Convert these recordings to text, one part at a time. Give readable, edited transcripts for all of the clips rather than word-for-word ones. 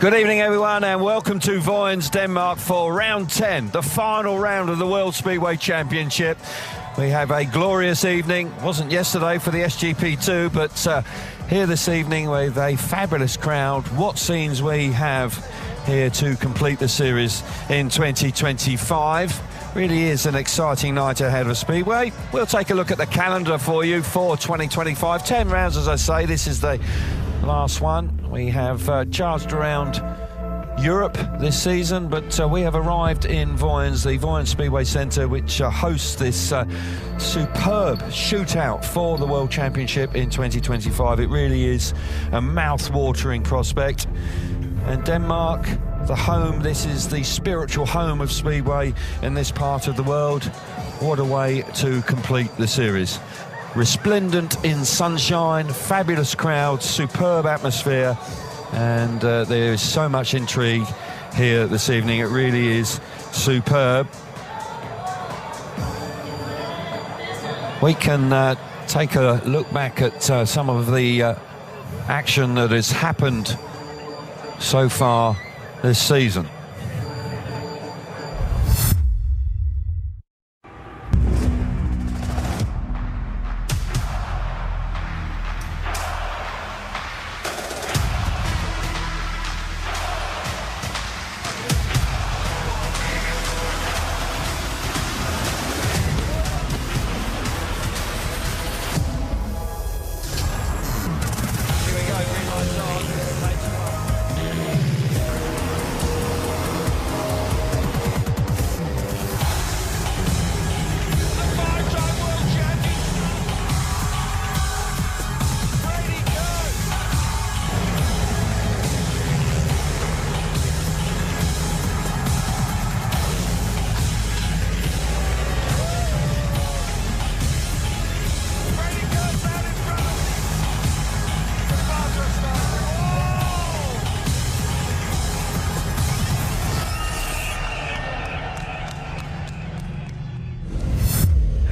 Good evening, everyone, and welcome to Vojens, Denmark for round 10, the final round of the World Speedway Championship. We have a glorious evening. Wasn't yesterday for the SGP2, but here this evening with a fabulous crowd. What scenes we have here to complete the series in 2025. Really is an exciting night ahead of Speedway. We'll take a look at the calendar for you for 2025. 10 rounds, as I say. This is the last one. We have charged around Europe this season, but we have arrived in Vojens, the Vojens Speedway Centre, which hosts this superb shootout for the World Championship in 2025. It really is a mouth-watering prospect. And Denmark, the home, this is the spiritual home of Speedway in this part of the world. What a way to complete the series. Resplendent in sunshine, fabulous crowds, superb atmosphere, and there is so much intrigue here this evening. It really is superb. We can take a look back at some of the action that has happened so far this season.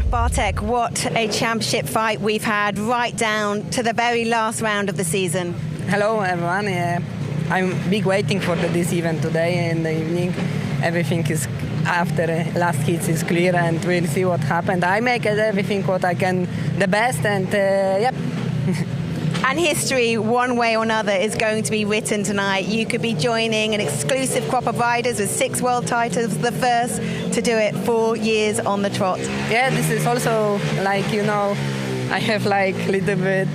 Bartek, what a championship fight we've had right down to the very last round of the season. Hello everyone, I'm big waiting for this event today in the evening. Everything is after last hits is clear and we'll see what happened. I make everything what I can the best and yep. And history, one way or another, is going to be written tonight. You could be joining an exclusive crop of riders with 6 world titles, the first to do it 4 years on the trot. Yeah, this is also like, you know, I have like little bit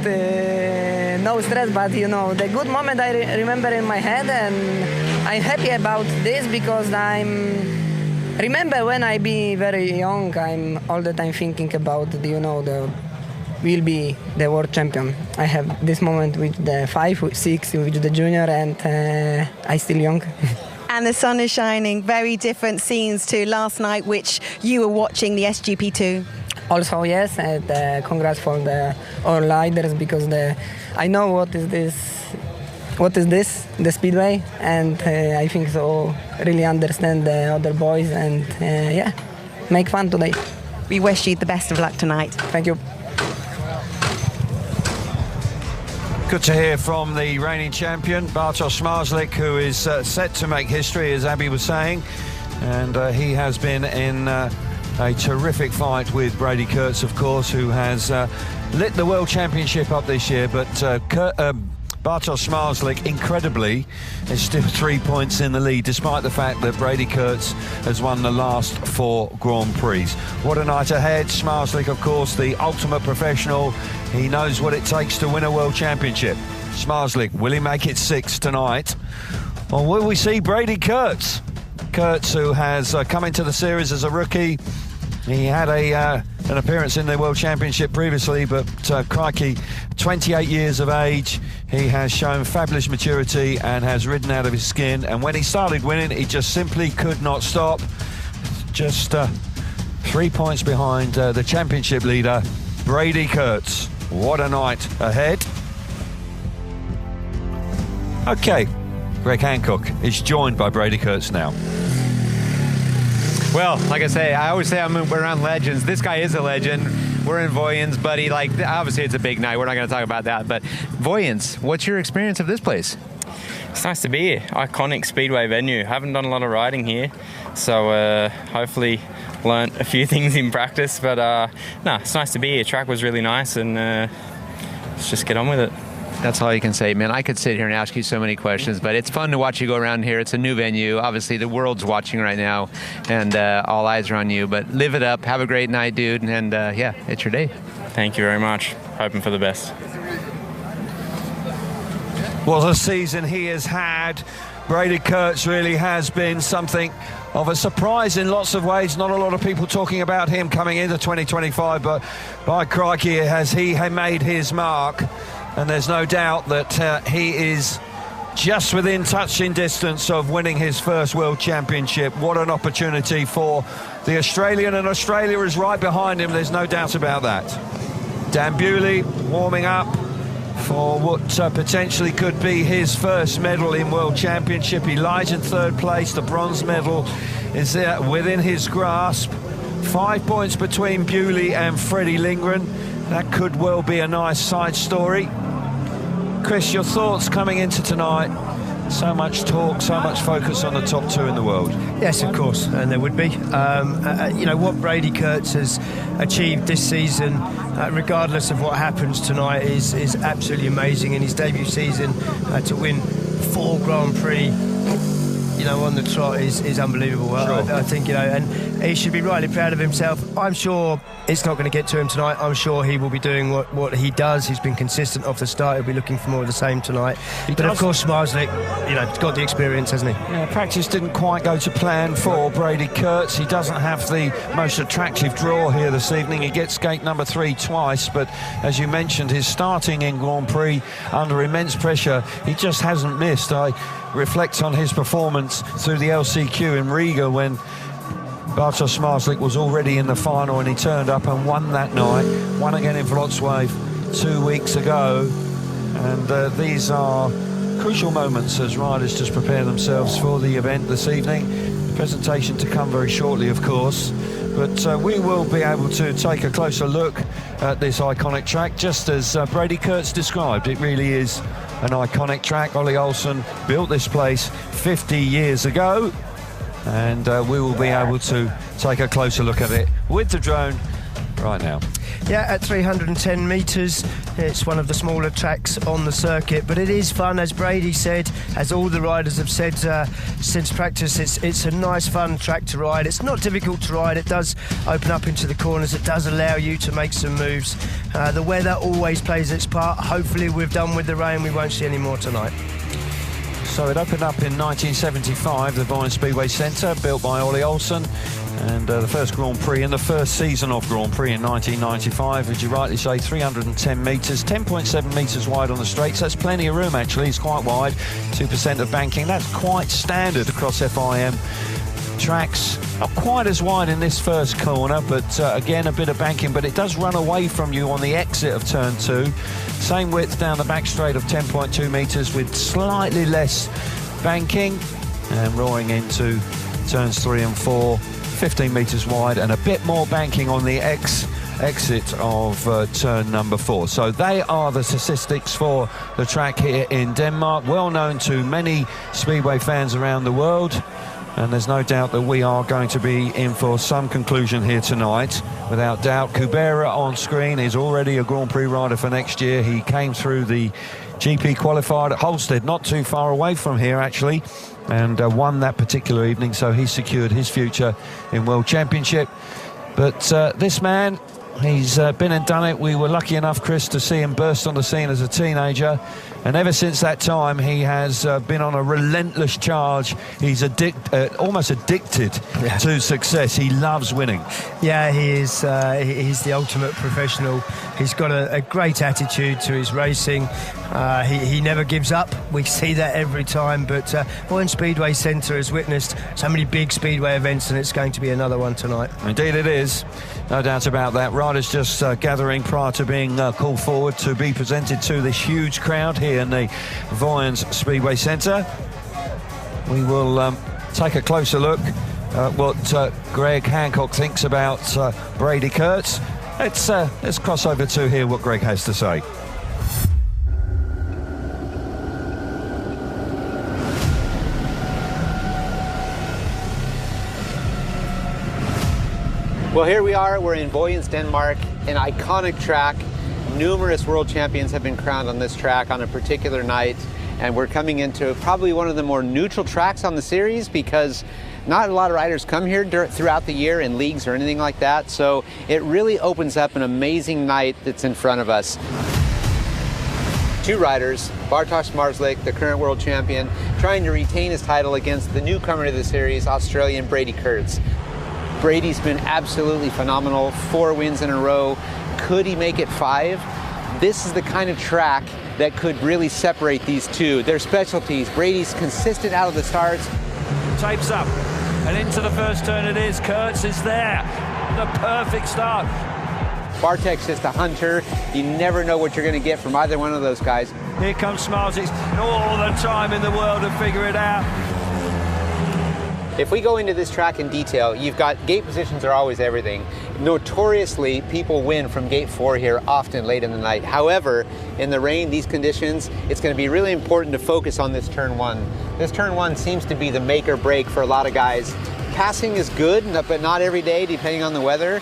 no stress, but you know, the good moment I remember in my head, and I'm happy about this because remember when I be very young, I'm all the time thinking about, you know, will be the world champion. I have this moment with the 5, with 6, with the junior, and I still young. And the sun is shining. Very different scenes to last night, which you were watching the SGP2. Also, yes, and congrats for all riders because I know what is this, the Speedway, and I think so really understand the other boys, and yeah, make fun today. We wish you the best of luck tonight. Thank you. Good to hear from the reigning champion, Bartosz Marslik, who is set to make history, as Abby was saying. And he has been in a terrific fight with Brady Kurtz, of course, who has lit the World Championship up this year. But Bartosz Marslik, incredibly, is still 3 points in the lead, despite the fact that Brady Kurtz has won the last 4 Grand Prix. What a night ahead. Marslik, of course, the ultimate professional. He knows what it takes to win a World Championship. Marslik, will he make it 6 tonight? Or will we see Brady Kurtz? Kurtz, who has come into the series as a rookie. He had an appearance in the World Championship previously, but crikey, 28 years of age. He has shown fabulous maturity and has ridden out of his skin. And when he started winning, he just simply could not stop. Just 3 points behind the championship leader, Brady Kurtz. What a night ahead. Okay, Greg Hancock is joined by Brady Kurtz now. Well, like I say, I always say we're around legends. This guy is a legend. We're in Vojens, buddy. Like, obviously, it's a big night. We're not going to talk about that. But Vojens, what's your experience of this place? It's nice to be here. Iconic speedway venue. Haven't done a lot of riding here, so hopefully learnt a few things in practice. But no, it's nice to be here. Track was really nice, and let's just get on with it. That's all you can say, man. I could sit here and ask you so many questions, but it's fun to watch you go around here. It's a new venue. Obviously, the world's watching right now, and all eyes are on you. But live it up. Have a great night, dude. And yeah, it's your day. Thank you very much. Hoping for the best. What a season he has had. Brady Kurtz really has been something of a surprise in lots of ways. Not a lot of people talking about him coming into 2025, but by crikey, has he made his mark. And there's no doubt that he is just within touching distance of winning his first World Championship. What an opportunity for the Australian, and Australia is right behind him. There's no doubt about that. Dan Bewley warming up for what potentially could be his first medal in World Championship. He lies in third place. The bronze medal is there within his grasp. 5 points between Bewley and Freddie Lindgren. That could well be a nice side story. Chris, your thoughts coming into tonight? So much talk, so much focus on the top two in the world. Yes, of course, and there would be. You know, what Brady Kurtz has achieved this season, regardless of what happens tonight, is absolutely amazing. In his debut season, to win 4 Grand Prix, you know, on the trot is unbelievable. Sure. I think, you know, and he should be rightly proud of himself. I'm sure it's not going to get to him tonight. I'm sure he will be doing what he does. He's been consistent off the start. He'll be looking for more of the same tonight. But of course, Marslick, you know, got the experience, hasn't he? Yeah, practice didn't quite go to plan for Brady Kurtz. He doesn't have the most attractive draw here this evening. He gets gate number 3 twice, but as you mentioned, his starting in Grand Prix under immense pressure, he just hasn't missed. I reflect on his performance through the LCQ in Riga when Bartosz Marslick was already in the final, and he turned up and won that night. Won again in Wrocław 2 weeks ago. And these are crucial moments as riders just prepare themselves for the event this evening. The presentation to come very shortly, of course. But we will be able to take a closer look at this iconic track, just as Brady Kurtz described. It really is an iconic track. Ollie Olsen built this place 50 years ago, and we will be able to take a closer look at it with the drone right now. Yeah, at 310 metres, it's one of the smaller tracks on the circuit, but it is fun, as Brady said, as all the riders have said since practice. It's a nice, fun track to ride. It's not difficult to ride. It does open up into the corners. It does allow you to make some moves. The weather always plays its part. Hopefully we've done with the rain. We won't see any more tonight. So it opened up in 1975, the Vojens Speedway Centre, built by Ollie Olsen. And the first Grand Prix in the first season of Grand Prix in 1995, as you rightly say, 310 metres, 10.7 metres wide on the straights. That's plenty of room, actually. It's quite wide, 2% of banking. That's quite standard across FIM tracks. Not quite as wide in this first corner, but again, a bit of banking, but it does run away from you on the exit of turn 2. Same width down the back straight of 10.2 metres with slightly less banking, and roaring into turns 3 and 4. 15 metres wide and a bit more banking on the exit of turn number 4. So they are the statistics for the track here in Denmark, well known to many Speedway fans around the world. And there's no doubt that we are going to be in for some conclusion here tonight. Without doubt, Kubera on screen is already a Grand Prix rider for next year. He came through the GP qualified at Holsted, not too far away from here actually, and won that particular evening, so he secured his future in World Championship. But this man, he's been and done it. We were lucky enough, Chris, to see him burst on the scene as a teenager, and ever since that time he has been on a relentless charge. He's almost addicted to success. He loves winning. Yeah, he is. He's the ultimate professional. He's got a great attitude to his racing. He never gives up. We see that every time. But Vojens Speedway Centre has witnessed so many big speedway events, and it's going to be another one tonight. Indeed it is. No doubt about that. Riders just gathering prior to being called forward to be presented to this huge crowd here in the Vojens Speedway Centre. We will take a closer look at what Greg Hancock thinks about Brady Kurtz. Let's cross over to hear what Greg has to say. Well, here we are. We're in Vojens, Denmark, an iconic track. Numerous world champions have been crowned on this track on a particular night, and we're coming into probably one of the more neutral tracks on the series because not a lot of riders come here throughout the year in leagues or anything like that, so it really opens up an amazing night that's in front of us. Two riders, Bartosz Marslik, the current world champion, trying to retain his title against the newcomer to the series, Australian Brady Kurtz. Brady's been absolutely phenomenal, 4 wins in a row. Could he make it 5? This is the kind of track that could really separate these two. Their specialties, Brady's consistent out of the starts. Tapes up, and into the first turn it is. Kurtz is there, the perfect start. Bartek's just a hunter. You never know what you're going to get from either one of those guys. Here comes Smarsik, all the time in the world to figure it out. If we go into this track in detail, you've got gate positions are always everything. Notoriously, people win from gate 4 here often late in the night. However, in the rain, these conditions, it's going to be really important to focus on this turn 1. This turn 1 seems to be the make or break for a lot of guys. Passing is good, but not every day, depending on the weather.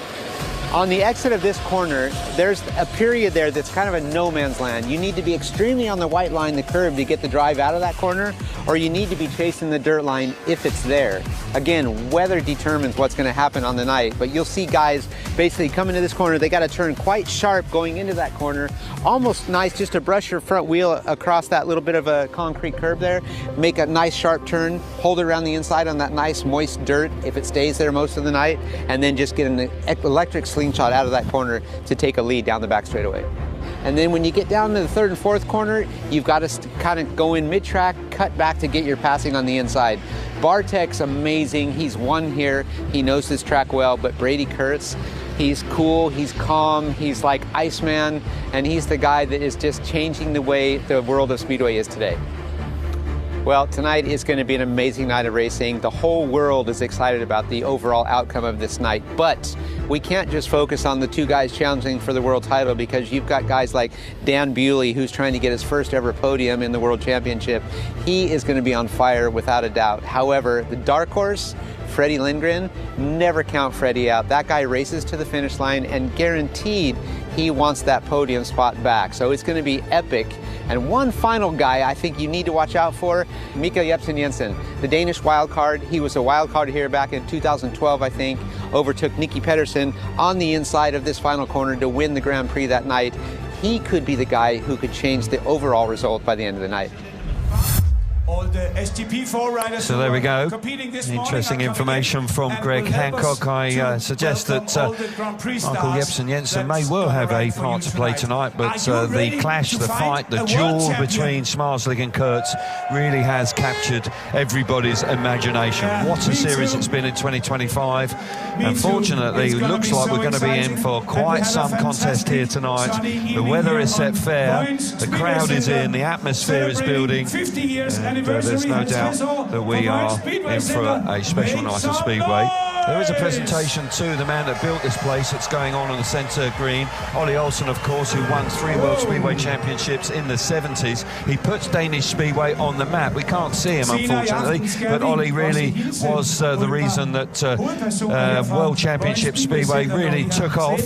On the exit of this corner, there's a period there that's kind of a no man's land. You need to be extremely on the white line, the curb, to get the drive out of that corner, or you need to be chasing the dirt line if it's there. Again, weather determines what's going to happen on the night, but you'll see guys basically come into this corner. They got to turn quite sharp going into that corner. Almost nice just to brush your front wheel across that little bit of a concrete curb there. Make a nice sharp turn, hold it around the inside on that nice moist dirt if it stays there most of the night, and then just get an electric slingshot out of that corner to take a lead down the back straightaway. And then when you get down to the 3rd and 4th corner, you've got to kind of go in mid-track, cut back to get your passing on the inside. Bartek's amazing. He's won here. He knows this track well, but Brady Kurtz, he's cool, he's calm, he's like Iceman, and he's the guy that is just changing the way the world of Speedway is today. Well, tonight is going to be an amazing night of racing. The whole world is excited about the overall outcome of this night, but we can't just focus on the 2 guys challenging for the world title because you've got guys like Dan Bewley, who's trying to get his first ever podium in the World Championship. He is going to be on fire without a doubt. However, the dark horse, Freddie Lindgren, never count Freddie out. That guy races to the finish line and guaranteed he wants that podium spot back. So it's going to be epic. And one final guy I think you need to watch out for, Mikael Jensen, the Danish wild card. He was a wild card here back in 2012, I think. Overtook Nicky Pedersen on the inside of this final corner to win the Grand Prix that night. He could be the guy who could change the overall result by the end of the night. All the SGP 4 riders. So there we go. Interesting information from Greg Hancock. I suggest that Michael Jensen may well have a part to play tonight, but the clash, the fight, the duel between Smarslik and Kurtz really has captured everybody's imagination. What a series it's been in 2025. Unfortunately, it looks like we're going to be in for quite some contest here tonight. The weather is set fair, the crowd is in, the atmosphere is building. There's no doubt that we are in for a special night of Speedway. There is a presentation to the man that built this place that's going on the centre green. Ollie Olsen, of course, who won 3 World Speedway Championships in the 70s. He puts Danish Speedway on the map. We can't see him, unfortunately, but Ollie really was the reason that World Championship Speedway really took off.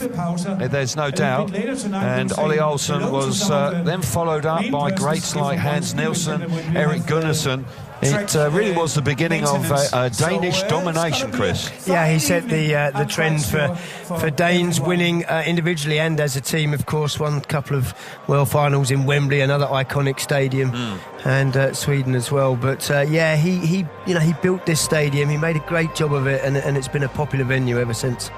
There's no doubt. And Ollie Olsen was then followed up by greats like Hans Nielsen, Erik Gunnarsson. It really was the beginning of a Danish domination, Chris. Yeah, he set the trend for Danes winning individually and as a team. Of course, won a couple of World Finals in Wembley, another iconic stadium, and Sweden as well. But yeah, he built this stadium. He made a great job of it, and it's been a popular venue ever since.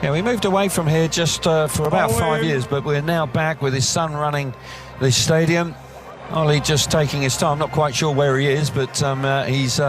Yeah, we moved away from here just for about 5 years, but we're now back with his son running this stadium. Ollie just taking his time, not quite sure where he is, but he's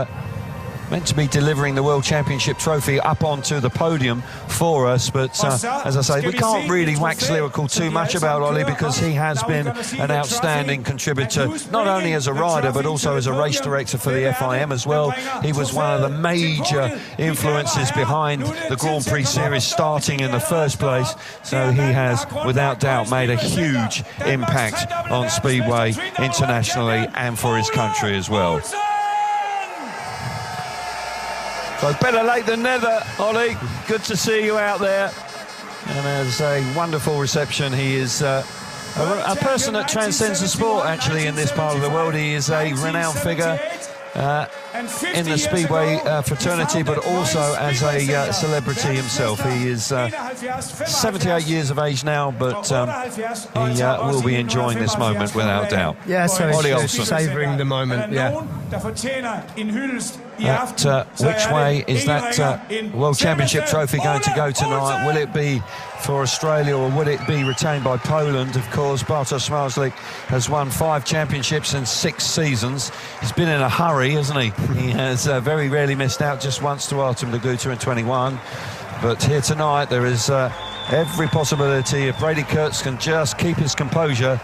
meant to be delivering the World Championship trophy up onto the podium for us. But as I say, we can't really wax lyrical too much about Ollie because he has been an outstanding contributor, not only as a rider but also as a race director for the FIM as well. He was one of the major influences behind the Grand Prix series starting in the first place, so he has without doubt made a huge impact on Speedway internationally and for his country as well. So better late than never, Ollie. Good to see you out there. And there's a wonderful reception. He is a person that transcends the sport, actually, in this part of the world. He is a renowned figure in the Speedway fraternity, but also as a celebrity himself. He is 78 years of age now, but he will be enjoying this moment without doubt. Yeah, so he's savouring the moment, yeah. Which way is that World Championship trophy going to go tonight? Will it be for Australia or will it be retained by Poland? Of course, Bartosz Zmarzlik has won 5 championships in 6 seasons. He's been in a hurry, hasn't he? He has very rarely missed out, just once to Artem Laguta in 21. But here tonight there is every possibility, if Brady Kurtz can just keep his composure,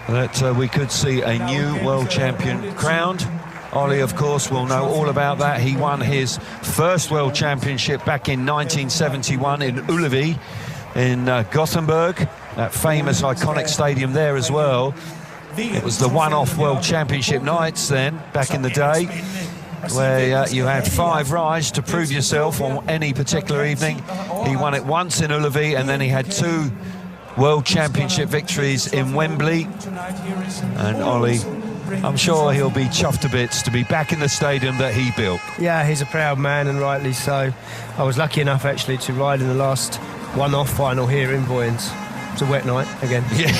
that we could see a new world champion crowned. Ollie, of course, will know all about that. He won his first world championship back in 1971 in Ullevi in Gothenburg, that famous iconic stadium there as well. It was the one-off world championship nights then, back in the day, where you had 5 rides to prove yourself on any particular evening. He won it once in Ullevi, and then he had 2 world championship victories in Wembley. And Ollie, I'm sure he'll be chuffed to bits to be back in the stadium that he built. Yeah, he's a proud man, and rightly so. I was lucky enough actually to ride in the last one-off final here in Vojens. It's a wet night again. Yeah.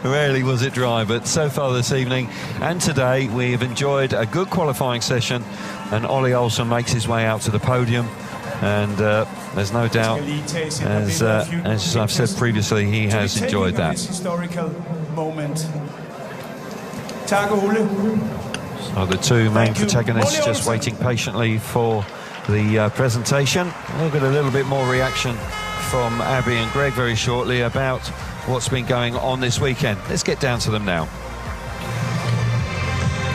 Rarely was it dry, but so far this evening and today we've enjoyed a good qualifying session, and Ollie Olsen makes his way out to the podium, and there's no doubt, as I've said previously, he has enjoyed that. Historical moment. So the 2 main protagonists just waiting patiently for the presentation. We'll get a little bit more reaction from Abby and Greg very shortly about what's been going on this weekend. Let's get down to them now.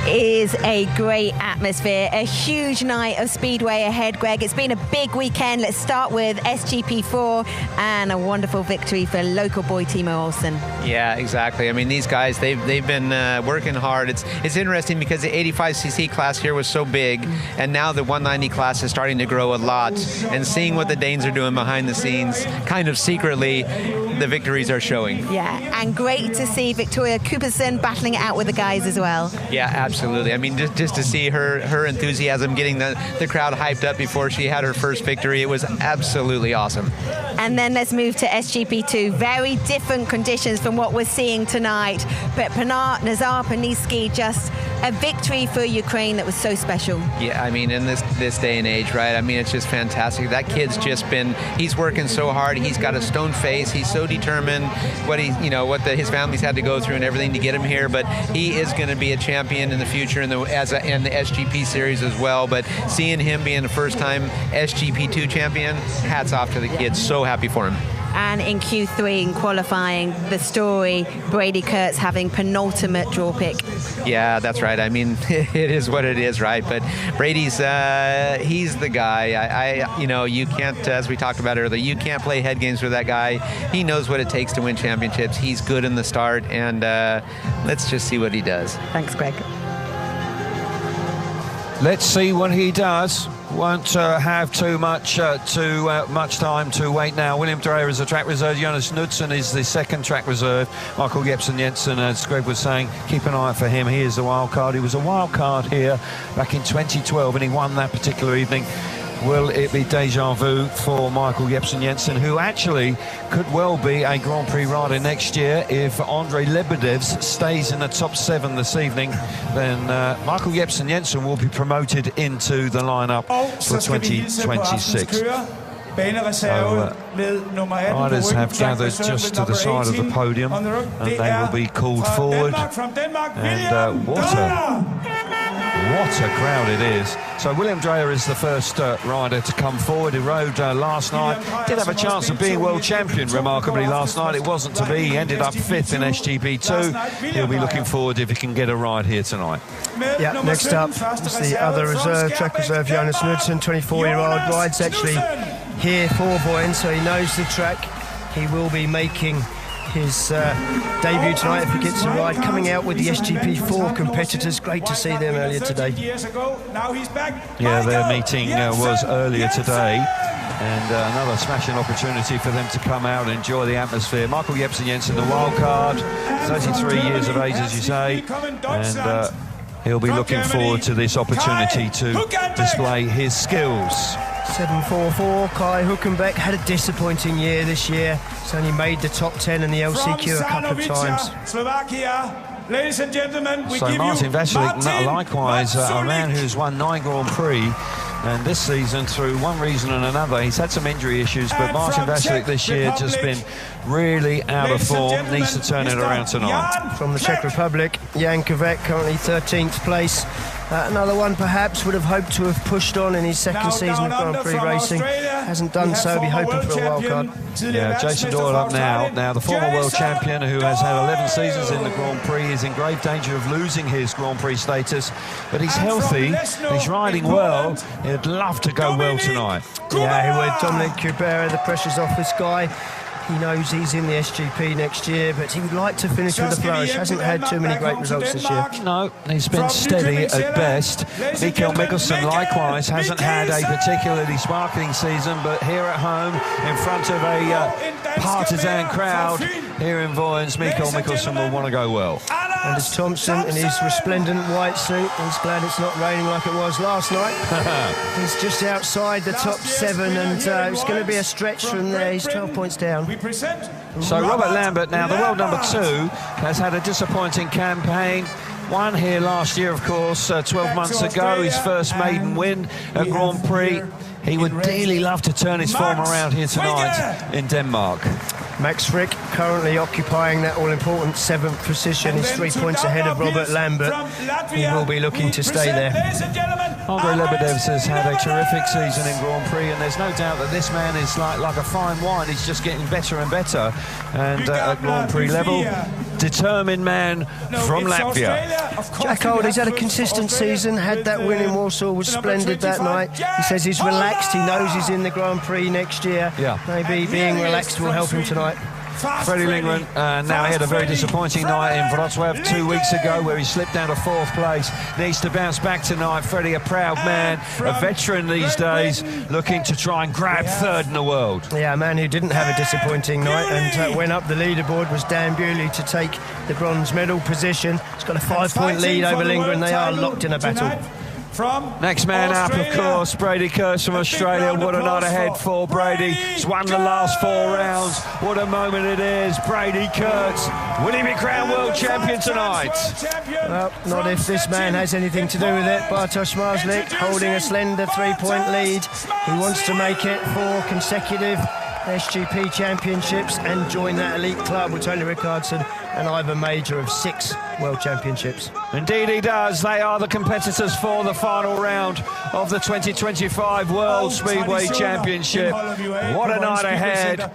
Is a great atmosphere, a huge night of Speedway ahead, Greg. It's been a big weekend. Let's start with SGP4 and a wonderful victory for local boy Timo Olsen. Yeah, exactly. I mean, these guys, they've been working hard. It's interesting because the 85cc class here was so big, and now the 190 class is starting to grow a lot, and seeing what the Danes are doing behind the scenes, kind of secretly, the victories are showing. Yeah, and great to see Victoria Cooperson battling it out with the guys as well. Yeah, absolutely. I mean, just to see her enthusiasm, getting the crowd hyped up before she had her first victory, it was absolutely awesome. And then let's move to SGP2. Very different conditions from what we're seeing tonight, but Nazar Panitsky, just a victory for Ukraine that was so special. Yeah, I mean, in this day and age, right? I mean, it's just fantastic. That kid's just he's working so hard. He's got a stone face. He's so determined. What his family's had to go through and everything to get him here. But he is going to be a champion in the future in the SGP series as well. But seeing him being the first-time SGP2 champion, hats off to the kid. So happy for him. And in Q3 in qualifying, the story, Brady Kurtz having penultimate draw pick. Yeah, that's right. I mean, it is what it is, right? But Brady's, he's the guy. You can't, as we talked about earlier, you can't play head games with that guy. He knows what it takes to win championships. He's good in the start, and let's just see what he does. Thanks, Greg. Let's see what he does. Won't have too much time to wait now. William Dreyer is the track reserve. Jonas Knudsen is the second track reserve. Michael Jepsen Jensen, as Greg was saying, keep an eye out for him. He is the wild card. He was a wild card here back in 2012, and he won that particular evening. Will it be deja vu for Michael Jepsen Jensen, who actually could well be a Grand Prix rider next year if Andrei Lebedev stays in the top 7 this evening? Then Michael Jepsen Jensen will be promoted into the lineup for 2026. Riders have gathered just to the side of the podium, and they will be called forward. And what a crowd it is. So William Dreyer is the first rider to come forward. He rode last night. Did have a chance of being world champion, remarkably, last night. It wasn't to be. He ended up 5th in SGP2. He'll be looking forward if he can get a ride here tonight. Yeah, next up is the other reserve, track reserve, Jonas Knudsen, 24-year-old, rides actually here for Vojens, so he knows the track. He will be making his debut tonight if he gets a ride. Coming out with the SGP4 competitors. Great to see them earlier today. Yeah, their meeting was earlier today. And another smashing opportunity for them to come out and enjoy the atmosphere. Michael Jensen, the wild card, 33 years of age, as you say, and he'll be looking forward to this opportunity to display his skills. 744, Kai Hülkenberg had a disappointing year this year. He's only made the top 10 in the LCQ a couple of times. Ladies and gentlemen, so Martin Vasilek, likewise, a man who's won 9 Grand Prix, and this season, through one reason and another, he's had some injury issues, but Martin Vasilek this year just been really out of form, needs to turn it around tonight. From the Czech Republic, Jan Kovac, currently 13th place. Another one perhaps would have hoped to have pushed on in his second season of Grand Prix racing. Hasn't done so, be hoping for a wild card. Yeah, Jason Doyle up now. Now, the former world champion who has had 11 seasons in the Grand Prix is in grave danger of losing his Grand Prix status, but he's healthy, he's riding well, he'd love to go well tonight. Yeah, he would. Dominic Kubera, the pressure's off this guy. He knows he's in the SGP next year, but he would like to finish with a flourish. Hasn't had too many great results this year. No, he's been steady at best. Mikael Mikkelsen, likewise, hasn't had a particularly sparkling season, but here at home, in front of a partisan crowd here in Vojens, Mikael Mikkelsen will want to go well. Anders Thompson in his resplendent white suit. He's glad it's not raining like it was last night. He's just outside the top 7, and it's going to be a stretch from there. He's 12 points down. So Robert Lambert, now the world number 2, has had a disappointing campaign. Won here last year, of course, 12 months ago, his first maiden win at Grand Prix. He would dearly love to turn his form around here tonight in Denmark. Max Frick currently occupying that all-important 7th position. He's 3 points ahead of Robert Lambert. He will be looking to stay there. Andrei Lebedevs has had a terrific season in Grand Prix, and there's no doubt that this man is like a fine wine. He's just getting better and better. And at Grand Prix level, determined man from Latvia. Jack Holt, he's had a consistent season, had that win in Warsaw, was splendid that night. He says he's relaxed, he knows he's in the Grand Prix next year. Yeah. Maybe being relaxed will help him tonight. Freddie Lindgren now he had a very disappointing night in Wrocław 2 weeks ago, where he slipped down to 4th place. Needs to bounce back tonight. Freddie, a proud man, a veteran these days, looking to try and grab 3rd in the world. Yeah, a man who didn't have a disappointing night and went up the leaderboard was Dan Bewley to take the bronze medal position. He's got a 5-point lead over Lindgren. They are locked in a battle. Next man up, of course, Brady Kurtz from Australia. What a night ahead for Brady. He's won the last 4 rounds. What a moment it is. Brady Kurtz, will he be crowned world champion tonight? Well, not if this man has anything to do with it. Bartosz Marslik holding a slender 3-point lead. He wants to make it 4 consecutive SGP championships and join that elite club with Tony Rickardsson and Ivan Major of 6 world championships. Indeed he does. They are the competitors for the final round of the 2025 World Speedway Championship. What a night ahead.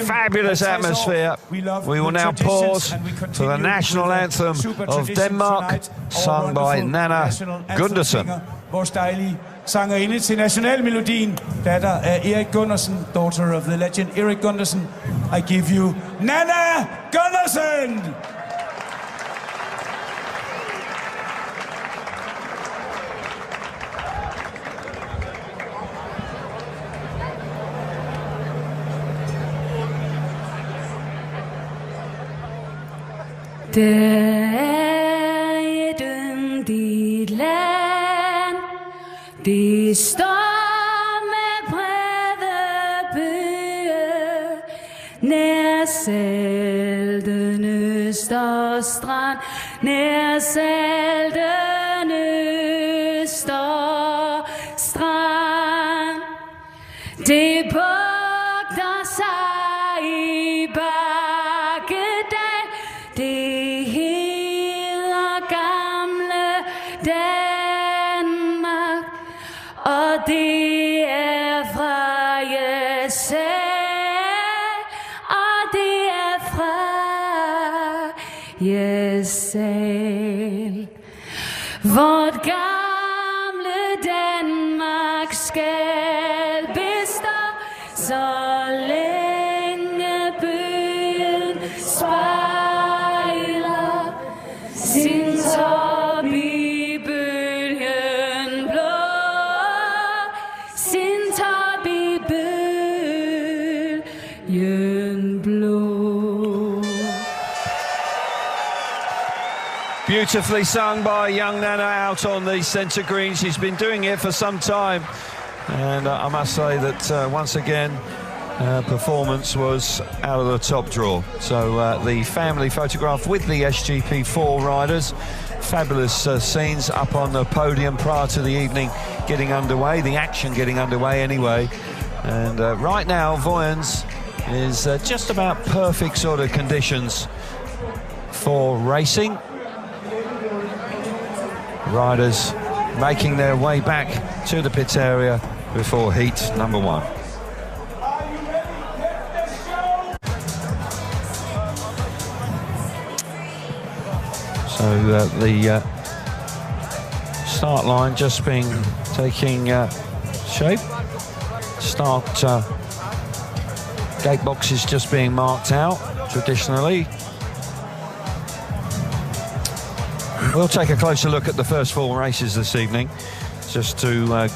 Fabulous atmosphere. We will now pause for the national anthem of Denmark, sung by Nana Gundersen. Vores dejlige sangerinde til nationalmelodien, datter af Erik Gundersen, daughter of the legend Erik Gundersen. I give you Nana Gundersen! Det er et yndigt land, det står med brede bøge, nær salten øst og strand, nær salten øst og strand. Det bugter sig i bakkedal, det hedder gamle Danmark, og det er fra Jesæ, og det er fra Jesæ. Vort gamle Danmark skal bestå, så længe byen blå. Beautifully sung by young Nana out on the centre green. She's been doing it for some time, and I must say that once again performance was out of the top draw. So the family photograph with the SGP4 riders, fabulous scenes up on the podium prior to the evening getting underway, the action getting underway anyway. And right now Vojens is just about perfect sort of conditions for racing. Riders making their way back to the pit area before heat number 1. So the start line just taking shape. Start gate boxes just being marked out traditionally. We'll take a closer look at the first 4 races this evening, just to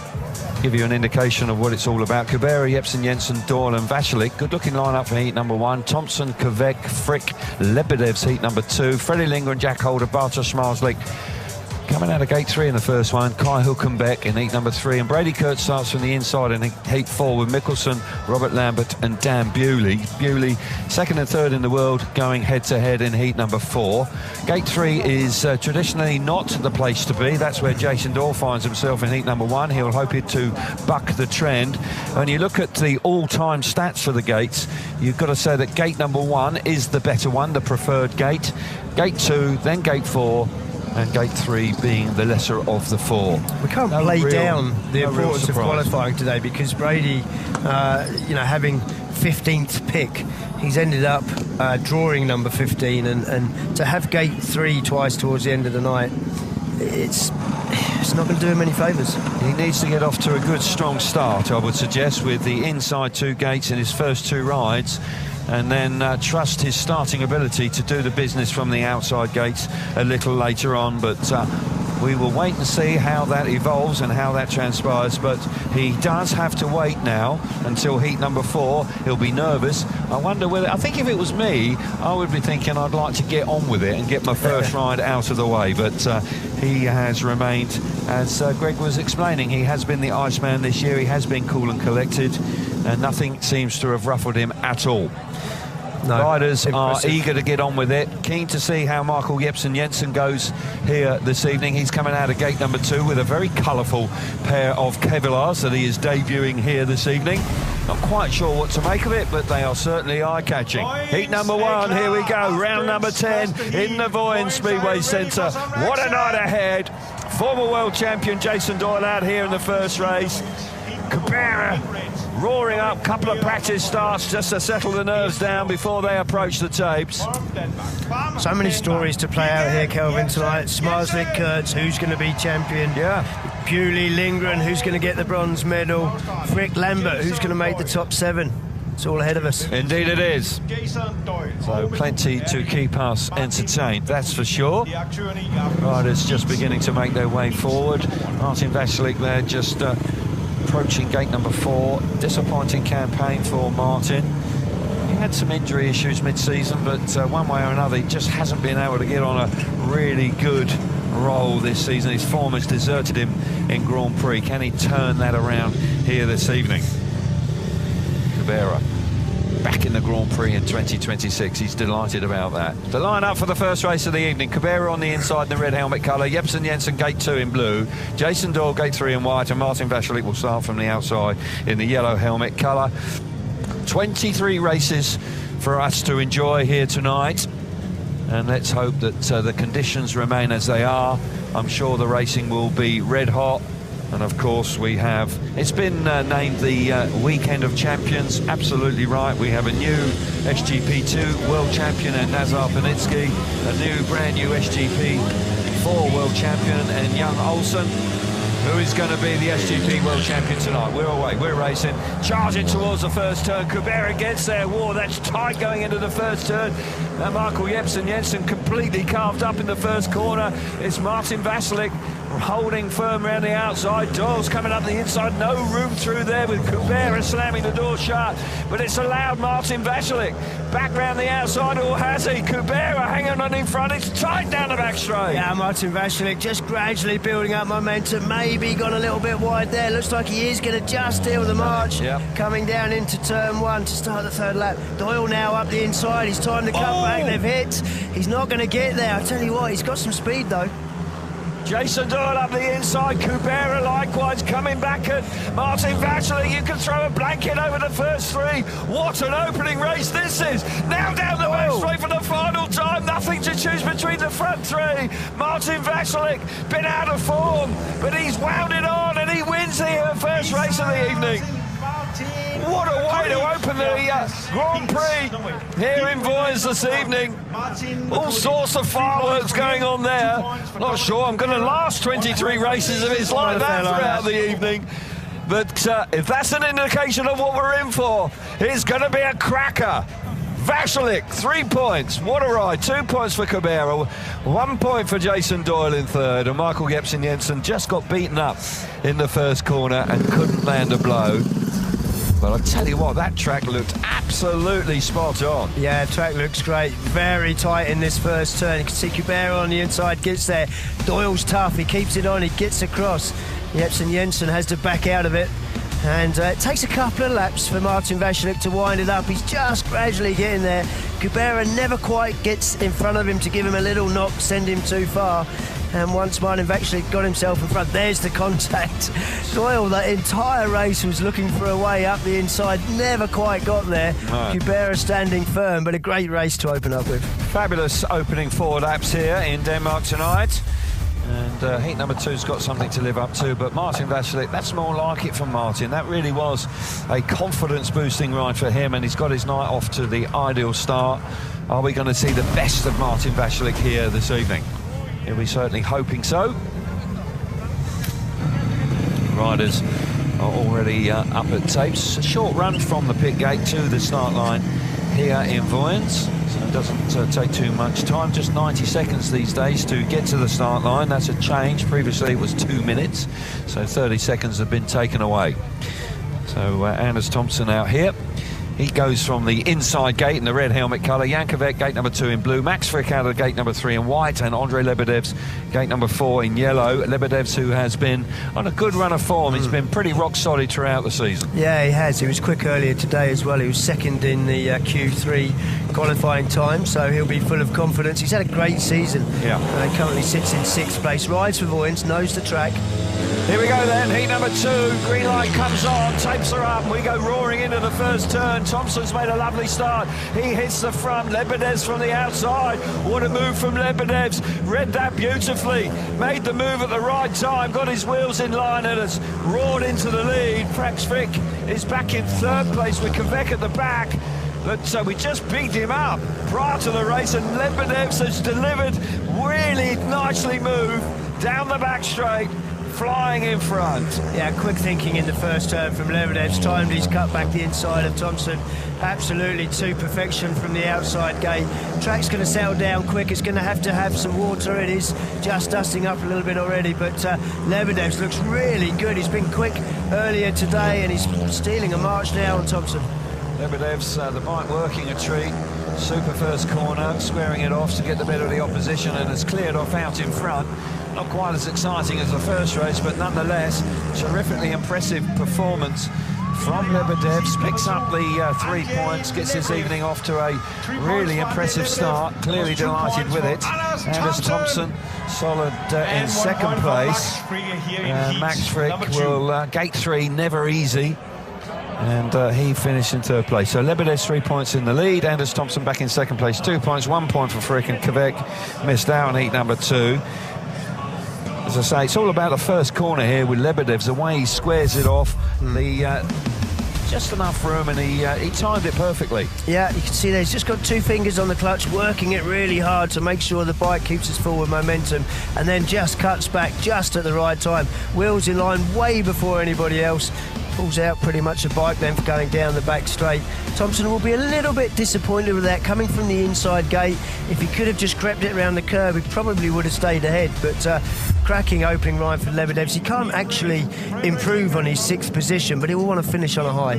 give you an indication of what it's all about. Kubera, Jepsen, Jensen, Doyle and Vasilik. Good looking lineup for heat number 1. Thompson, Kvek, Frick, Lebedev's heat number 2. Freddie Lindgren, Jack Holder, Bartosz Marslik coming out of gate 3 in the first one. Kai Hulkenbeck in heat number 3. And Brady Kurtz starts from the inside in heat 4 with Mikkelsen, Robert Lambert and Dan Bewley. Bewley, 2nd and 3rd in the world, going head-to-head in heat number 4. Gate 3 is traditionally not the place to be. That's where Jason Doyle finds himself in heat number 1. He'll hope it to buck the trend. When you look at the all-time stats for the gates, you've got to say that gate number 1 is the better one, the preferred gate. Gate 2, then gate 4, and gate 3 being the lesser of the 4. We can't play down the importance of qualifying today, because Brady, you know, having 15th pick, he's ended up drawing number 15, and to have gate 3 twice towards the end of the night, it's not going to do him any favours. He needs to get off to a good strong start, I would suggest, with the inside 2 gates in his first 2 rides, and then trust his starting ability to do the business from the outside gates a little later on. But we will wait and see how that evolves and how that transpires. But he does have to wait now until heat number 4. He'll be nervous. I wonder whether, I think if it was me, I would be thinking I'd like to get on with it and get my first ride out of the way. But he has remained, as Greg was explaining, he has been the Iceman this year. He has been cool and collected, and nothing seems to have ruffled him at all. No, riders are eager to get on with it, keen to see how Michael Jepsen Jensen goes here this evening. He's coming out of gate number 2 with a very colourful pair of Kevlars that he is debuting here this evening. Not quite sure what to make of it, but they are certainly eye-catching. Heat number 1, here we go, round number 10 in the Vojens Speedway Centre. What a night ahead. Former world champion Jason Doyle out here in the first race. Kubera roaring up, couple of practice starts just to settle the nerves down before they approach the tapes. So many stories to play out here, Kelvin, tonight. Smarslik, Kurtz, who's going to be champion? Yeah. Bewley, Lindgren, who's going to get the bronze medal? Frick, Lambert, who's going to make the top 7? It's all ahead of us. Indeed it is. So plenty to keep us entertained, that's for sure. Riders just beginning to make their way forward. Martin Vasilik there just approaching gate number 4. Disappointing campaign for Martin. He had some injury issues mid-season, but one way or another he just hasn't been able to get on a really good roll this season. His form has deserted him in Grand Prix. Can he turn that around here this evening? Kubera back in the Grand Prix in 2026. He's delighted about that. The line-up for the first race of the evening: Kubera on the inside in the red helmet colour, Jepsen Jensen gate 2 in blue, Jason Doyle gate 3 in white, and Martin Vasilik will start from the outside in the yellow helmet colour. 23 races for us to enjoy here tonight, and let's hope that the conditions remain as they are. I'm sure the racing will be red hot. And of course we have, it's been named the Weekend of Champions. Absolutely right. We have a new SGP2 world champion in Nazar Panitsky, a new brand new SGP4 world champion and young Olsen, who is going to be the SGP world champion tonight. We're away, we're racing, charging towards the first turn. Kubera gets there. Whoa, that's tight going into the first turn. Michael Jepsen Jensen completely carved up in the first corner. It's Martin Vasilik holding firm around the outside. Doyle's coming up the inside, no room through there with Kubera slamming the door shut, but it's allowed Martin Vasilik back round the outside, or has he? Kubera hanging on in front, it's tight down the back straight. Yeah, Martin Vasilik just gradually building up momentum, maybe gone a little bit wide there. Looks like he is going to just deal the march. Coming down into turn 1 to start the 3rd lap. Doyle now up the inside, he's time to cut back, they've hit. He's not going to get there, I tell you what, he's got some speed though. Jason Doyle up the inside, Kubera likewise coming back at Martin Vasilik. You can throw a blanket over the first 3. What an opening race this is. Now down the back straight for the final time. Nothing to choose between the front 3. Martin Vasilik, been out of form, but he's wound it on and he wins the first race of the evening. What a way to open the Grand Prix here in Vojens this evening. All sorts of fireworks going on there. Not sure I'm going to last 23 races if it's like that throughout the evening. But if that's an indication of what we're in for, it's going to be a cracker. Vasilik, 3 points. What a ride. 2 points for Kubera, 1 point for Jason Doyle in 3rd, and Michael Jepsen-Jensen just got beaten up in the first corner and couldn't land a blow. But I'll tell you what, that track looked absolutely spot on. Yeah, track looks great. Very tight in this first turn. You can see Kubera on the inside, gets there. Doyle's tough, he keeps it on, he gets across. Jepsen-Jensen has to back out of it. And it takes a couple of laps for Martin Vasilik to wind it up. He's just gradually getting there. Kubera never quite gets in front of him to give him a little knock, send him too far. And once Martin Vasilik got himself in front, there's the contact. Doyle, that entire race, was looking for a way up the inside, never quite got there. No. Kubera standing firm, but a great race to open up with. Fabulous opening 4 laps here in Denmark tonight. And heat number 2's got something to live up to, but Martin Vasilik, that's more like it from Martin. That really was a confidence-boosting ride for him, and he's got his night off to the ideal start. Are we going to see the best of Martin Vasilik here this evening? Yeah, we're certainly hoping so. Riders are already up at tapes. A short run from the pit gate to the start line here in Vojens. So it doesn't take too much time, just 90 seconds these days to get to the start line. That's a change. Previously it was 2 minutes, so 30 seconds have been taken away. So Anders Thompson out here. He goes from the inside gate in the red helmet colour. Jankovic, gate number 2 in blue. Max Frick out of gate number 3 in white. And Andrei Lebedev's gate number 4 in yellow. Lebedev's, who has been on a good run of form. He's been pretty rock solid throughout the season. Yeah, he has. He was quick earlier today as well. He was 2nd in the Q3 qualifying time, so he'll be full of confidence. He's had a great season. Yeah. He currently sits in 6th place. Rides for Vojens, knows the track. Here we go then, heat number 2, green light comes on, tapes are up, we go roaring into the first turn. Thompson's made a lovely start, he hits the front, Lebedev's from the outside. What a move from Lebedev's, read that beautifully, made the move at the right time, got his wheels in line and has roared into the lead. Max Frick is back in 3rd place with Kvek at the back. But we just beat him up prior to the race, and Lebedev's has delivered, really nicely moved down the back straight, flying in front. Yeah, quick thinking in the first turn from Lebedev's, timed his cut back the inside of Thompson absolutely to perfection from the outside gate. Track's going to settle down quick, it's going to have some water. It is just dusting up a little bit already, but Lebedev's looks really good. He's been quick earlier today and he's stealing a march now on Thompson. Lebedev's the bike working a treat. Super first corner, squaring it off to get the better of the opposition, and has cleared off out in front. Not quite as exciting as the first race, but nonetheless, terrifically impressive performance from Lebedev's. Picks up the 3 points, gets this evening off to a really impressive start. Clearly delighted with it. Anders Thompson, solid in 2nd place. Max Frick will gate 3, never easy. And he finished in 3rd place. So Lebedev's 3 points in the lead. Anders Thompson back in 2nd place, 2 points, 1 point for Frick, and Kvek missed out on heat number 2. As I say, it's all about the first corner here with Lebedev's, the way he squares it off, just enough room, and he timed it perfectly. Yeah, you can see there, he's just got 2 fingers on the clutch, working it really hard to make sure the bike keeps its forward momentum, and then just cuts back just at the right time. Wheels in line way before anybody else. Pulls out pretty much a bike then for going down the back straight. Thompson will be a little bit disappointed with that, coming from the inside gate. If he could have just crept it around the curb, he probably would have stayed ahead. But cracking opening ride for Lebedevs. He can't actually improve on his 6th position, but he will want to finish on a high.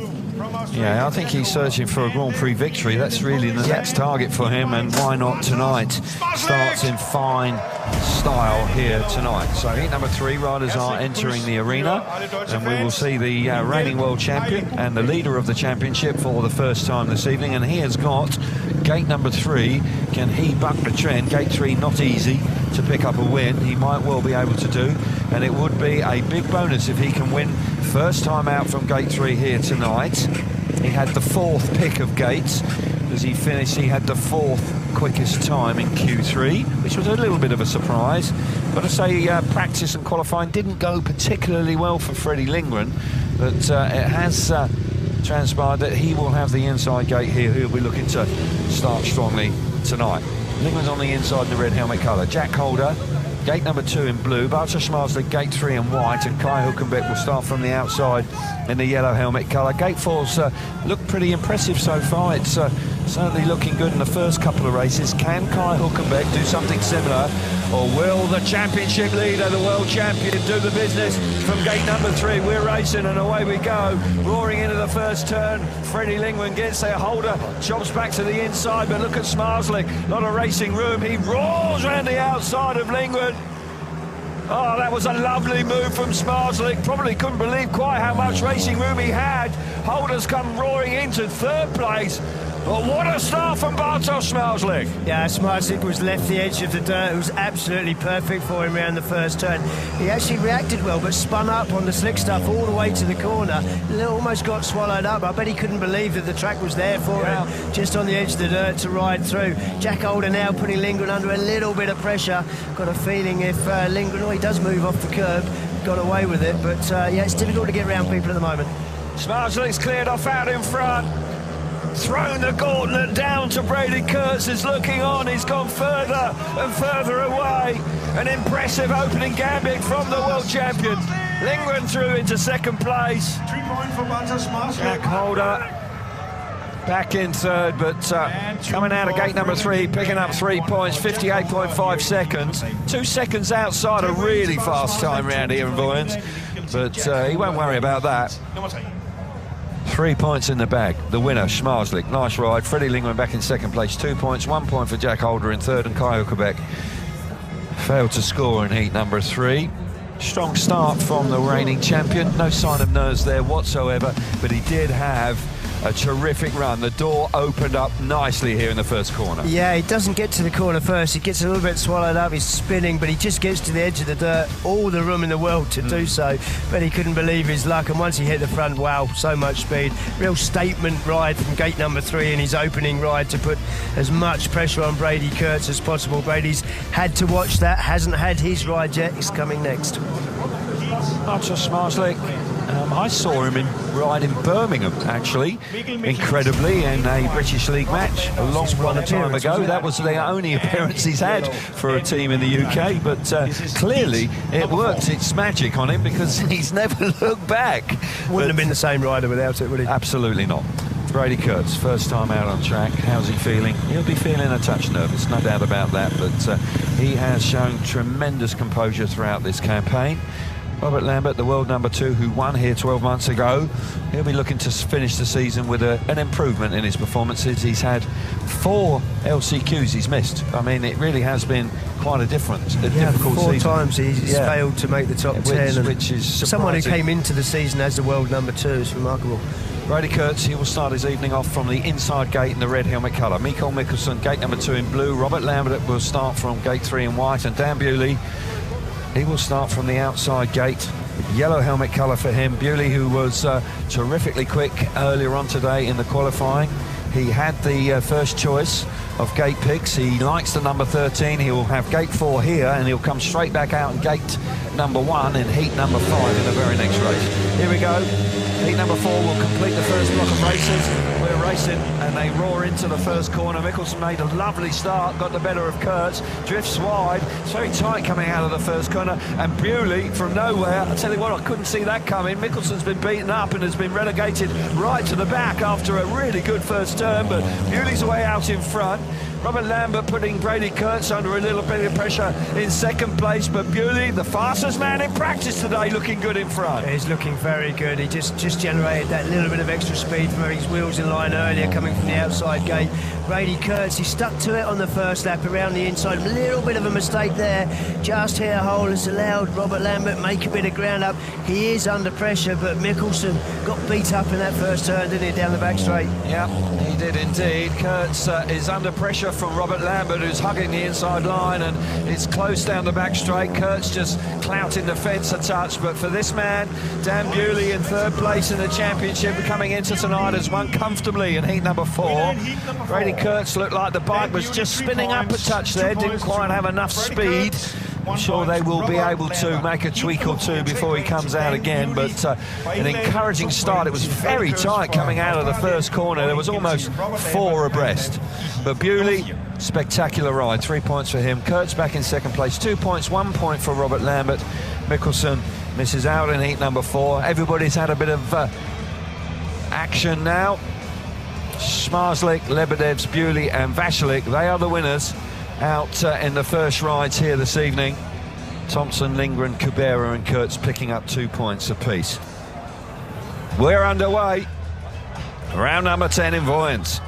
Yeah, I think he's searching for a Grand Prix victory. That's really the next target for him, and why not tonight? Starts in fine style here tonight. So heat number 3 riders are entering the arena, and we will see the reigning world champion and the leader of the championship for the first time this evening. And he has got gate number 3. Can he buck the trend? Gate 3 not easy to pick up a win. He might well be able to do, and it would be a big bonus if he can win first time out from gate 3 here tonight. He had the 4th pick of gates as he finished. He had the 4th quickest time in Q3, which was a little bit of a surprise. But I say practice and qualifying didn't go particularly well for Freddie Lindgren, but it has transpired that he will have the inside gate here. He'll be looking to start strongly tonight. Lindgren's on the inside in the red helmet colour. Jack Holder, gate number 2 in blue. Bartosz Marslik, gate 3 in white, and Kai Hulkenbeck will start from the outside in the yellow helmet colour. Gate 4's looked pretty impressive so far. It's certainly looking good in the first couple of races. Can Kai Hulkenbeck do something similar, or will the championship leader, the world champion, do the business from gate number 3? We're racing and away we go. Roaring into the first turn. Freddie Lindgren gets there. Holder jumps back to the inside, but look at Smarslik. A lot of racing room. He roars around the outside of Lindgren. Oh, that was a lovely move from Smarslik. Probably couldn't believe quite how much racing room he had. Holder's come roaring into 3rd place. But what a start from Bartosz Smarslik. Yeah, Smarslik was left the edge of the dirt. It was absolutely perfect for him around the first turn. He actually reacted well, but spun up on the slick stuff all the way to the corner. Almost got swallowed up. I bet he couldn't believe that the track was there for him, just on the edge of the dirt to ride through. Jack Holder now putting Lindgren under a little bit of pressure. Got a feeling if Lindgren, he does move off the curb, got away with it. But yeah, it's difficult to get around people at the moment. Smarslik's cleared off out in front. Thrown the gauntlet down to Brady Kurtz, is looking on. He's gone further and further away. An impressive opening gambit from the world champion. Lindgren through into 2nd place. 3 points for Bartosz Smarslik. Jack Holder back in 3rd, but coming out of gate number 3, picking up 3 points, 58.5 seconds. 2 seconds outside a really fast time round here in Vojens, but he won't worry about that. 3 points in the bag. The winner, Smarslik. Nice ride. Freddie Lindgren back in 2nd place. 2 points. 1 point for Jack Holder in 3rd, and Kai Hulkenbeck failed to score in heat number 3. Strong start from the reigning champion. No sign of nerves there whatsoever, but he did have a terrific run. The door opened up nicely here in the first corner. Yeah, he doesn't get to the corner first. He gets a little bit swallowed up. He's spinning, but he just gets to the edge of the dirt. All the room in the world to do so. But he couldn't believe his luck. And once he hit the front, wow, so much speed. Real statement ride from gate number 3 in his opening ride to put as much pressure on Brady Kurtz as possible. Brady's had to watch that. Hasn't had his ride yet. He's coming next. Bartosz Smarslik. I saw him ride in Birmingham, actually, incredibly, in a British League match a long time ago. That was the only appearance he's had for a team in the UK, but clearly it worked its magic on him, because he's never looked back. Wouldn't have been the same rider without it, would he? Absolutely not. Brady Kurtz, first time out on track. How's he feeling? He'll be feeling a touch nervous, no doubt about that, but he has shown tremendous composure throughout this campaign. Robert Lambert, the world number 2, who won here 12 months ago, he'll be looking to finish the season with an improvement in his performances. He's had 4 LCQs he's missed. I mean, it really has been quite a difficult four season. 4 times he's failed to make the top 10. Which is surprising. Someone who came into the season as the world number 2 is remarkable. Brady Kurtz, he will start his evening off from the inside gate in the red helmet colour. Mikael Mikkelsen, gate number 2 in blue. Robert Lambert will start from gate 3 in white. And Dan Bewley, he will start from the outside gate. Yellow helmet colour for him. Bewley, who was terrifically quick earlier on today in the qualifying. He had the first choice of gate picks. He likes the number 13. He will have gate 4 here, and he'll come straight back out in gate number 1 in heat number 5 in the very next race. Here we go. Heat number 4 will complete the first block of races. We're racing and they roar into the first corner. Mickelson made a lovely start, got the better of Kurtz, drifts wide. It's very tight coming out of the first corner. And Bewley from nowhere, I tell you what, I couldn't see that coming. Mickelson's been beaten up and has been relegated right to the back after a really good first turn, but Bewley's way out in front. Robert Lambert putting Brady Kurtz under a little bit of pressure in second place, but Bewley, the fastest man in practice today, looking good in front. He's looking very good. He just generated that little bit of extra speed from his wheels in line earlier, coming from the outside gate. Brady Kurtz, he stuck to it on the first lap around the inside. A little bit of a mistake there. Just hit a hole has allowed Robert Lambert make a bit of ground up. He is under pressure, but Mickelson got beat up in that first turn, didn't he, down the back straight? Yeah, he did indeed. Kurtz is under pressure from Robert Lambert, who's hugging the inside line, and it's close down the back straight. Kurtz just clouting the fence a touch, but for this man, Dan Bewley in third place in the championship, coming into tonight has won comfortably in heat number 4. Brady Kurtz looked like the bike was just spinning up a touch there, didn't quite have enough speed. I'm sure they will be able to make a tweak or two before he comes out again, but an encouraging start. It was very tight coming out of the first corner. There was almost 4 abreast. But Bewley, spectacular ride. 3 points for him. Kurtz back in second place. 2 points, 1 point for Robert Lambert. Mickelson misses out in heat number 4. Everybody's had a bit of action now. Smarslik, Lebedevs, Bewley and Vasilik, they are the winners out in the first rides here this evening. Thompson, Lindgren, Kubera and Kurtz picking up 2 points apiece. We're underway. Round number 10 in Vojens.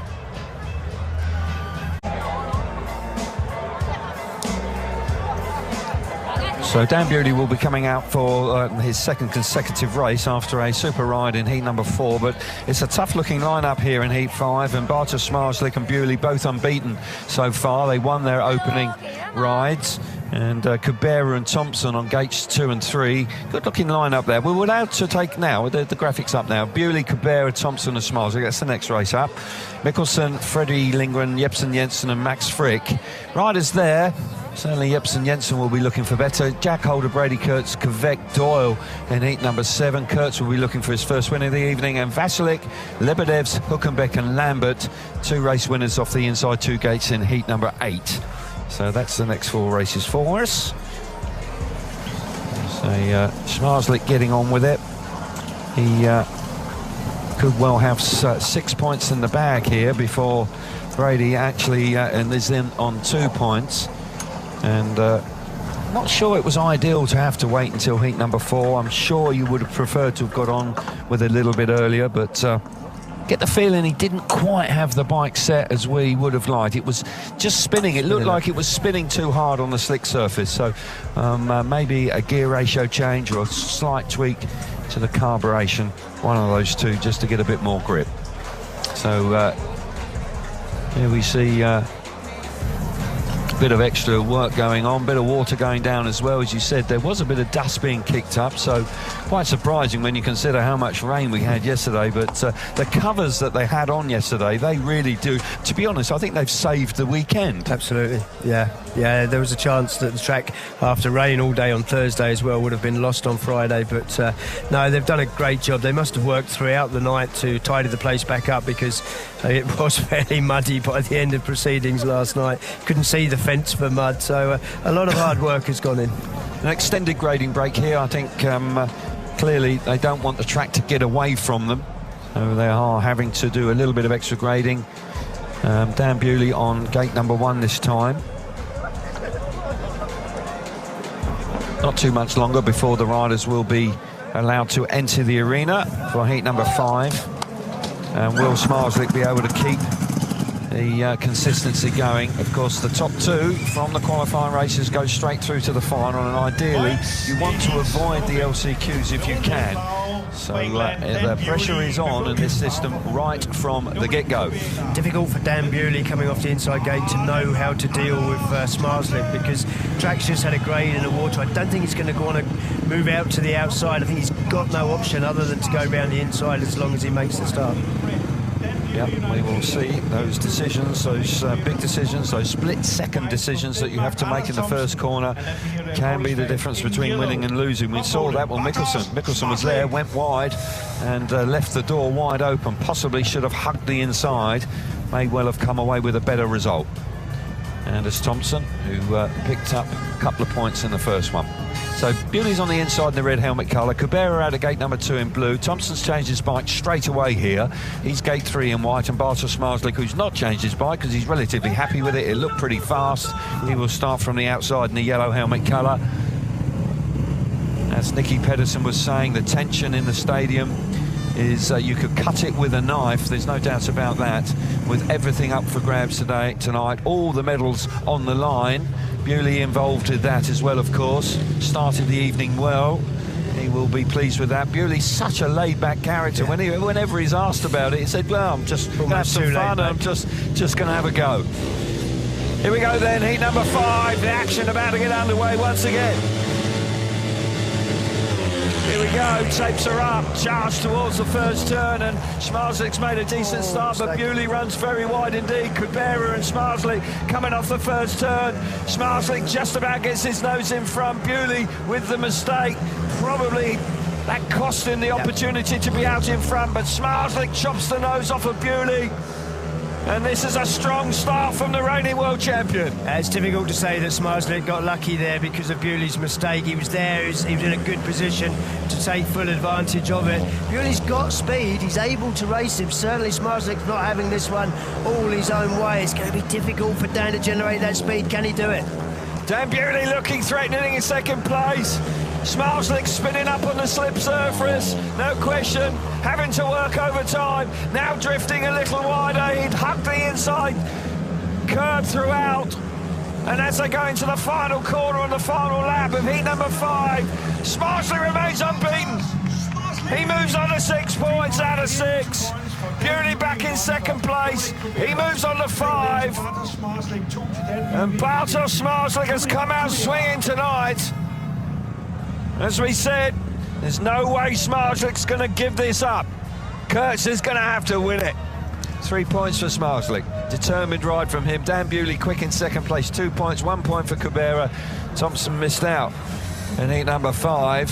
So Dan Bewley will be coming out for his second consecutive race after a super ride in heat number 4, but it's a tough-looking lineup here in heat 5, and Bartosz Smarslik and Bewley both unbeaten so far. They won their opening rides, and Kubera and Thompson on gates 2 and 3. Good-looking lineup there. We're allowed to take now, the graphics up now. Bewley, Kubera, Thompson and Smarslik. That's the next race up. Mickelson, Freddie Lindgren, Jepsen Jensen and Max Frick. Riders there. Certainly Jepsen Jensen will be looking for better. Jack Holder, Brady Kurtz, Kvek, Doyle in heat number 7. Kurtz will be looking for his first win of the evening. And Vasilik, Lebedevs, Hülkenberg and Lambert, 2 race winners off the inside 2 gates in heat number 8. So that's the next 4 races for us. So Smarslik getting on with it. He could well have 6 points in the bag here before Brady actually and is in on 2 points. And not sure it was ideal to have to wait until heat number 4. I'm sure you would have preferred to have got on with a little bit earlier, but get the feeling he didn't quite have the bike set as we would have liked. It was just spinning. It looked like it was spinning too hard on the slick surface. So maybe a gear ratio change or a slight tweak to the carburation, one of those two, just to get a bit more grip. So here we see bit of extra work going on, bit of water going down as well. As you said, there was a bit of dust being kicked up, so quite surprising when you consider how much rain we had yesterday. But the covers that they had on yesterday, they really do, to be honest, I think they've saved the weekend. Absolutely, yeah, there was a chance that the track, after rain all day on Thursday as well, would have been lost on Friday, but no, they've done a great job. They must have worked throughout the night to tidy the place back up, because it was fairly muddy by the end of proceedings last night. Couldn't see the fence for mud, so a lot of hard work has gone in. An extended grading break here. I think clearly they don't want the track to get away from them, so they are having to do a little bit of extra grading. Dan Bewley on gate number 1 this time. Not too much longer before the riders will be allowed to enter the arena for heat number 5. And will Smarslik be able to keep the consistency going? Of course, the top 2 from the qualifying races go straight through to the final, and ideally you want to avoid the LCQs if you can. So the pressure is on in this system right from the get-go. Difficult for Dan Bewley coming off the inside gate to know how to deal with Smarslik, because track's just had a grade in the water. I don't think he's going to go on and move out to the outside. I think he's got no option other than to go around the inside as long as he makes the start. Yeah, we will see those decisions, those big decisions, those split-second decisions that you have to make in the first corner can be the difference between winning and losing. We saw that when Mikkelsen was there, went wide and left the door wide open, possibly should have hugged the inside, may well have come away with a better result. Anders Thompson, who picked up a couple of points in the first one. So Bewley's on the inside in the red helmet colour. Kubera out of gate number 2 in blue. Thompson's changed his bike straight away here. He's gate 3 in white. And Bartosz Marslik, who's not changed his bike because he's relatively happy with it. It looked pretty fast. He will start from the outside in the yellow helmet colour. As Nicky Pedersen was saying, the tension in the stadium is you could cut it with a knife, there's no doubt about that, with everything up for grabs tonight, all the medals on the line. Bewley involved with that as well, of course. Started the evening well. He will be pleased with that. Bewley's such a laid-back character. Yeah. Whenever he's asked about it, he said, well, I'm just going to have some fun, and I'm just going to have a go. Here we go then, heat number 5. The action about to get underway once again. Here we go, tapes are up, charge towards the first turn, and Smarslik's made a decent start, but Bewley runs very wide indeed. Kubera and Smarslik coming off the first turn. Smarslik just about gets his nose in front. Bewley with the mistake, probably that cost him the opportunity to be out in front, but Smarslik chops the nose off of Bewley. And this is a strong start from the reigning world champion. It's difficult to say that Smarslik got lucky there because of Bewley's mistake. He was there, he was in a good position to take full advantage of it. Bewley's got speed, he's able to race him. Certainly Smarslik's not having this one all his own way. It's going to be difficult for Dan to generate that speed. Can he do it? Dan Bewley looking threatening in second place. Smarslik spinning up on the slip surface, no question, having to work over time, now drifting a little wider. He'd hugged the inside curb throughout, and as they go into the final corner on the final lap of heat number 5, Smarslik remains unbeaten. He moves on to 6 points out of 6. Bewley back in second place. He moves on to 5. And Bartosz Smarslik has come out swinging tonight. As we said, there's no way Smarslik's going to give this up. Kurtz is going to have to win it. 3 points for Smarslik. Determined ride from him. Dan Bewley quick in second place. 2 points, 1 point for Kubera. Thompson missed out in heat number 5.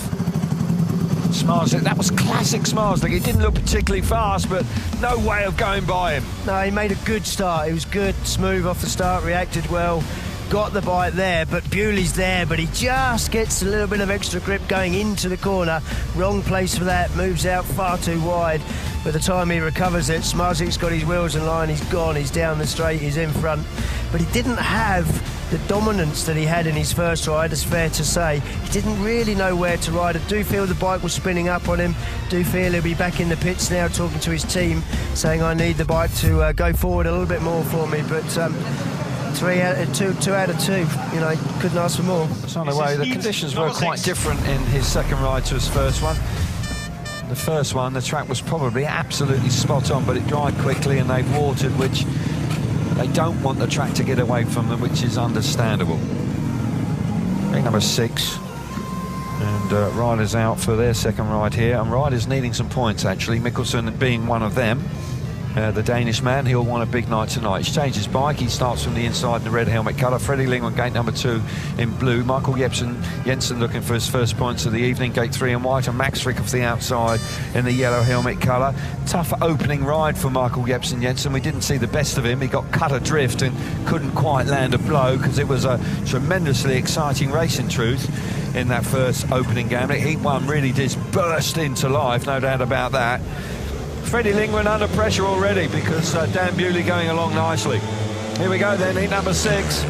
Smarslik, that was classic Smarslik. He didn't look particularly fast, but no way of going by him. No, he made a good start. He was good, smooth off the start, reacted well. Got the bike there, but Bewley's there, but he just gets a little bit of extra grip going into the corner. Wrong place for that, moves out far too wide. By the time he recovers it, Smarslik's got his wheels in line, he's gone, he's down the straight, he's in front. But he didn't have the dominance that he had in his first ride, it's fair to say. He didn't really know where to ride. I do feel the bike was spinning up on him. Do feel he'll be back in the pits now talking to his team, saying I need the bike to go forward a little bit more for me. But 2 out of 2, you know, couldn't ask for more. It's on the way. The conditions were quite different in his second ride to his first one. The first one, the track was probably absolutely spot on, but it dried quickly and they've watered, which they don't want the track to get away from them, which is understandable. I think number 6. And riders out for their second ride here, and riders needing some points actually, Mikkelsen being one of them. The Danish man, he'll want a big night tonight. He's changed his bike, he starts from the inside in the red helmet colour. Freddie Lingman, gate number 2 in blue. Michael Jensen looking for his first points of the evening, gate 3 in white. And Max Frick off the outside in the yellow helmet colour. Tough opening ride for Michael Jensen. We didn't see the best of him. He got cut adrift and couldn't quite land a blow because it was a tremendously exciting race in truth in that first opening game. Heat 1 really did burst into life, no doubt about that. Freddie Lingman under pressure already because Dan Bewley going along nicely. Here we go then, heat number 6.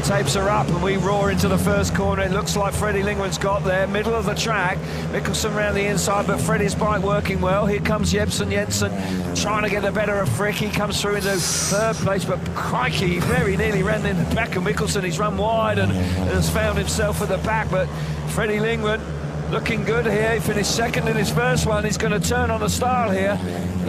Tapes are up and we roar into the first corner. It looks like Freddie Lingman's got there, middle of the track. Mikkelsen around the inside, but Freddie's bike working well. Here comes Jensen trying to get the better of Frick. He comes through into third place, but crikey, he very nearly ran in the back of Mikkelsen. He's run wide and has found himself at the back, but Freddie Lingman looking good here. He finished second in his first one. He's going to turn on the style here.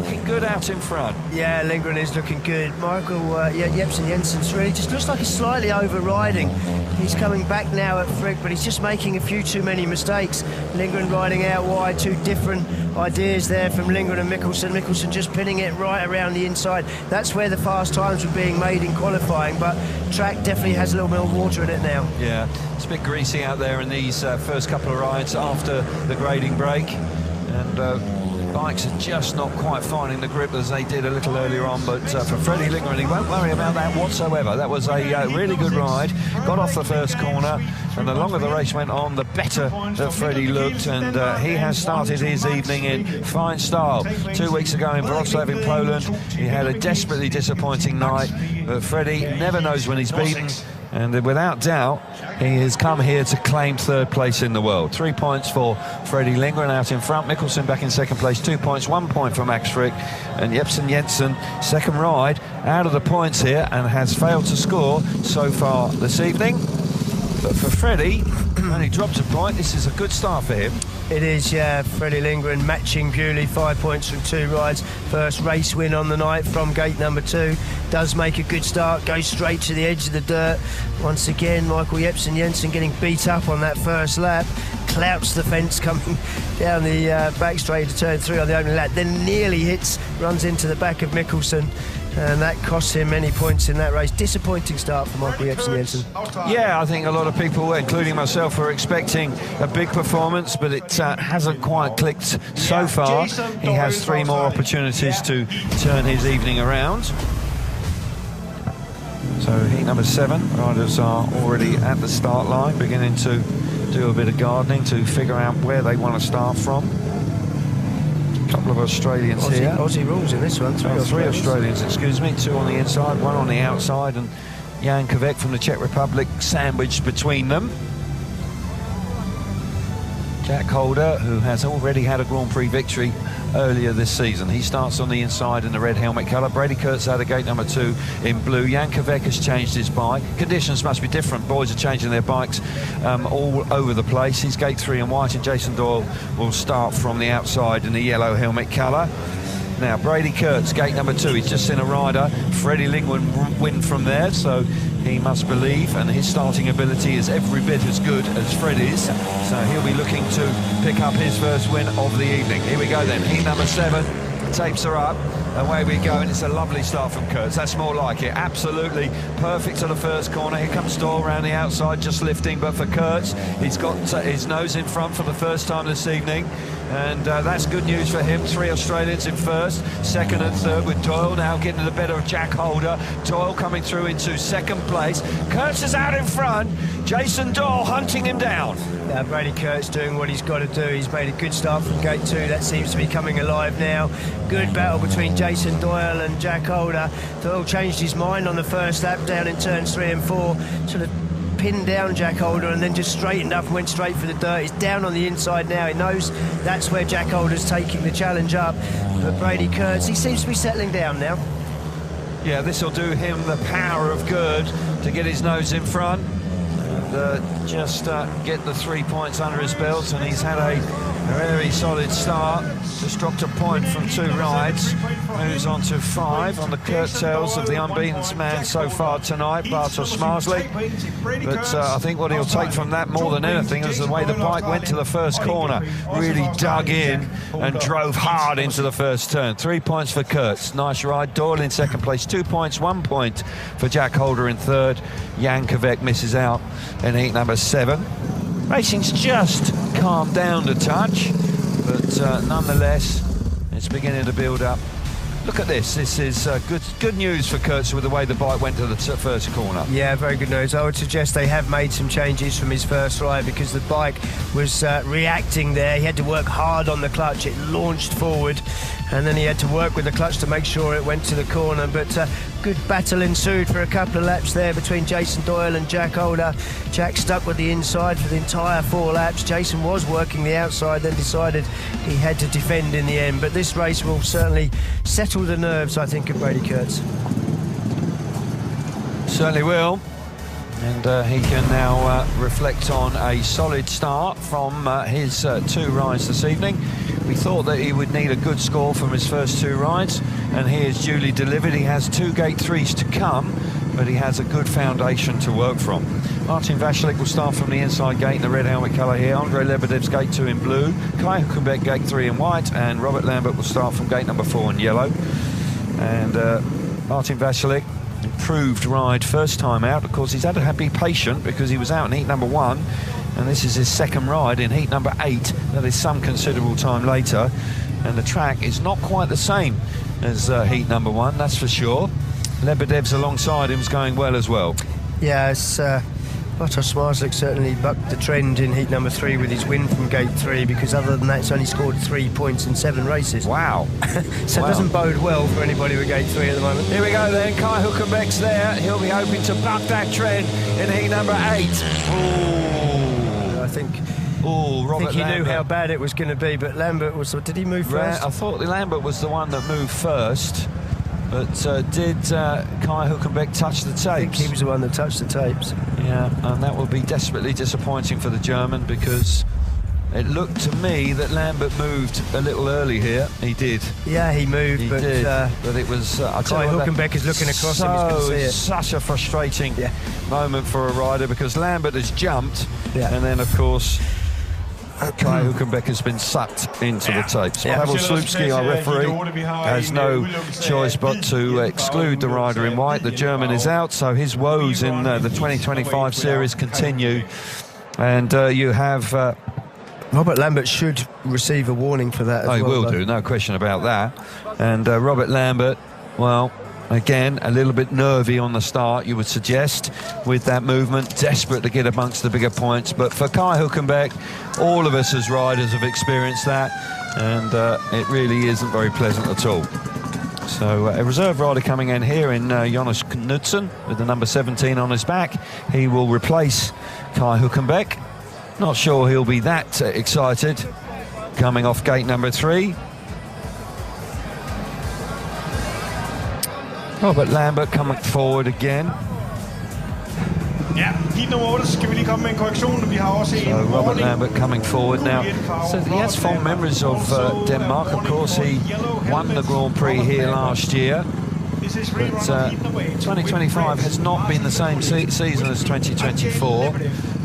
looking good out in front. Yeah, Lindgren is looking good. Michael Jepsen Jensen's really just looks like he's slightly overriding. He's coming back now at Frick, but he's just making a few too many mistakes. Lindgren riding out wide, two different ideas there from Lindgren and Mikkelsen. Mikkelsen just pinning it right around the inside. That's where the fast times were being made in qualifying, but track definitely has a little bit of water in it now. Yeah, it's a bit greasy out there in these first couple of rides after the grading break, and bikes are just not quite finding the grip as they did a little earlier on, but for Freddie Lindgren, he won't worry about that whatsoever. That was a really good ride, got off the first corner, and the longer the race went on, the better that Freddie looked, and he has started his evening in fine style. 2 weeks ago in Wrocław in Poland, he had a desperately disappointing night, but Freddie never knows when he's beaten, and without doubt, he has come here to claim third place in the world. 3 points for Freddie Lindgren out in front. Mikkelsen back in second place, 2 points, 1 point for Max Frick. And Jepsen Jensen, second ride, out of the points here and has failed to score so far this evening. But for Freddie, only dropped a point. This is a good start for him. It is, yeah. Freddie Lindgren matching Bewley, 5 points from 2 rides. First race win on the night from gate number 2. Does make a good start, goes straight to the edge of the dirt. Once again, Michael Jepsen Jensen getting beat up on that first lap. Clouts the fence coming down the back straight to turn 3 on the opening lap. Then nearly runs into the back of Mikkelsen. And that cost him many points in that race. Disappointing start for Michael Jepsen Jensen. Yeah, I think a lot of people, including myself, were expecting a big performance, but it hasn't quite clicked so far. He has 3 more opportunities to turn his evening around. So heat number 7, riders are already at the start line, beginning to do a bit of gardening to figure out where they want to start from. Couple of Australians here. Aussie rules in this one. 3 Australians, excuse me. 2 on the inside, 1 on the outside, and Jan Kvek from the Czech Republic sandwiched between them. Jack Holder, who has already had a Grand Prix victory earlier this season. He starts on the inside in the red helmet colour. Brady Kurtz out of gate number 2 in blue. Jan Kvek has changed his bike. Conditions must be different. Boys are changing their bikes all over the place. He's gate 3 in white, and Jason Doyle will start from the outside in the yellow helmet colour. Now, Brady Kurtz, gate number 2. He's just seen a rider. Freddie Lindgren win from there, so he must believe, and his starting ability is every bit as good as Freddie's. So he'll be looking to pick up his first win of the evening. Here we go then, heat number 7. Tapes are up, away we go, and it's a lovely start from Kurtz. That's more like it. Absolutely perfect to the first corner. Here comes Doyle around the outside, just lifting, but for Kurtz, he's got his nose in front for the first time this evening, and that's good news for him. 3 Australians in first, second and third, with Doyle now getting the better of Jack Holder. Doyle coming through into second place. Kurtz is out in front. Jason Doyle hunting him down. Brady Kurtz doing what he's got to do. He's made a good start from gate 2. That seems to be coming alive now. Good battle between Jason Doyle and Jack Holder. Doyle changed his mind on the first lap down in turns 3 and 4. Sort of pinned down Jack Holder and then just straightened up and went straight for the dirt. He's down on the inside now. He knows that's where Jack Holder's taking the challenge up. But Brady Kurtz, he seems to be settling down now. Yeah, this will do him the power of good to get his nose in front. Just get the 3 points under his belt, and he's had a very solid start. Just dropped a point from 2 rides, moves on to 5 on the curtails of the unbeaten man so far tonight, Bartosz Marzlik. But I think what he'll take from that more than anything is the way the bike went to the first corner, really dug in and drove hard into the first turn. 3 points for Kurtz, nice ride. Doyle in second place, 2 points, 1 point for Jack Holder in third. Jan Kvek misses out in heat number 7. Racing's just calmed down a touch, but nonetheless, it's beginning to build up. Look at this. This is good news for Kurtz with the way the bike went to the first corner. Yeah, very good news. I would suggest they have made some changes from his first ride because the bike was reacting there. He had to work hard on the clutch. It launched forward, and then he had to work with the clutch to make sure it went to the corner. But good battle ensued for a couple of laps there between Jason Doyle and Jack Holder. Jack stuck with the inside for the entire 4 laps. Jason was working the outside, then decided he had to defend in the end. But this race will certainly settle the nerves, I think, of Brady Kurtz. Certainly will. And he can now reflect on a solid start from his 2 rides this evening. We thought that he would need a good score from his first 2 rides, and he is duly delivered. He has 2 gate 3s to come, but he has a good foundation to work from. Martin Vaclik will start from the inside gate in the red helmet colour here. Andrei Lebedev's gate 2 in blue. Kai Hülkenberg gate 3 in white, and Robert Lambert will start from gate number 4 in yellow. And Martin Vaclik, improved ride first time out. Of course, he's had to be patient because he was out in heat number 1, and this is his 2nd ride in heat number 8. That is some considerable time later, and the track is not quite the same as heat number 1, that's for sure. Lebedev's alongside him is going well as well. Yeah, it's Bottas Marslik certainly bucked the trend in heat number 3 with his win from gate 3, because other than that, it's only scored 3 points in 7 races. Wow. So wow. It doesn't bode well for anybody with gate 3 at the moment. Here we go then, Kai Hülkenberg's there. He'll be hoping to buck that trend in heat number 8. I think Robert he Lambert knew how bad it was going to be, but Lambert was... Did he move first? I thought Lambert was the one that moved first. But did Kai Hülkenberg touch the tapes? I think he was the one that touched the tapes. Yeah, and that would be desperately disappointing for the German, because it looked to me that Lambert moved a little early here. He did. Yeah, he moved, but it was... Kai Hülkenberg is looking across him, he's going to see it. Such a frustrating moment for a rider, because Lambert has jumped, and then, of course, Kai Hülkenberg has been sucked into the tapes. Pavel Slupski, our referee, has no choice but to exclude the rider in white. The German is out, so his woes in the 2025 series continue. And you have... Robert Lambert should receive a warning for that as well. He will do, no question about that. And Robert Lambert, well... Again, a little bit nervy on the start, you would suggest, with that movement, desperate to get amongst the bigger points. But for Kai Hülkenberg, all of us as riders have experienced that, and it really isn't very pleasant at all. So a reserve rider coming in here in Jonas Knudsen with the number 17 on his back. He will replace Kai Hülkenberg. Not sure he'll be that excited coming off gate number 3. Robert Lambert coming forward again. Ja, heat nummer 8 skal vi lige komme med en korrektion. Vi har også en Robert Lambert coming forward now. So he has fond memories of Denmark. Of course, he won the Grand Prix here last year. But 2025 has not been the same season as 2024.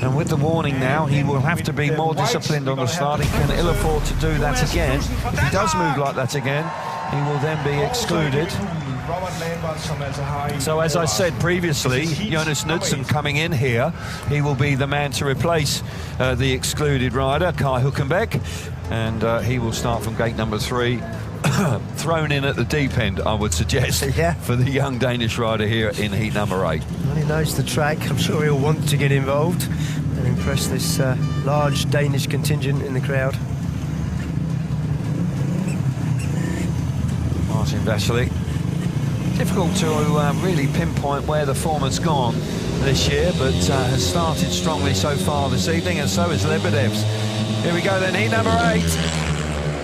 And with the warning now, he will have to be more disciplined on the start. He can ill afford to do that again. If he does move like that again, he will then be excluded. So as I said previously, Jonas Knudsen coming in here, he will be the man to replace the excluded rider, Kai Hülkenberg, and he will start from gate number 3, thrown in at the deep end, I would suggest, for the young Danish rider here in heat number 8. Well, he knows the track. I'm sure he'll want to get involved and impress this large Danish contingent in the crowd. Martin Vaclik. Difficult to really pinpoint where the form has gone this year, but has started strongly so far this evening, and so is Lebedev's. Here we go then, heat number 8.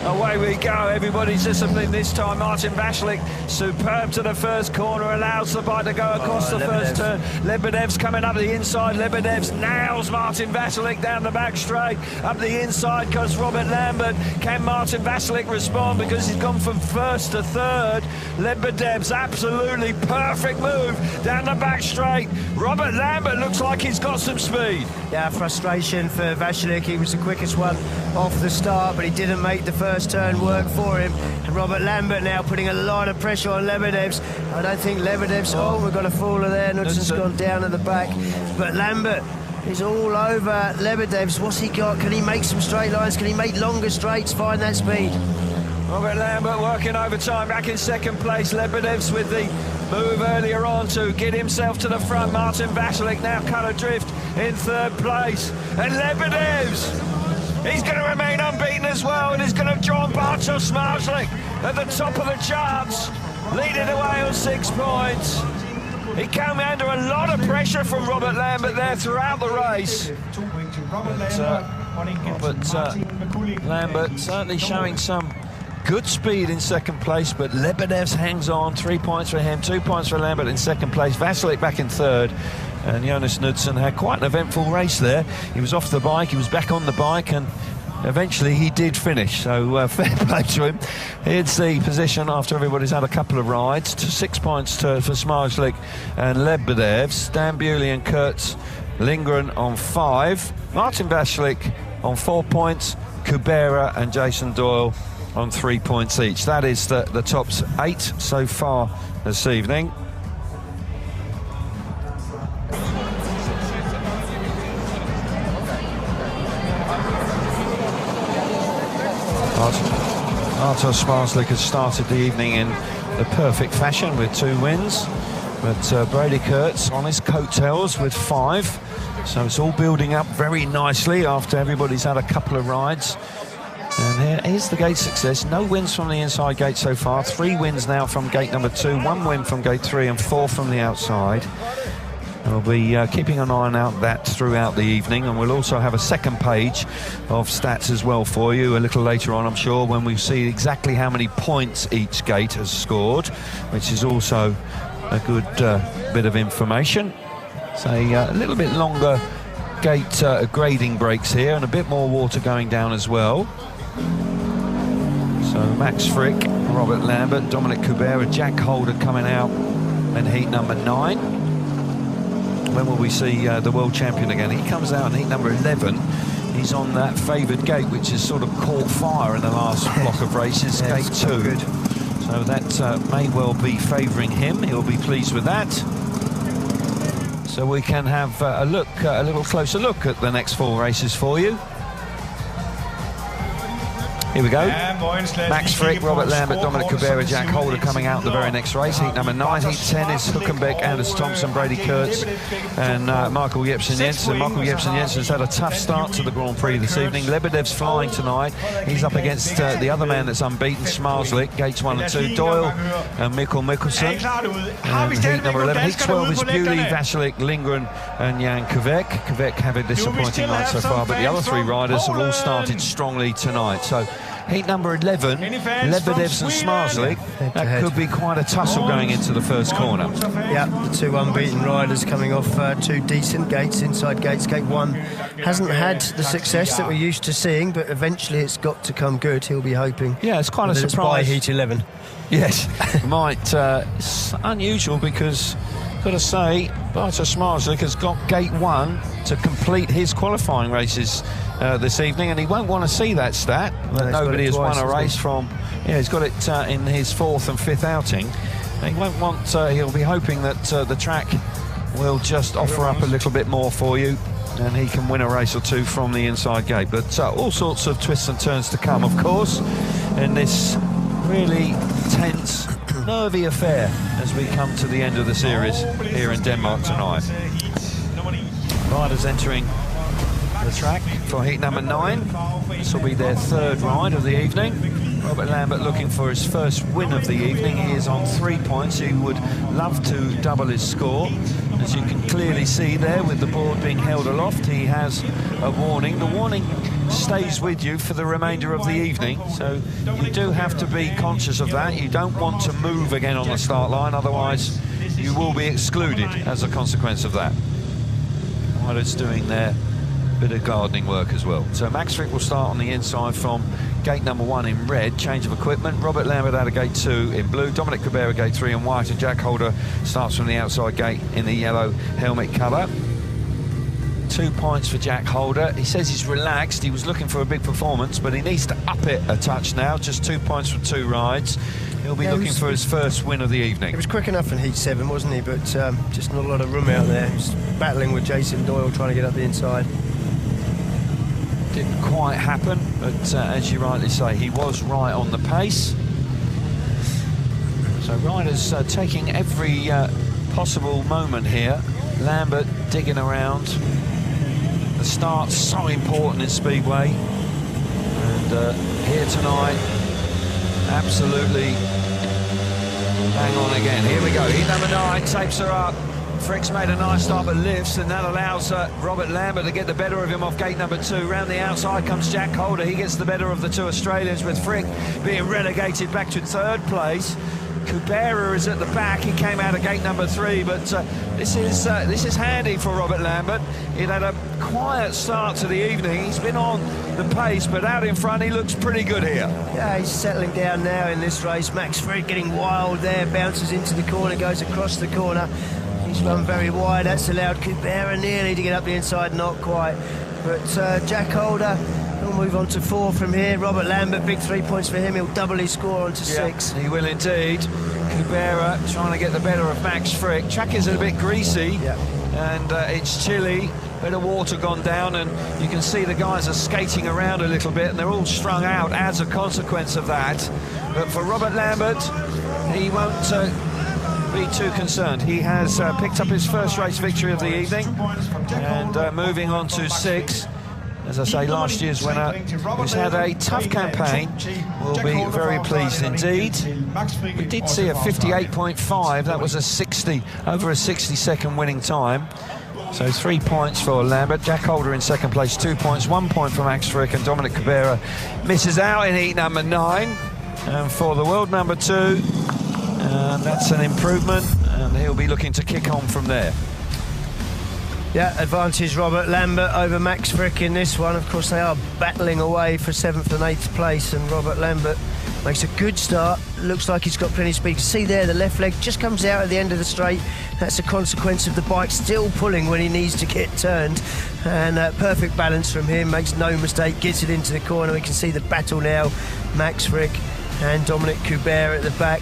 Away we go, everybody's disciplined this time. Martin Vaclik, superb to the first corner, allows the bike to go across the first turn. Lebedev's coming up the inside. Lebedev's nails Martin Vaclik down the back straight. Up the inside because Robert Lambert. Can Martin Vaclik respond, because he's gone from first to third? Lebedev's absolutely perfect move down the back straight. Robert Lambert looks like he's got some speed. Yeah, frustration for Vaclik. He was the quickest one off the start, but he didn't make the first turn work for him. And Robert Lambert now putting a lot of pressure on Lebedev's. I don't think Lebedev's... Oh, we've got a faller there. Knudsen's gone down at the back. But Lambert is all over Lebedev's. What's he got? Can he make some straight lines? Can he make longer straights? Find that speed. Robert Lambert working overtime, back in second place. Lebedev's with the move earlier on to get himself to the front. Martin Vaclik now cut adrift in third place. And Lebedev's, he's going to remain unbeaten as well, and he's going to join Bartosz Marslik at the top of the charts, leading away on 6 points. He came under a lot of pressure from Robert Lambert there throughout the race. Robert Lambert certainly showing some good speed in second place, but Lebedev's hangs on. 3 points for him, 2 points for Lambert in second place. Vasilik back in third. And Jonas Knudsen had quite an eventful race there. He was off the bike, he was back on the bike, and eventually he did finish. So fair play to him. Here's the position after everybody's had a couple of rides. 6 points for Smarslik and Lebedev. Stan Bewley and Kurtz Lindgren on 5. Martin Vasilik on 4 points. Kubera and Jason Doyle on 3 points each. That is the top 8 so far this evening. Artur Smarslik has started the evening in the perfect fashion with 2 wins, but Brady Kurtz on his coattails with 5, so it's all building up very nicely after everybody's had a couple of rides. And here's the gate success. No wins from the inside gate so far. 3 wins now from gate number 2, 1 win from gate 3 and 4 from the outside. We'll be keeping an eye on that throughout the evening, and we'll also have a second page of stats as well for you a little later on, I'm sure, when we see exactly how many points each gate has scored, which is also a good bit of information. So a little bit longer gate grading breaks here, and a bit more water going down as well. So Max Frick, Robert Lambert, Dominic Kubera, Jack Holder coming out in heat number 9. When will we see the world champion again? He comes out in heat number 11. He's on that favoured gate, which has sort of caught fire in the last block of races, gate 2. Good. So that may well be favouring him. He'll be pleased with that. So we can have a little closer look at the next 4 races for you. Here we go. Max Frick, Robert Lambert, Dominic Kubera, Jack Holder coming out the very next race. Heat number 9. Heat 10 is Hülkenberg, Anders Thompson, Brady Kurtz and Michael Jepsen Jensen. Michael Jepsen Jensen's had a tough start to the Grand Prix this evening. Lebedev's flying tonight. He's up against the other man that's unbeaten, Smarslik, gates 1 and 2. Doyle and Mikkel Mikkelsen. And heat number 11. Heat 12 is Bewley, Vasilik, Lindgren and Jan Kvek. Kvek have a disappointing night so far, but the other 3 riders have all started strongly tonight. So heat number 11, Lebedevs and Smarslik. That could be quite a tussle going into the first corner. Yeah, the 2 unbeaten riders coming off 2 decent gates, inside gates. Gate 1 hasn't had the success that we're used to seeing, but eventually it's got to come good. He'll be hoping. Yeah, it's quite a surprise. By heat 11. Yes, might. It's unusual because, got to say, Artur Smarslik has got gate 1 to complete his qualifying races this evening, and he won't want to see that stat that nobody has won a race from. Yeah, he's got it in his 4th and 5th outing. And he won't want. He'll be hoping that the track will just offer up a little bit more for you, and he can win a race or 2 from the inside gate. But all sorts of twists and turns to come, of course, in this really tense, nervy affair as we come to the end of the series here in Denmark tonight. Riders entering the track for heat number 9. This will be their 3rd ride of the evening. Robert Lambert looking for his first win of the evening. He is on 3 points. He would love to double his score. As you can clearly see there, with the board being held aloft, he has a warning. The warning stays with you for the remainder of the evening, so you do have to be conscious of that. You don't want to move again on the start line, otherwise you will be excluded as a consequence of that. Riders doing their bit of gardening work as well. So Max Frick will start on the inside from gate number 1 in red, change of equipment. Robert Lambert out of gate 2 in blue. Dominic Kubera gate 3 in white, and Jack Holder starts from the outside gate in the yellow helmet colour. 2 points for Jack Holder. He says he's relaxed. He was looking for a big performance, but he needs to up it a touch now. Just 2 points from 2 rides. He'll be looking for his first win of the evening. He was quick enough in heat 7, wasn't he? But just not a lot of room out there. He was battling with Jason Doyle trying to get up the inside. Didn't quite happen, but as you rightly say, he was right on the pace. So riders taking every possible moment here. Lambert digging around. The start's so important in Speedway, and here tonight, absolutely bang on again. Here we go, heat number 9, tapes her up. Frick's made a nice start but lifts, and that allows Robert Lambert to get the better of him off gate number 2. Round the outside comes Jack Holder. He gets the better of the 2 Australians, with Frick being relegated back to 3rd place. Kubera is at the back. He came out of gate number 3, but this is handy for Robert Lambert. He'd had a quiet start to the evening. He's been on the pace, but out in front he looks pretty good here. Yeah, he's settling down now in this race. Max Frick getting wild there, bounces into the corner, goes across the corner. He's run very wide. That's allowed Kubera nearly to get up the inside, not quite. But Jack Holder will move on to 4 from here. Robert Lambert, big 3 points for him. He'll double his score onto 6. He will indeed. Kubera trying to get the better of Max Frick. Track is a bit greasy, and it's chilly. Bit of water gone down, and you can see the guys are skating around a little bit, and they're all strung out as a consequence of that. But for Robert Lambert, he won't be too concerned. He has picked up his first race victory of the evening, and moving on to 6. As I say, last year's winner, who's had a tough campaign, will be very pleased indeed. We did see a 58.5. That was over a 60-second winning time. So 3 points for Lambert. Jack Holder in 2nd place, 2 points, 1 point for Max Frick, and Dominic Kubera misses out in heat number 9. And for the world number 2, that's an improvement, and he'll be looking to kick on from there. Yeah, advantage Robert Lambert over Max Frick in this one. Of course, they are battling away for 7th and 8th place, and Robert Lambert makes a good start. Looks like he's got plenty of speed. You can see there the left leg just comes out at the end of the straight. That's a consequence of the bike still pulling when he needs to get turned. And perfect balance from him, makes no mistake, gets it into the corner. We can see the battle now. Max Frick and Dominic Kubera at the back.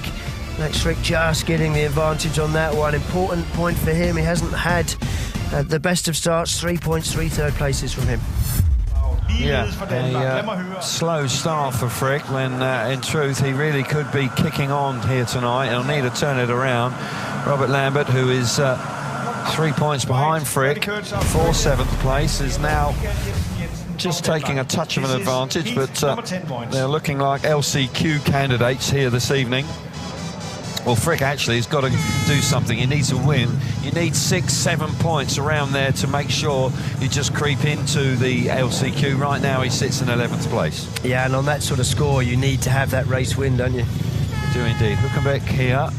Max Frick just getting the advantage on that one. Important point for him. He hasn't had the best of starts. 3 points, 3 third places from him. Yeah, a slow start for Frick, when in truth he really could be kicking on here tonight. He'll need to turn it around. Robert Lambert, who is 3 points behind Frick for 7th place, is now just taking a touch of an advantage, but they're looking like LCQ candidates here this evening. Well, Frick actually has got to do something. He needs to win. You need 6-7 points around there to make sure you just creep into the LCQ. Right now he sits in 11th place. Yeah, and on that sort of score you need to have that race win, don't you? You do indeed. Hülkenberg here,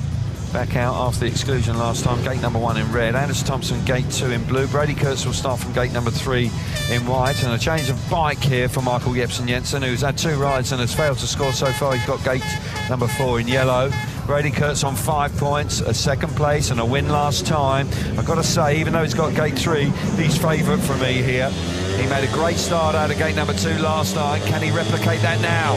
back out after the exclusion last time. Gate number 1 in red. Anders Thompson gate 2 in blue. Brady Kurtz will start from gate number 3 in white. And a change of bike here for Michael Jepsen Jensen, who's had 2 rides and has failed to score so far. He's got gate number 4 in yellow. Brady Kurtz on 5 points, a 2nd place and a win last time. I've got to say, even though he's got gate 3, he's favourite for me here. He made a great start out of gate number 2 last night. Can he replicate that now?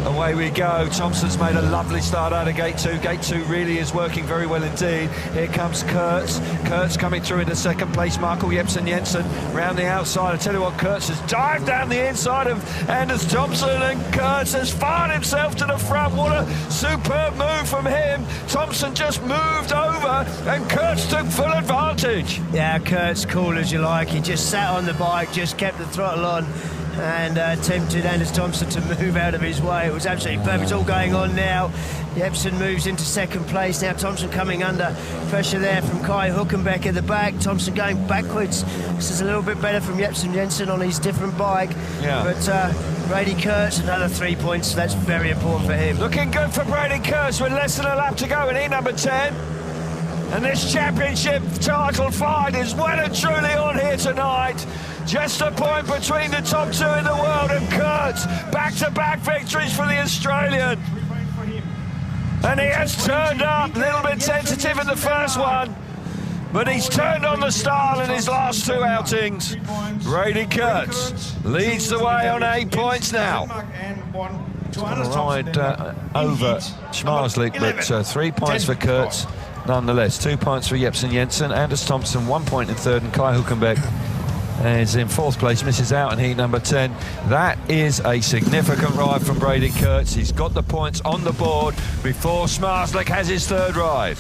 Away we go. Thompson's made a lovely start out of gate 2. Gate 2 really is working very well indeed. Here comes Kurtz. Kurtz coming through into 2nd place. Michael Jepsen Jensen round the outside. I tell you what, Kurtz has dived down the inside of Anders Thompson, and Kurtz has fired himself to the front. What a superb move from him. Thompson just moved over and Kurtz took full advantage. Yeah, Kurtz cool as you like. He just sat on the bike, just kept the throttle on, and tempted Anders Thompson to move out of his way. It was absolutely perfect. It's all going on now. Jepsen moves into 2nd place. Now Thompson coming under pressure there from Kai Hülkenberg at the back. Thompson going backwards. This is a little bit better from Jepsen Jensen on his different bike. Yeah. But Brady Kurtz, another 3 points. So that's very important for him. Looking good for Brady Kurtz with less than a lap to go in heat number 10. And this championship title fight is well and truly on here tonight. Just a point between the top 2 in the world, and Kurtz back-to-back victories for the Australian. And he has turned up, a little bit tentative in the first one, but he's turned on the style in his last 2 outings. Brady Kurtz leads the way on 8 points now. Ride over Schmarslik, but 3 points for Kurtz nonetheless. 2 points for Jepsen Jensen. Anders Thompson 1 point in 3rd, and Kai Hülkenberg is in 4th place, misses out in heat number 10. That is a significant ride from Brady Kurtz. He's got the points on the board before Schmarslik has his 3rd ride.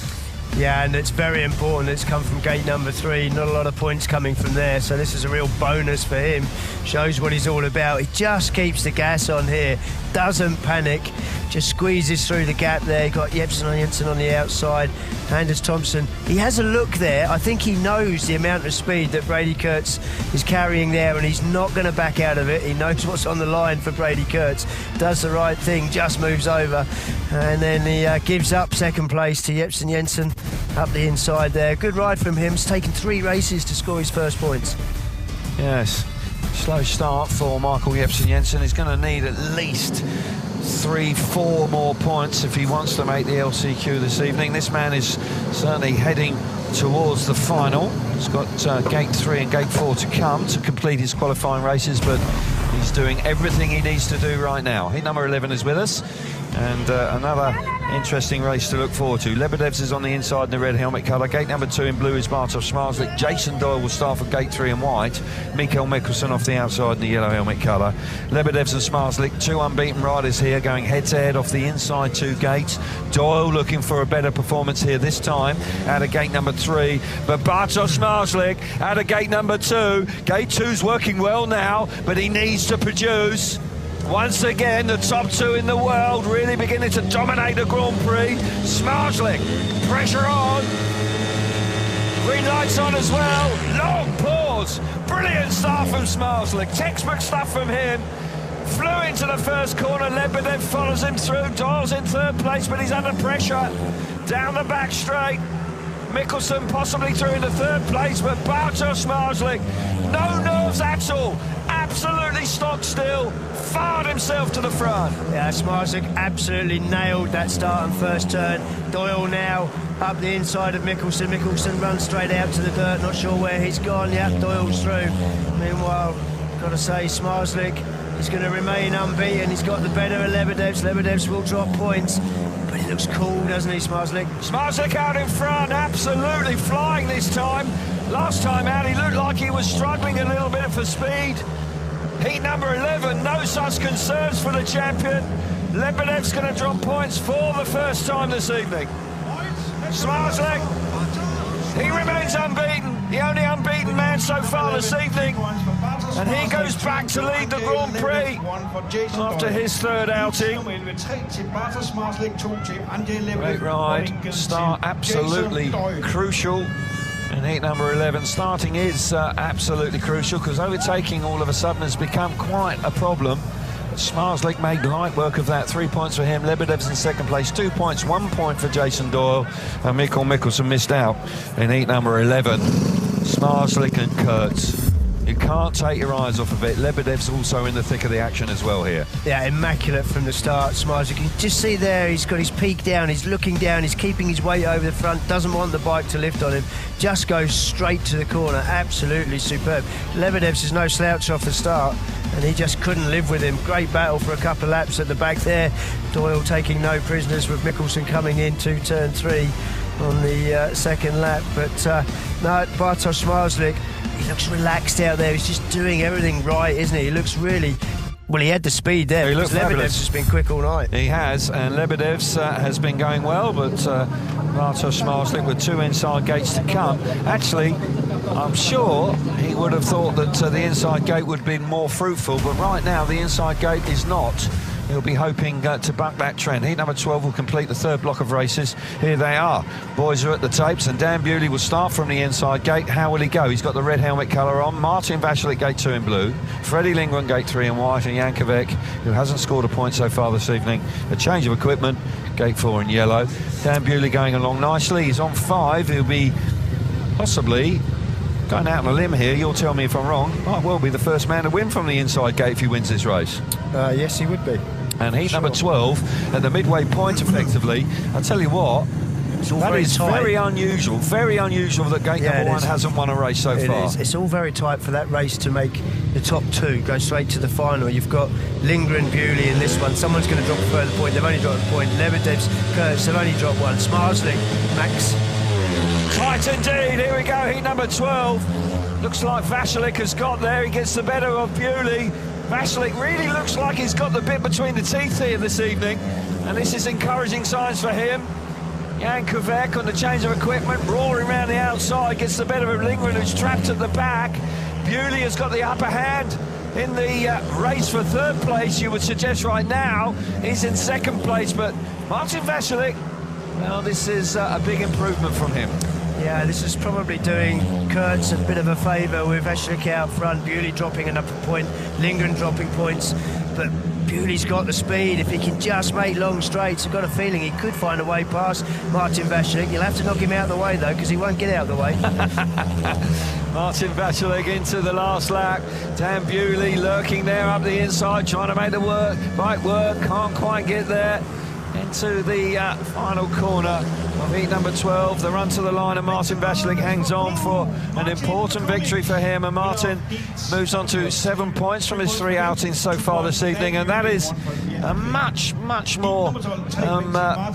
Yeah, and it's very important. It's come from gate number 3. Not a lot of points coming from there, so this is a real bonus for him. Shows what he's all about. He just keeps the gas on here, doesn't panic, just squeezes through the gap there. Got Jepsen and Jensen on the outside. Anders Thompson, he has a look there. I think he knows the amount of speed that Brady Kurtz is carrying there, and he's not going to back out of it. He knows what's on the line for Brady Kurtz. Does the right thing, just moves over, and then he gives up second place to Jepsen Jensen up the inside there. Good ride from him. It's taken 3 races to score his first points. Yes, slow start for Michael Jepsen Jensen. He's going to need at least 3-4 more points if he wants to make the LCQ this evening. This man is certainly heading towards the final. He's got gate 3 and gate 4 to come to complete his qualifying races, but he's doing everything he needs to do right now. Heat number 11 is with us, and another interesting race to look forward to. Lebedevs is on the inside in the red helmet colour. Gate number 2 in blue is Bartosz Smarslik. Jason Doyle will start for gate 3 in white. Mikael Mikkelsen off the outside in the yellow helmet colour. Lebedevs and Smarslik, 2 unbeaten riders here, going head-to-head off the inside 2 gates. Doyle looking for a better performance here this time out of gate number 3. But Bartosz Smarslik out of gate number 2. Gate 2's working well now, but he needs to produce. Once again, the top 2 in the world really beginning to dominate the Grand Prix. Smarslik, pressure on. Green lights on as well. Long pause. Brilliant start from Smarslik. Textbook stuff from him. Flew into the first corner. Lebedev follows him through. Doyle's in 3rd place, but he's under pressure. Down the back straight. Mikkelsen possibly through into 3rd place, but Bartosz Smarslik, no nerves at all. Absolutely stock still, fired himself to the front. Yeah, Smarslik absolutely nailed that start and first turn. Doyle now up the inside of Mikkelsen. Mikkelsen runs straight out to the dirt, not sure where he's gone. Yeah, Doyle's through. Meanwhile, got to say, Smarslik is going to remain unbeaten. He's got the better of Lebedevs. Lebedevs will drop points, but he looks cool, doesn't he, Smarslik? Smarslik out in front, absolutely flying this time. Last time out, he looked like he was struggling a little bit for speed. Heat number 11, no such concerns for the champion. Lebedev's going to drop points for the first time this evening. Smarslik, he remains unbeaten. The only unbeaten man so far this evening. And he goes back to lead the Grand Prix after his 3rd outing. Great ride, start absolutely crucial. And heat number 11, starting is absolutely crucial, because overtaking all of a sudden has become quite a problem. But Smarslik made light work of that. 3 points for him. Lebedev's in 2nd place, 2 points, 1 point for Jason Doyle. And Mikael Mikkelsen missed out in heat number 11. Smarslik and Kurtz. You can't take your eyes off of it. Lebedev's also in the thick of the action as well here. Yeah, immaculate from the start, Smarslik. You can just see there, he's got his peak down, he's looking down, he's keeping his weight over the front, doesn't want the bike to lift on him, just goes straight to the corner. Absolutely superb. Lebedev's is no slouch off the start, and he just couldn't live with him. Great battle for a couple of laps at the back there. Doyle taking no prisoners, with Mikkelsen coming in to turn 3 on the 2nd lap. But no, Bartosz Smarslik, he looks relaxed out there. He's just doing everything right, isn't he? He looks really... Well, he had the speed there. He looks Lebedev's just been quick all night. He has, and Lebedev's has been going well, but Bartosz Smarslik with 2 inside gates to come. Actually, I'm sure he would have thought that the inside gate would have been more fruitful, but right now the inside gate is not. He'll be hoping to buck that trend. Heat number 12 will complete the 3rd block of races. Here they are. Boys are at the tapes, and Dan Bewley will start from the inside gate. How will he go? He's got the red helmet colour on. Martin Vashlik, gate 2 in blue. Freddie Lindgren, gate 3 in white. And Jankovic, who hasn't scored a point so far this evening. A change of equipment, gate 4 in yellow. Dan Bewley going along nicely. He's on 5. He'll be possibly... going out on a limb here, you'll tell me if I'm wrong, might well be the first man to win from the inside gate if he wins this race. Yes, he would be. And heat number 12 at the midway point, effectively. I'll tell you what, that is very unusual that gate number 1 hasn't won a race so far. It's all very tight for that race to make the top 2 go straight to the final. You've got Lindgren, Bewley in this one. Someone's going to drop a further point. They've only dropped a point. Lebedev's, Kurtz, they've only dropped 1. Smarslik, Max. Tight indeed. Here we go, heat number 12. Looks like Vashlik has got there. He gets the better of Bewley. Vashlik really looks like he's got the bit between the teeth here this evening, and this is encouraging signs for him. Jan Kvek on the change of equipment, roaring around the outside, gets the better of Lindgren, who's trapped at the back. Bewley has got the upper hand in the race for third place, you would suggest right now. He's in second place, but Martin Vasilek, well, this is a big improvement from him. Yeah, this is probably doing Kurtz a bit of a favour with Vasilek out front, Bewley dropping another point, Lindgren dropping points, but Bewley's got the speed. If he can just make long straights, I've got a feeling he could find a way past Martin Vasilek. You'll have to knock him out of the way, though, because he won't get out of the way. Martin Vasilek into the last lap. Dan Bewley lurking there up the inside, trying to make the bike work, can't quite get there. Into the final corner of heat number 12. The run to the line, and Martin Vasilek hangs on for an important victory for him. And Martin moves on to 7 points from his 3 outings so far this evening, and that is a much more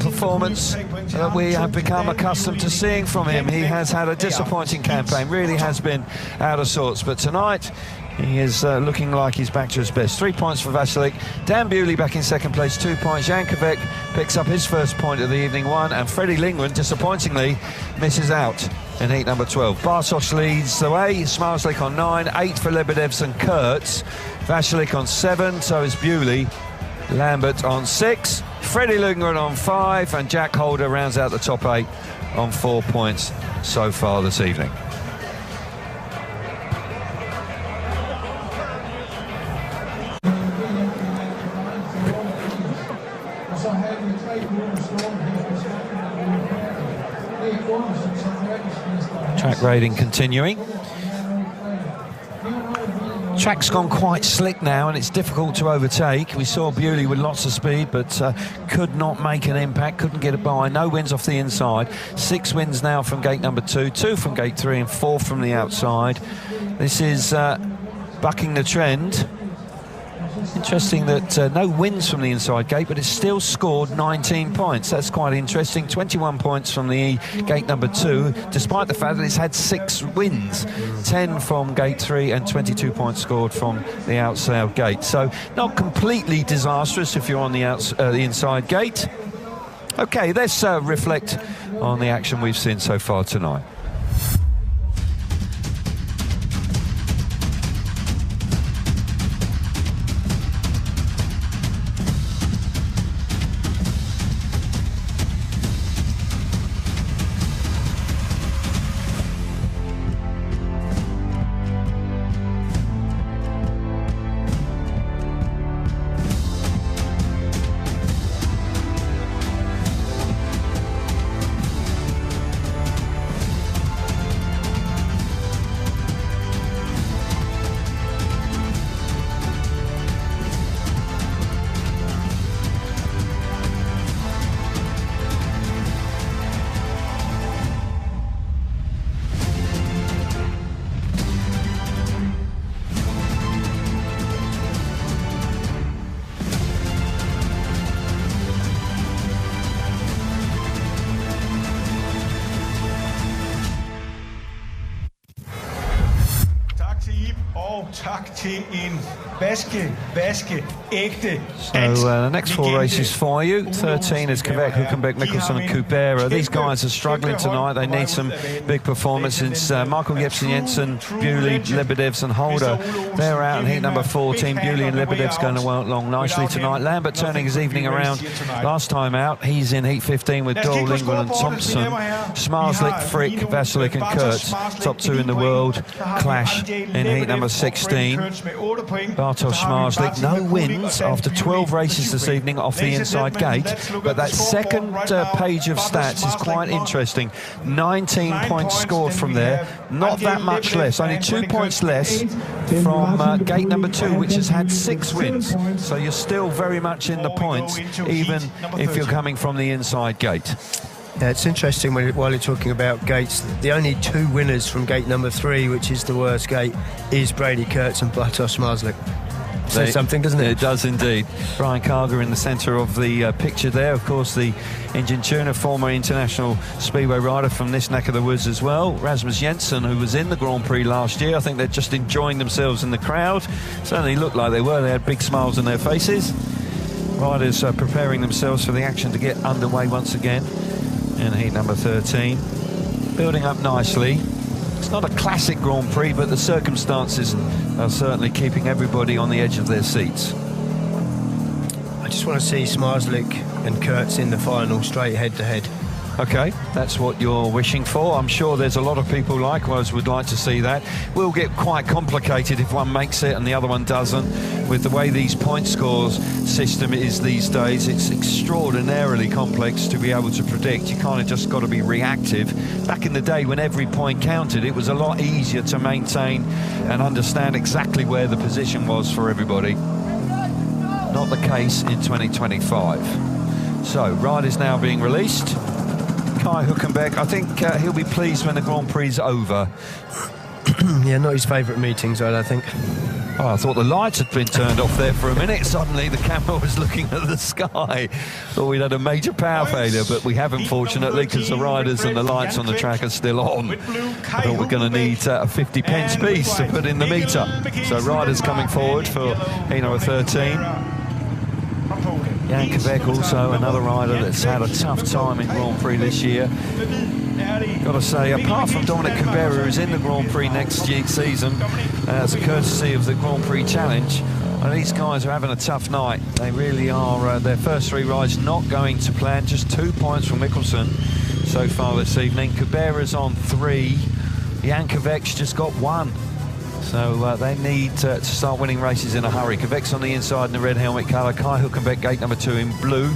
performance that we have become accustomed to seeing from him. He has had a disappointing campaign, really has been out of sorts, but tonight he is looking like he's back to his best. 3 points for Vasilek. Dan Bewley back in second place, 2 points. Jan Kvek picks up his first point of the evening, 1, and Freddie Lindgren, disappointingly, misses out in heat number 12. Bartosz leads the way, Smarslik on 9, 8 for Lebedevs and Kurtz. Vasilek on 7, so is Bewley. Lambert on 6, Freddie Lindgren on 5, and Jack Holder rounds out the top 8 on 4 points so far this evening. Track rating continuing. Track's gone quite slick now, and it's difficult to overtake. We saw Bewley with lots of speed, but could not make an impact, couldn't get it by. No wins off the inside. 6 wins now from gate number 2, 2 from gate 3, and 4 from the outside. This is bucking the trend. Interesting that no wins from the inside gate, but it's still scored 19 points. That's quite interesting. 21 points from the gate number 2, despite the fact that it's had 6 wins. 10 from gate 3 and 22 points scored from the outside gate. So not completely disastrous if you're on the inside gate. Okay, let's reflect on the action we've seen so far tonight. So the next 4 races for you. 13 is Kvek, Hülkenberg, Mikkelsen and Kubera. These guys are struggling tonight. They need some big performances. Michael Jepsen Jensen, Bewley, Lebedevs and Holder, they're out in heat number 14. Bewley and Lebedevs going along nicely tonight. Lambert turning his evening around last time out. He's in heat 15 with Doyle, Lindgren and Thompson. Smarslik, Frick, Vasilek and Kurtz, top 2 in the world, clash in heat number 16. Bartosz Smarslik, no wins after 12 races this evening off the inside gate, but that second page of stats is quite interesting. 19 points scored from there, not that much less, only 2 points less from gate number 2, which has had 6 wins. So you're still very much in the points, even if you're coming from the inside gate. Yeah, it's interesting while you're talking about gates, the only 2 winners from gate number 3, which is the worst gate, is Brady Kurtz and Bartosz Smarslik. Says something, doesn't it? It does indeed. Brian Carger in the centre of the picture there. Of course, the engine tuner, former international speedway rider from this neck of the woods as well. Rasmus Jensen, who was in the Grand Prix last year. I think they're just enjoying themselves in the crowd. Certainly looked like they were. They had big smiles on their faces. Riders preparing themselves for the action to get underway once again. in heat number 13. Building up nicely. It's not a classic Grand Prix, but the circumstances are certainly keeping everybody on the edge of their seats. I just want to see Smarslik and Kurtz in the final, straight head-to-head. Okay, that's what you're wishing for. I'm sure there's a lot of people likewise would like to see that. Will get quite complicated if one makes it and the other one doesn't. With the way these point scores system is these days, it's extraordinarily complex to be able to predict. You kind of just got to be reactive. Back in the day when every point counted, it was a lot easier to maintain and understand exactly where the position was for everybody. Not the case in 2025. So, riders now being released. Kai Hülkenberg, I think he'll be pleased when the Grand Prix is over. Yeah, not his favourite meetings, I don't think. Oh, I thought the lights had been turned off there for a minute. Suddenly the camera was looking at the sky. Thought we'd had a major power failure, but we haven't, fortunately, because the riders and the lights on the track are still on. I thought we're going to need a 50 pence piece to put in the meter. So riders coming forward for heat number 13. Jan Kvek, also another rider that's had a tough time in Grand Prix this year. Got to say, apart from Dominic Kubera, who's in the Grand Prix next season, as a courtesy of the Grand Prix Challenge, these guys are having a tough night. They really are. Their first 3 rides not going to plan. Just 2 points from Mikkelsen so far this evening. Kubera's on 3. Jan Kvek's just got 1. So they need to start winning races in a hurry. Kvek's on the inside in the red helmet colour. Kai Hülkenberg, gate number 2 in blue.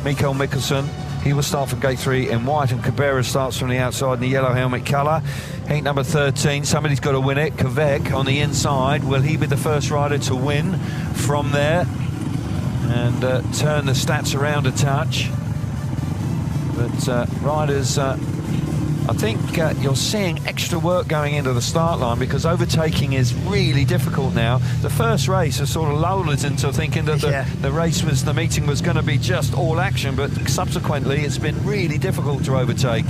Mikael Mikkelsen, he will start from gate 3 in white, and Kubera starts from the outside in the yellow helmet colour. Heat number 13, somebody's got to win it. Kvek on the inside. Will he be the first rider to win from there and turn the stats around a touch? But riders... I think you're seeing extra work going into the start line because overtaking is really difficult now. The first race has sort of lulled us into thinking that the meeting was going to be just all action, but subsequently it's been really difficult to overtake.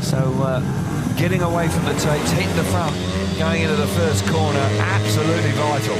So getting away from the tapes, hitting the front, going into the first corner, absolutely vital.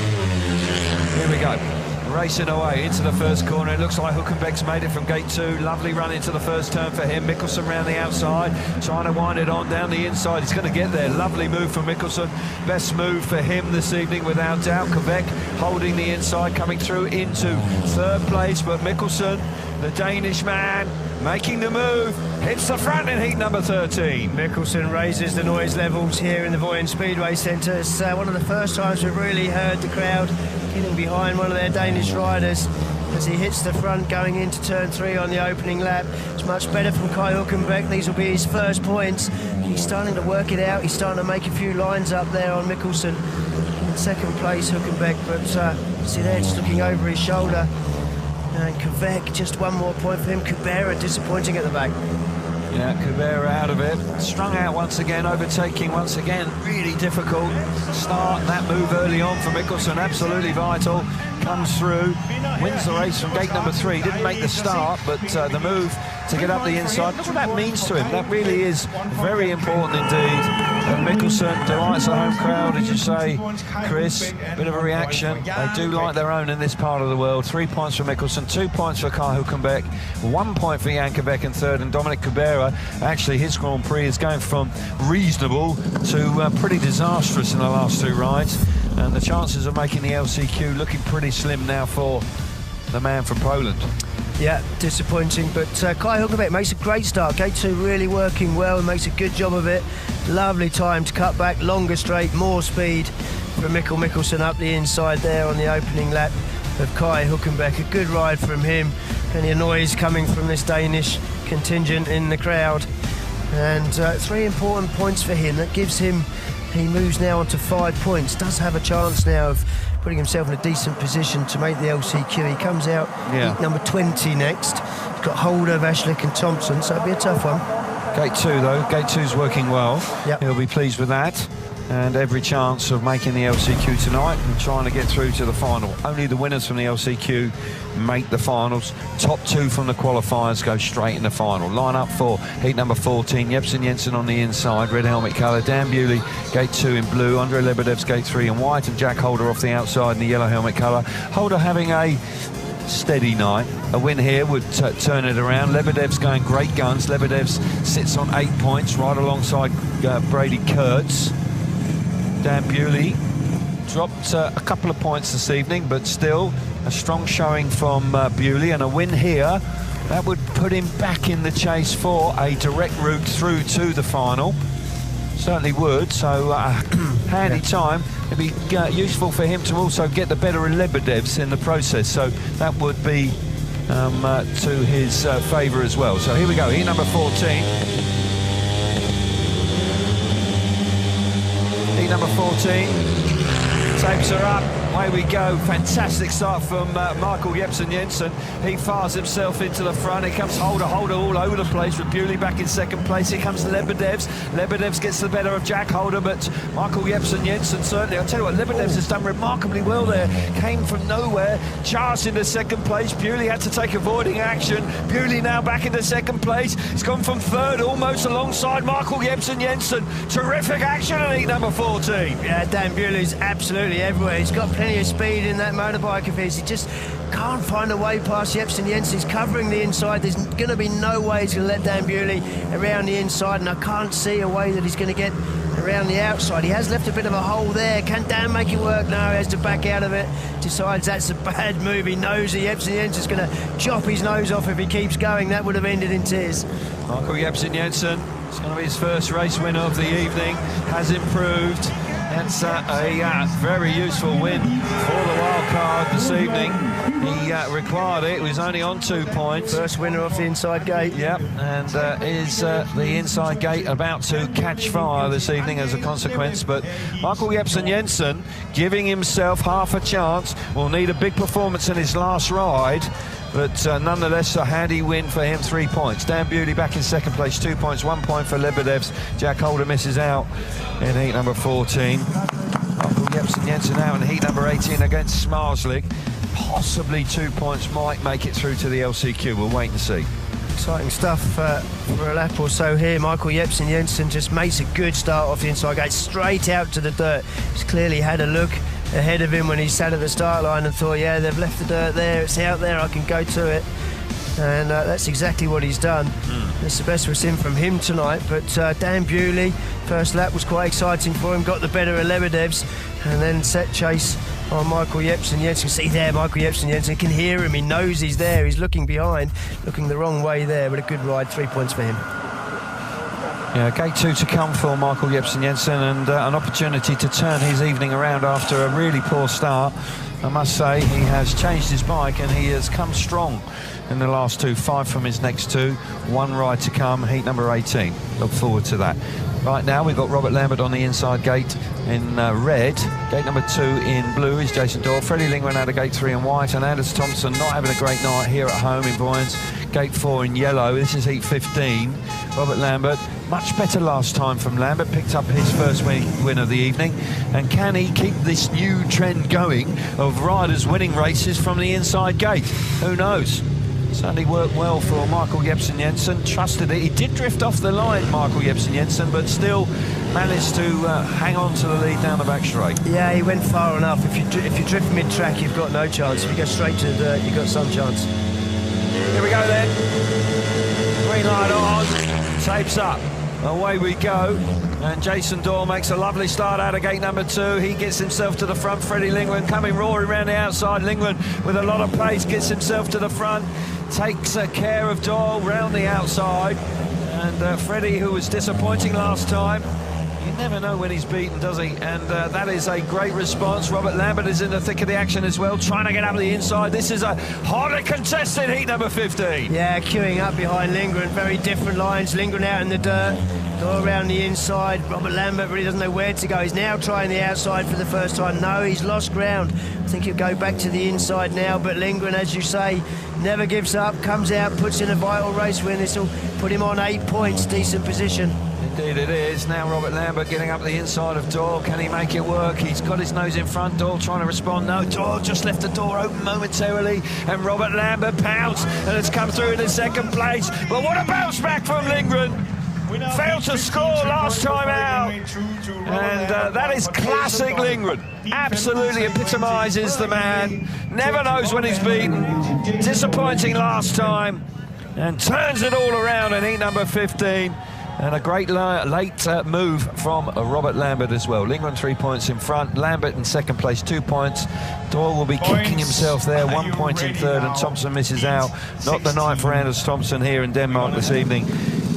Here we go. Racing away into the first corner. It looks like Hülkenberg's made it from gate 2. Lovely run into the first turn for him. Mikkelsen round the outside, trying to wind it on down the inside. He's going to get there. Lovely move from Mikkelsen. Best move for him this evening, without doubt. Kvek holding the inside, coming through into 3rd place. But Mikkelsen, the Danish man, making the move, hits the front in heat number 13. Mikkelsen raises the noise levels here in the Vojens Speedway Centre. It's one of the first times we've really heard the crowd getting behind one of their Danish riders as he hits the front going into turn 3 on the opening lap. It's much better from Kai Hülkenberg. These will be his first points. He's starting to work it out. He's starting to make a few lines up there on Mikkelsen. In 2nd place, Hülkenberg, but see there, just looking over his shoulder. And Kvek, just 1 more point for him. Kubera disappointing at the back. Yeah, Kubera out of it. Strung out once again, overtaking once again. Really difficult start. That move early on for Mikkelsen, absolutely vital. Comes through, wins the race from gate number 3. Didn't make the start, but the move to get up the inside. Look what that means to him. That really is very important indeed. And Mikkelsen delights the home crowd, as you say, Chris. Bit of a reaction. They do like their own in this part of the world. 3 points for Mikkelsen, 2 points for Kai Hülkenberg, 1 point for Jan Kvek in 3rd, and Dominic Kubera. Actually, his Grand Prix is going from reasonable to pretty disastrous in the last 2 rides. And the chances of making the LCQ looking pretty slim now for the man from Poland. Yeah, disappointing, but Kai Hülkenberg makes a great start. Gate 2 really working well and makes a good job of it. Lovely time to cut back, longer straight, more speed for Mikkel Mikkelsen up the inside there on the opening lap of Kai Hülkenberg. A good ride from him. Plenty of noise coming from this Danish contingent in the crowd. And 3 important points for him. That gives him, he moves now on to 5 points. Does have a chance now of putting himself in a decent position to make the LCQ. He comes out heat number 20 next. He's got hold of Ashlick and Thompson, so it'll be a tough one. Gate 2 though, gate 2's working well. Yep. He'll be pleased with that. And every chance of making the LCQ tonight and trying to get through to the final. Only the winners from the LCQ make the finals. Top 2 from the qualifiers go straight in the final. Line up for heat number 14. Jepsen Jensen on the inside, red helmet colour. Dan Bewley, gate 2 in blue. Andrei Lebedev's gate 3 in white. And Jack Holder off the outside in the yellow helmet colour. Holder having a steady night. A win here would turn it around. Lebedev's going great guns. Lebedev sits on 8 points right alongside Brady Kurtz. Dan Bewley dropped a couple of points this evening, but still a strong showing from Bewley, and a win here that would put him back in the chase for a direct route through to the final. Certainly would. So handy time. It'd be useful for him to also get the better of Lebedev's in the process, so that would be to his favour as well. So here we go, heat number 14. Heat number 14, tapes are up, away we go. Fantastic start from Michael Jepsen-Jensen. He fires himself into the front. Here comes Holder all over the place, with Bewley back in second place. Here comes Lebedev's. Lebedev's gets the better of Jack Holder, but Michael Jepsen-Jensen certainly, I'll tell you what, Lebedev's has done remarkably well there. Came from nowhere, charged into second place. Bewley had to take avoiding action. Bewley now back into second place. He's gone from third, almost alongside Michael Jepsen-Jensen. Terrific action in heat number 14. Yeah, Dan Bewley's absolutely everywhere. He's got plenty of speed in that motorbike of his. He just can't find a way past Jepsen-Jensen. He's covering the inside. There's going to be no way he's going to let Dan Bewley around the inside, and I can't see a way that he's going to get around the outside. He has left a bit of a hole there. Can Dan make it work? No, he has to back out of it. Decides that's a bad move. He knows that Jepsen-Jensen's going to chop his nose off if he keeps going. That would have ended in tears. Michael Jepsen-Jensen, it's going to be his first race win of the evening. Has improved. That's a very useful win for the wild card this evening. He required it. He was only on 2 points. First winner off the inside gate. Yep, and is the inside gate about to catch fire this evening as a consequence. But Michael Jepsen-Jensen giving himself half a chance. Will need a big performance in his last ride. But nonetheless, a handy win for him, 3 points. Dan Bewley back in second place, 2 points, 1 point for Lebedev's. Jack Holder misses out in heat number 14. Michael Jepsen-Jensen out in heat number 18 against Smarslick. Possibly 2 points, might make it through to the LCQ. We'll wait and see. Exciting stuff for a lap or so here. Michael Jepsen-Jensen just makes a good start off the inside gate, straight out to the dirt. He's clearly had a look ahead of him when he sat at the start line and thought, yeah, they've left the dirt there, it's out there, I can go to it. And that's exactly what he's done. That's the best we've seen from him tonight. But Dan Bewley, first lap was quite exciting for him, got the better of Lebedev's, and then set chase on Michael Jepsen-Jensen. See there, Michael Jepsen-Jensen can hear him, he knows he's there, he's looking behind, looking the wrong way there, but a good ride, 3 points for him. Yeah, gate 2 to come for Michael Jepsen-Jensen, and an opportunity to turn his evening around after a really poor start. I must say, he has changed his bike and he has come strong in the last 2. 5 from his next 2. 1 ride to come, heat number 18. Look forward to that. Right now, we've got Robert Lambert on the inside gate in red. Gate number 2 in blue is Jason Dorr. Freddie Lingren out of gate 3 in white, and Anders Thompson not having a great night here at home in Vojens. Gate 4 in yellow. This is heat 15. Robert Lambert, much better last time from Lambert, picked up his first win of the evening. And can he keep this new trend going of riders winning races from the inside gate? Who knows? Certainly worked well for Michael Jepsen-Jensen, trusted it. He did drift off the line, Michael Jepsen-Jensen, but still managed to hang on to the lead down the back straight. Yeah, he went far enough. If you drift mid-track, you've got no chance. If you go straight to the dirt, you've got some chance. Here we go then. Green light on, tapes up. Away we go. And Jason Dorr makes a lovely start out of gate number 2. He gets himself to the front. Freddie Lingren coming roaring around the outside. Lingren with a lot of pace gets himself to the front. Takes care of Dorr round the outside. And Freddie, who was disappointing last time, you never know when he's beaten, does he? And that is a great response. Robert Lambert is in the thick of the action as well, trying to get up the inside. This is a hotly contested heat number 15. Yeah, queuing up behind Lingren. Very different lines. Lingren out in the dirt, go around the inside. Robert Lambert really doesn't know where to go. He's now trying the outside for the first time. No, he's lost ground. I think he'll go back to the inside now, but Lingren, as you say, never gives up, comes out, puts in a vital race win. This will put him on 8 points, decent position. Indeed it is. Now Robert Lambert getting up the inside of Dorr. Can he make it work? He's got his nose in front. Dorr trying to respond. No, Dorr just left the door open momentarily, and Robert Lambert pounced and has come through into second place. But what a bounce back from Lingren. failed to score last time out. And that is classic Lindgren. Absolutely epitomises the man. Never knows when he's beaten. Disappointing last time. And turns it all around in heat number 15. And a great late move from Robert Lambert as well. Lindgren 3 points in front. Lambert in second place, 2 points. Doyle will be kicking himself there, 1 point in third, and Thompson misses out. Not the night for Anders Thompson here in Denmark this evening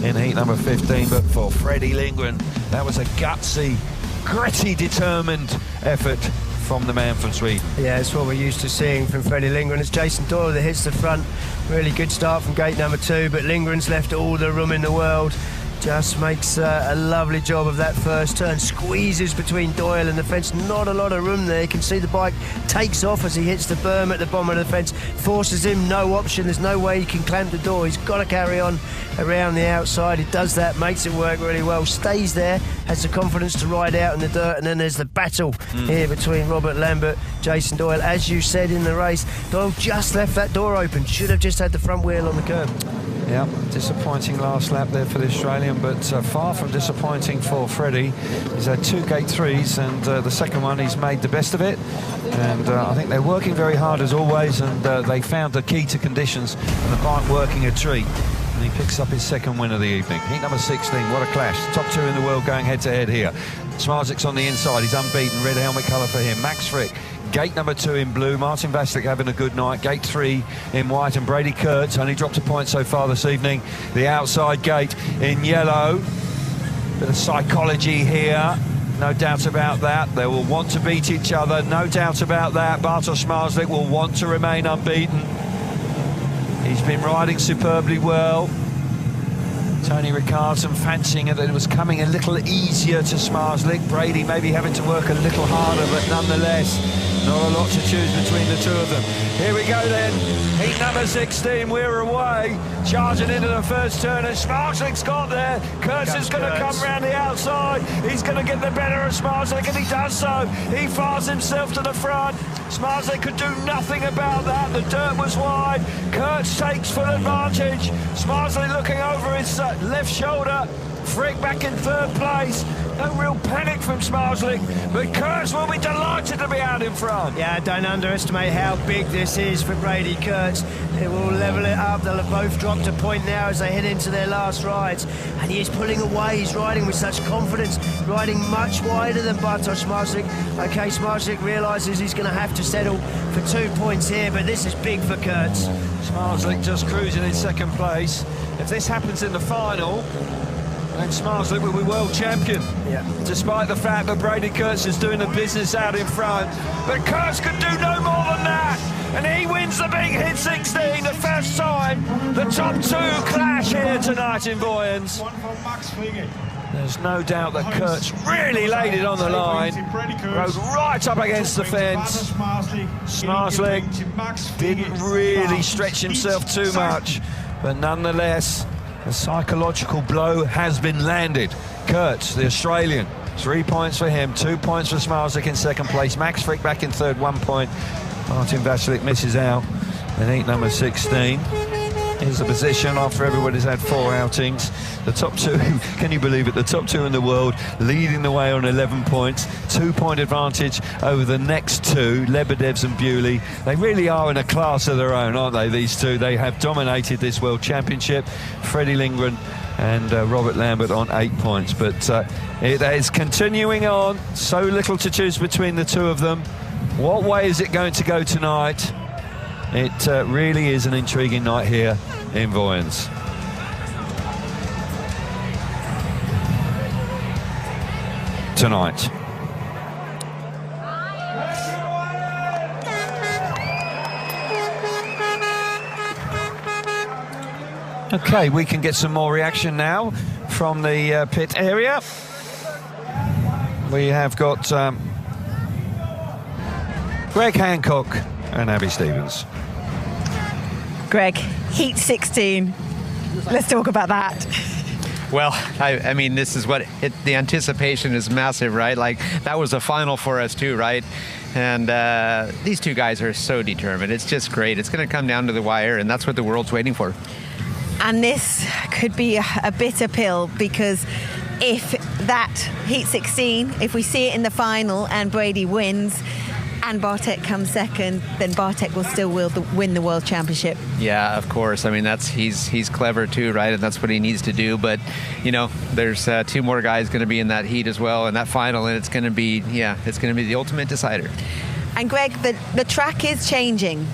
in heat number 15, but for Freddie Lindgren, that was a gutsy, gritty, determined effort from the man from Sweden. Yeah, it's what we're used to seeing from Freddie Lindgren. It's Jason Doyle that hits the front. Really good start from gate number 2, but Lindgren's left all the room in the world. Just makes a lovely job of that first turn. Squeezes between Doyle and the fence. Not a lot of room there. You can see the bike takes off as he hits the berm at the bottom of the fence. Forces him, no option. There's no way he can clamp the door. He's got to carry on around the outside. He does that, makes it work really well. Stays there, has the confidence to ride out in the dirt. And then there's the battle here between Robert Lambert, Jason Doyle. As you said in the race, Doyle just left that door open. Should have just had the front wheel on the curb. Yeah, disappointing last lap there for the Australian, but far from disappointing for Freddie. He's had 2 gate 3s, and the second one he's made the best of it. And I think they're working very hard as always, and they found the key to conditions and the bike working a treat. And he picks up his second win of the evening. Heat number 16, what a clash. Top 2 in the world going head-to-head here. Smarzlik's on the inside, he's unbeaten, red helmet colour for him. Max Frick, gate number 2 in blue. Martin Vasek having a good night. Gate 3 in white, and Brady Kurtz only dropped a point so far this evening. The outside gate in yellow. Bit of psychology here, no doubt about that. They will want to beat each other, no doubt about that. Bartosz Smarzlik will want to remain unbeaten. He's been riding superbly well. Tony Ricardson fancying it that it was coming a little easier to Smarzlik. Brady maybe having to work a little harder, but nonetheless, not a lot to choose between the two of them. Here we go then, heat number 16, we're away. Charging into the first turn, and Smarzlik's got there. Kurtz is going to come round the outside. He's going to get the better of Smarzlik, and he does so. He fires himself to the front. Smarzlik could do nothing about that. The dirt was wide. Kurtz takes full advantage. Smarzlik looking over his left shoulder. Frick back in third place. No real panic from Smarzlik, but Kurtz will be delighted to be out in front. Yeah, don't underestimate how big this is for Brady Kurtz. It will level it up. They'll have both dropped a point now as they head into their last rides. And he is pulling away. He's riding with such confidence, riding much wider than Bartosz Smarzlik. Okay, Smarzlik realises he's going to have to settle for 2 points here, but this is big for Kurtz. Smarzlik just cruising in second place. If this happens in the final, and Smarzlik will be world champion. Yeah. Despite the fact that Brady Kurtz is doing the business out in front. But Kurtz could do no more than that. And he wins the big hit 16, the first time the top 2 clash here tonight in Vojens. There's no doubt that Kurtz really laid it on the line. Rode right up against the fence. Smarzlik didn't really stretch himself too much. But nonetheless, the psychological blow has been landed. Kurtz, the Australian, 3 points for him, 2 points for Smarzlik in second place. Max Frick back in third, 1 point. Martin Vasek misses out in heat number 16. Here's the position after everybody's had 4 outings. The top 2, can you believe it? The top 2 in the world leading the way on 11 points. 2-point advantage over the next 2, Lebedevs and Bewley. They really are in a class of their own, aren't they, these two? They have dominated this World Championship. Freddie Lindgren and Robert Lambert on 8 points. But it is continuing on. So little to choose between the two of them. What way is it going to go tonight? It really is an intriguing night here in Vojens. Tonight. Okay, we can get some more reaction now from the pit area. We have got Greg Hancock and Abby Stevens. Greg, heat 16. Let's talk about that. Well, I mean, this is what the anticipation is massive, right? Like, that was a final for us too, right? And these two guys are so determined. It's just great. It's going to come down to the wire, and that's what the world's waiting for. And this could be a bitter pill, because if that Heat 16, if we see it in the final and Brady wins and Bartek comes second, then Bartek will still win the World Championship. Yeah, of course. I mean, he's clever too, right? And that's what he needs to do. But, you know, there's 2 more guys going to be in that heat as well, in that final, and it's going to be the ultimate decider. And Greg, the track is changing.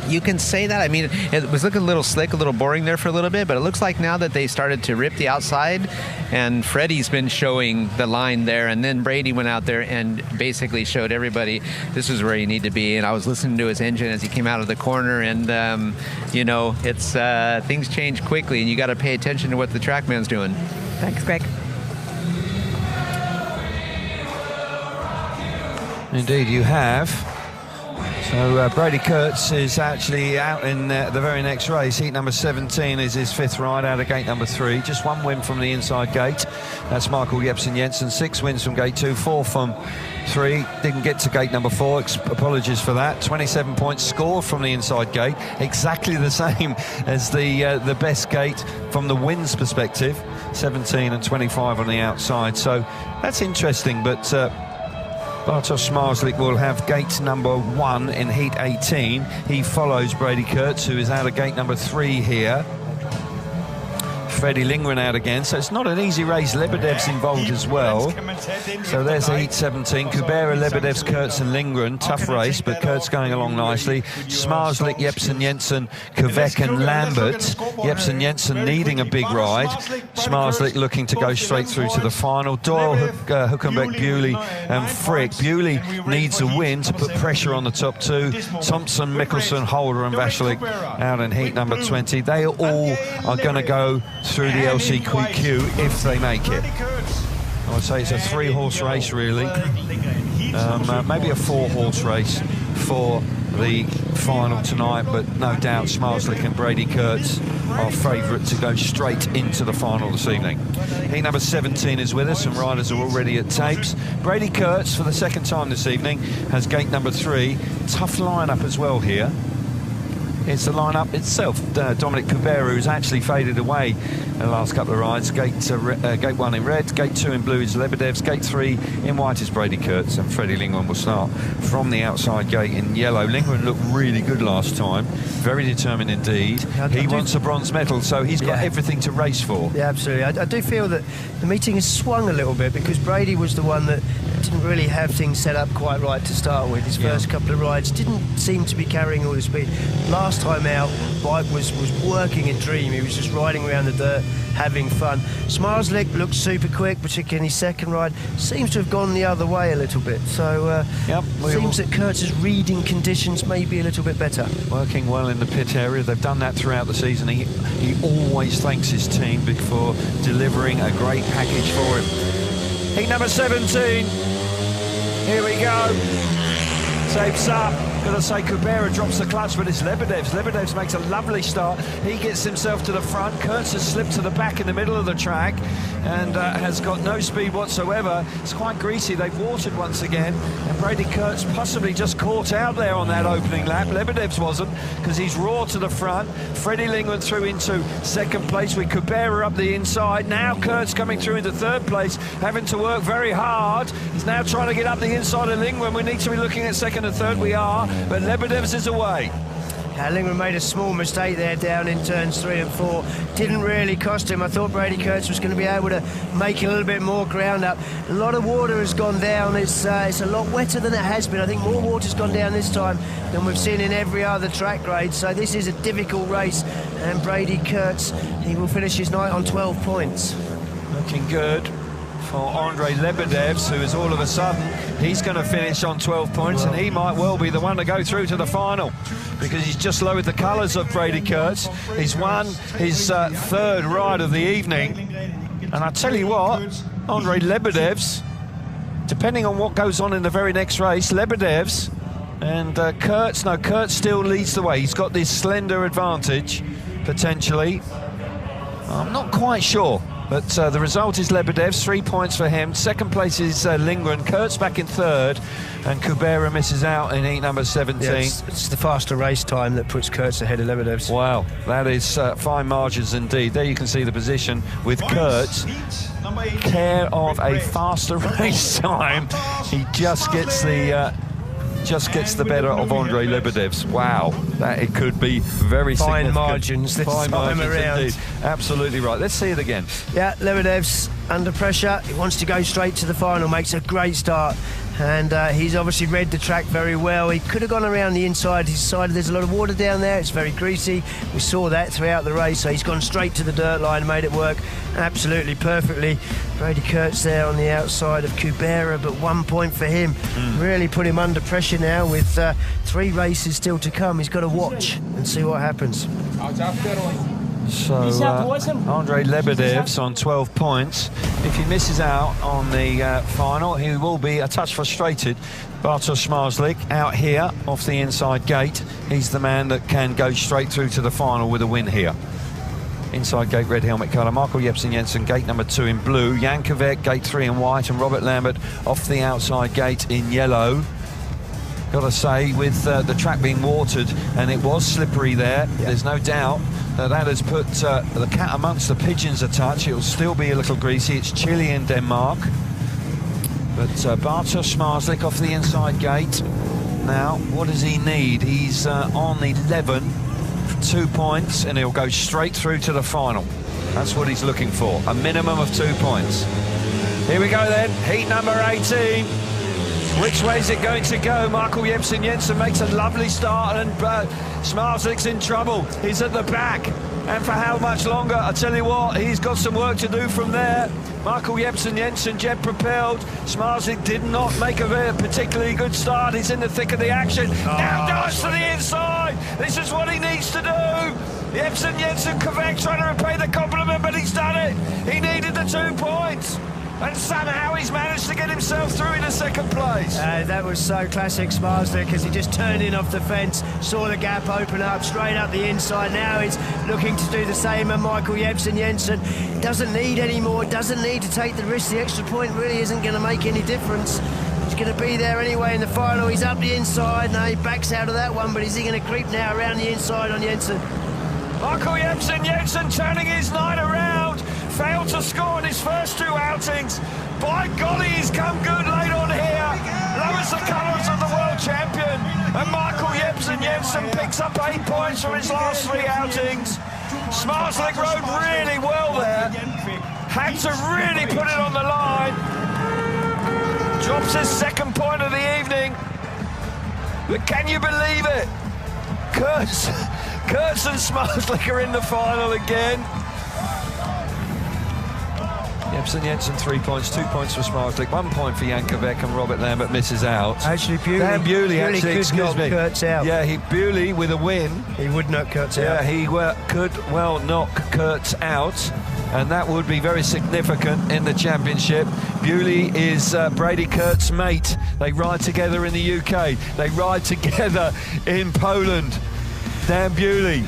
You can say that. I mean, it was looking a little slick, a little boring there for a little bit, but it looks like now that they started to rip the outside, and Freddie's been showing the line there, and then Brady went out there and basically showed everybody this is where you need to be. And I was listening to his engine as he came out of the corner, and you know, it's things change quickly, and you got to pay attention to what the TrackMan's doing. Thanks, Greg. Indeed, you have. So Brady Kurtz is actually out in the very next race. Heat number 17 is his 5th ride out of gate number 3. Just 1 win from the inside gate. That's Michael Jepsen-Jensen. 6 wins from gate 2, 4 from 3. Didn't get to gate number 4. Apologies for that. 27 points scored from the inside gate. Exactly the same as the best gate from the wins perspective. 17 and 25 on the outside. So that's interesting, but Bartosz Zmarzlik will have gate number 1 in Heat 18. He follows Brady Kurtz, who is out of gate number 3 here. Freddie Lindgren out again, so it's not an easy race. Lebedev's involved as well. So there's Heat 17. Kubera, Lebedevs, Kurtz and Lindgren. Tough race, but Kurtz going along nicely. Zmarzlik, Jepsen-Jensen, Kvek and Lambert. Jepsen-Jensen needing a big ride. Zmarzlik looking to go straight through to the final. Doyle, Hülkenberg, Bewley and Frick. Bewley needs a win to put pressure on the top 2. Thompson, Mikkelsen, Holder and Vashlik out in Heat number 20. They all are going to go through the LCQ if they make it. I would say it's a 3-horse race really, maybe a 4-horse race for the final tonight, but no doubt Zmarzlik and Brady Kurtz are favourite to go straight into the final this evening. Heat number 17 is with us and riders are already at tapes. Brady Kurtz for the 2nd time this evening has gate number 3. Tough lineup as well here. It's the lineup itself. Dominic Kubera, who's actually faded away in the last couple of rides. Gate 1 in red, gate 2 in blue is Lebedev's, gate 3 in white is Brady Kurtz, and Freddie Lindgren will start from the outside gate in yellow. Lindgren looked really good last time, very determined indeed. He wants a bronze medal, so he's got everything to race for. Yeah, absolutely. I do feel that the meeting has swung a little bit, because Brady was the one that didn't really have things set up quite right to start with. His first couple of rides didn't seem to be carrying all the speed. Last time out, bike was working a dream. He was just riding around the dirt, having fun. Zmarzlik looked super quick, particularly in his 2nd ride. Seems to have gone the other way a little bit. So seems that Kurtz's reading conditions may be a little bit better. Working well in the pit area. They've done that throughout the season. He always thanks his team before delivering a great package for him. Heat number 17. Here we go. Tapes up. Gonna say Kubera drops the clutch, but it's Lebedevs. Lebedevs makes a lovely start. He gets himself to the front. Kurtz has slipped to the back in the middle of the track and has got no speed whatsoever. It's quite greasy. They've watered once again, and Brady Kurtz possibly just caught out there on that opening lap. Lebedevs wasn't, because he's raw to the front. Freddie Lindgren through into 2nd place with Kubera up the inside. Now Kurtz coming through into 3rd place, having to work very hard. He's now trying to get up the inside of Lindgren. We need to be looking at 2nd and 3rd. We are, but Lebedevs is away. Lindgren made a small mistake there down in turns 3 and 4. Didn't really cost him. I thought Brady Kurtz was going to be able to make a little bit more ground up. A lot of water has gone down. It's a lot wetter than it has been. I think more water's gone down this time than we've seen in every other track grade. So this is a difficult race. And Brady Kurtz, he will finish his night on 12 points. Looking good for Andre Lebedevs, who is all of a sudden, he's going to finish on 12 points, and he might well be the one to go through to the final, because he's just lowered the colours of Brady Kurtz. He's won his 3rd ride of the evening, and I tell you what, Andre Lebedevs, depending on what goes on in the very next race, Lebedevs and Kurtz still leads the way. He's got this slender advantage, potentially. I'm not quite sure. But the result is Lebedev's, 3 points for him. Second place is Lindgren. Kurt's back in third, and Kubera misses out in heat number 17. Yeah, it's the faster race time that puts Kurt's ahead of Lebedev's. Wow, that is fine margins indeed. There you can see the position with Kurt. Care of a faster race time. He just gets the better of Andrei Lebedev's. Wow, that it could be very fine significant. Margins this fine time margins around. indeed. Absolutely right. Let's see it again. Yeah, Lebedev's under pressure. He wants to go straight to the final. Makes a great start. And he's obviously read the track very well. He could have gone around the inside. He's decided there's a lot of water down there. It's very greasy. We saw that throughout the race. So he's gone straight to the dirt line and made it work absolutely perfectly. Brady Kurtz there on the outside of Kubera, but 1 point for him. Really put him under pressure now with 3 races still to come. He's got to watch and see what happens. So Andrei Lebedev's on 12 points. If he misses out on the final, he will be a touch frustrated. Bartosz Marslik out here off the inside gate. He's the man that can go straight through to the final with a win here. Inside gate, red helmet colour. Michael Jepsen-Jensen, gate number 2 in blue. Jan Kovac, gate 3 in white. And Robert Lambert off the outside gate in yellow. Got to say, with the track being watered, and it was slippery there, there's no doubt that has put the cat amongst the pigeons a touch. It'll still be a little greasy. It's chilly in Denmark. But Bartosz Marslik off the inside gate. Now, what does he need? He's on 11, 2 points, and he'll go straight through to the final. That's what he's looking for, a minimum of 2 points. Here we go then, heat number 18. Which way is it going to go? Michael Jepsen-Jensen makes a lovely start, and Smarslik's in trouble. He's at the back. And for how much longer? I tell you what, he's got some work to do from there. Michael Jepsen-Jensen, jet propelled. Smarslik did not make a very particularly good start. He's in the thick of the action. Now dives to the inside. This is what he needs to do. Jepsen-Jensen, Kovac trying to repay the compliment, but he's done it. He needed the 2 points. And somehow he's managed to get himself through into second place. That was so classic Smarslik, because he just turned in off the fence, saw the gap open up, straight up the inside. Now he's looking to do the same, and Michael Jepsen-Jensen doesn't need any more, doesn't need to take the risk. The extra point really isn't going to make any difference. He's going to be there anyway in the final. He's up the inside. Now he backs out of that one, but is he going to creep now around the inside on Jensen? Michael Jepsen-Jensen turning his night around. Failed to score in his first 2 outings. By golly, he's come good late on here. Lowers the colours of the world champion. And Michael Jepsen-Jensen picks up 8 points from his last 3 outings. Smarslik rode really well there. Had to really put it on the line. Drops his 2nd point of the evening. But can you believe it? Kurtz and Smarslik are in the final again. Jepsen-Jensen 3 points, 2 points for Smarslik, 1 point for Jan Kovac, and Robert Lambert misses out. Actually, Dan Bewley actually, could knock Kurtz out. Yeah, Bewley with a win. He would knock Kurtz out. Yeah, he could well knock Kurtz out, and that would be very significant in the championship. Bewley is Brady Kurtz's mate. They ride together in the UK. They ride together in Poland. Dan Bewley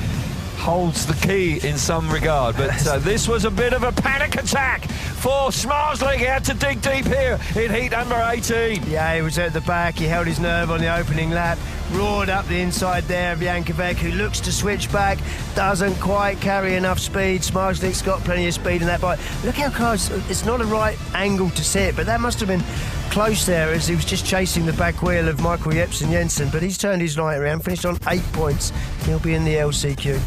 holds the key in some regard, but this was a bit of a panic attack for Smarslik. He had to dig deep here in heat number 18. Yeah, he was at the back. He held his nerve on the opening lap, roared up the inside there of Jan Kovac, who looks to switch back, doesn't quite carry enough speed. Smarslik's got plenty of speed in that bike. Look how close, it's not a right angle to sit, but that must have been close there as he was just chasing the back wheel of Michael Jepsen-Jensen, but he's turned his night around, finished on 8 points. He'll be in the LCQ.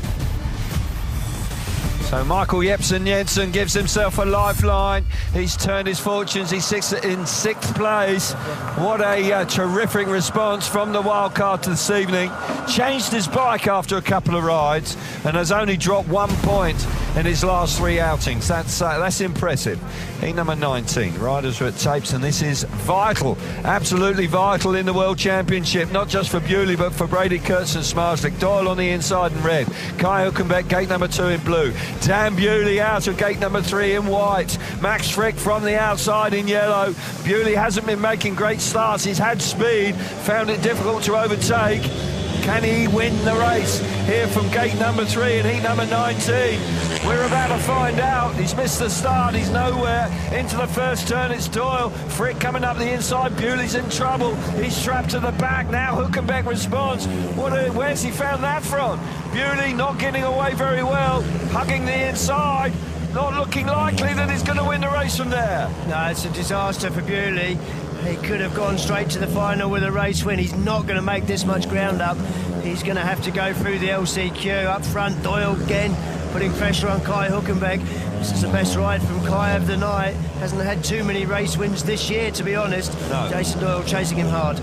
So Michael Jepsen-Jensen gives himself a lifeline. He's turned his fortunes. He's in 6th place. What a terrific response from the wildcard this evening. Changed his bike after a couple of rides and has only dropped 1 point in his last 3 outings. That's impressive. Heat number 19. Riders are at tapes, and this is vital, absolutely vital in the World Championship, not just for Bewley, but for Brady Kurtz and Smarslik. Doyle on the inside in red. Kai Hülkenberg, gate number 2 in blue. Dan Bewley out of gate number 3 in white. Max Frick from the outside in yellow. Bewley hasn't been making great starts. He's had speed, found it difficult to overtake. Can he win the race here from gate number 3 in heat number 19? We're about to find out. He's missed the start. He's nowhere. Into the first turn, it's Doyle. Frick coming up the inside. Bewley's in trouble. He's strapped to the back now. Hülkenberg responds. Where's he found that from? Bewley not getting away very well. Hugging the inside. Not looking likely that he's going to win the race from there. No, it's a disaster for Bewley. He could have gone straight to the final with a race win. He's not going to make this much ground up. He's going to have to go through the LCQ. Up front, Doyle again, putting pressure on Kai Hülkenberg. This is the best ride from Kai of the night. Hasn't had too many race wins this year, to be honest. No. Jason Doyle chasing him hard.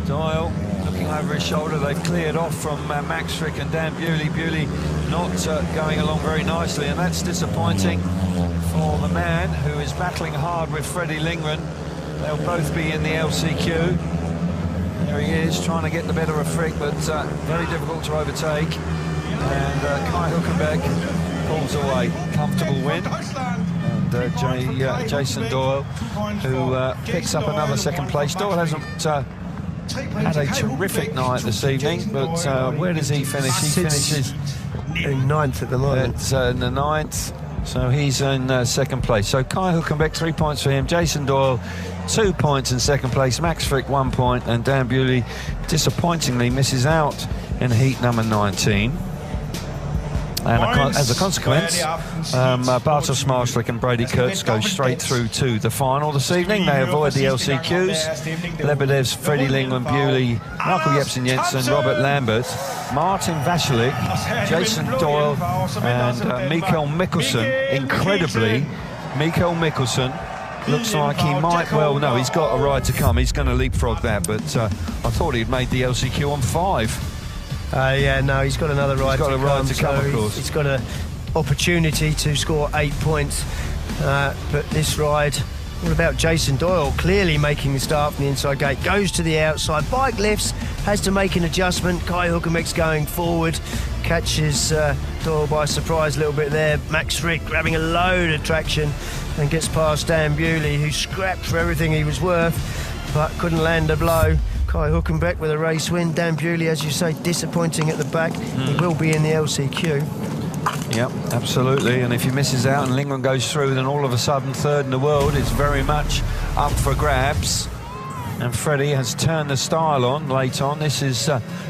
Doyle looking over his shoulder. They've cleared off from Max Frick and Dan Bewley. Bewley not going along very nicely, and that's disappointing for the man who is battling hard with Freddie Lindgren. They'll both be in the LCQ. There he is, trying to get the better of Frick, but very difficult to overtake. And Kai Hülkenberg pulls away. Comfortable win. And Jason Doyle, who picks up another second place. Doyle hasn't had a terrific night this evening, but where does he finish? He finishes in 9th at the moment. In the 9th. So he's in second place. So Kai Hülkenberg, 3 points for him. Jason Doyle, 2 points in second place. Max Frick, 1 point. And Dan Bewley, disappointingly, misses out in heat number 19. And as a consequence, Bartosz Marszalik and Brady Kurtz go straight through to the final this evening. They avoid the LCQs. Lebedev's, Freddie Lindgren, Bewley, Michael Jepsen-Jensen, Robert Lambert, Martin Vasilek, Jason Doyle and Mikael Mikkelsen. Incredibly, Mikael Mikkelsen looks like he might, well, no, he's got a ride to come. He's going to leapfrog that, but I thought he'd made the LCQ on 5. Yeah, no, he's got another ride to come. He's got a ride to come, of course. He's got an opportunity to score 8 points. But this ride, what about Jason Doyle? Clearly making the start from the inside gate. Goes to the outside. Bike lifts. Has to make an adjustment. Kai Hülkenberg's going forward. Catches Doyle by surprise a little bit there. Max Frick grabbing a load of traction and gets past Dan Bewley, who scrapped for everything he was worth, but couldn't land a blow. Kai Hülkenberg with a race win. Dan Bewley, as you say, disappointing at the back. He will be in the LCQ. Yep, absolutely. And if he misses out and Lindgren goes through, then all of a sudden third in the world is very much up for grabs. And Freddie has turned the style on late on. This is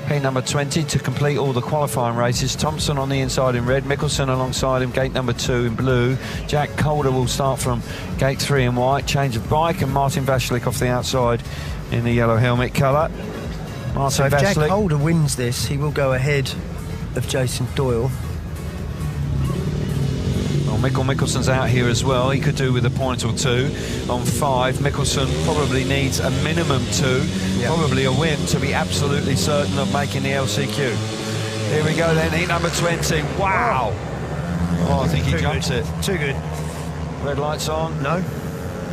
heat number 20 to complete all the qualifying races. Thompson on the inside in red, Mikkelsen alongside him, gate number 2 in blue. Jack Calder will start from gate 3 in white. Change of bike, and Martin Vasilek off the outside in the yellow helmet colour. So if Jack Calder wins this, he will go ahead of Jason Doyle. Well, Mikkelsen's out here as well. He could do with a point or 2 on 5. Mikkelsen probably needs a minimum 2, probably a win to be absolutely certain of making the LCQ. Here we go then, heat number 20. Wow! Oh, I think he jumps it. Too good. Red lights on? No.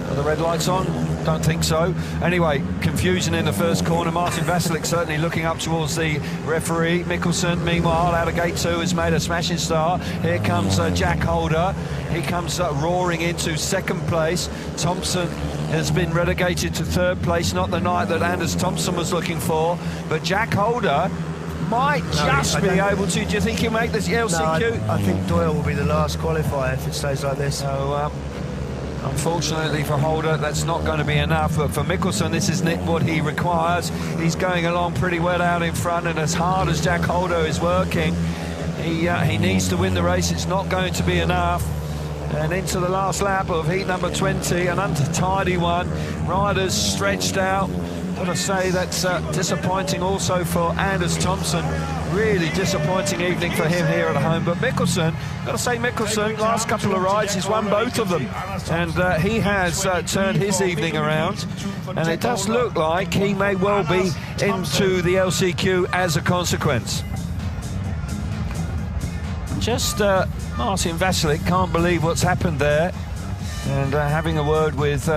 Are the red lights on? Don't think so. Anyway, confusion in the first corner. Martin Vasilek certainly looking up towards the referee. Mikkelsen, meanwhile, out of gate 2 has made a smashing start. Here comes Jack Calder. He comes roaring into second place. Thompson has been relegated to third place. Not the night that Anders Thompson was looking for. But Jack Calder might just be able to. Do you think he'll make this LCQ? No, I think Doyle will be the last qualifier if it stays like this. So, unfortunately for Holder, that's not going to be enough. But for Mikkelsen, this is what he requires. He's going along pretty well out in front, and as hard as Jack Holder is working, he needs to win the race. It's not going to be enough. And into the last lap of heat number 20, an untidy one. Riders stretched out. Got to say that's disappointing also for Anders Thompson. Really disappointing evening for him here at home. But Mikkelsen, got to say Mikkelsen, last couple of rides, he's won both of them. And he has turned his evening around. And it does look like he may well be into the LCQ as a consequence. Just Martin Vasilek can't believe what's happened there. And having a word with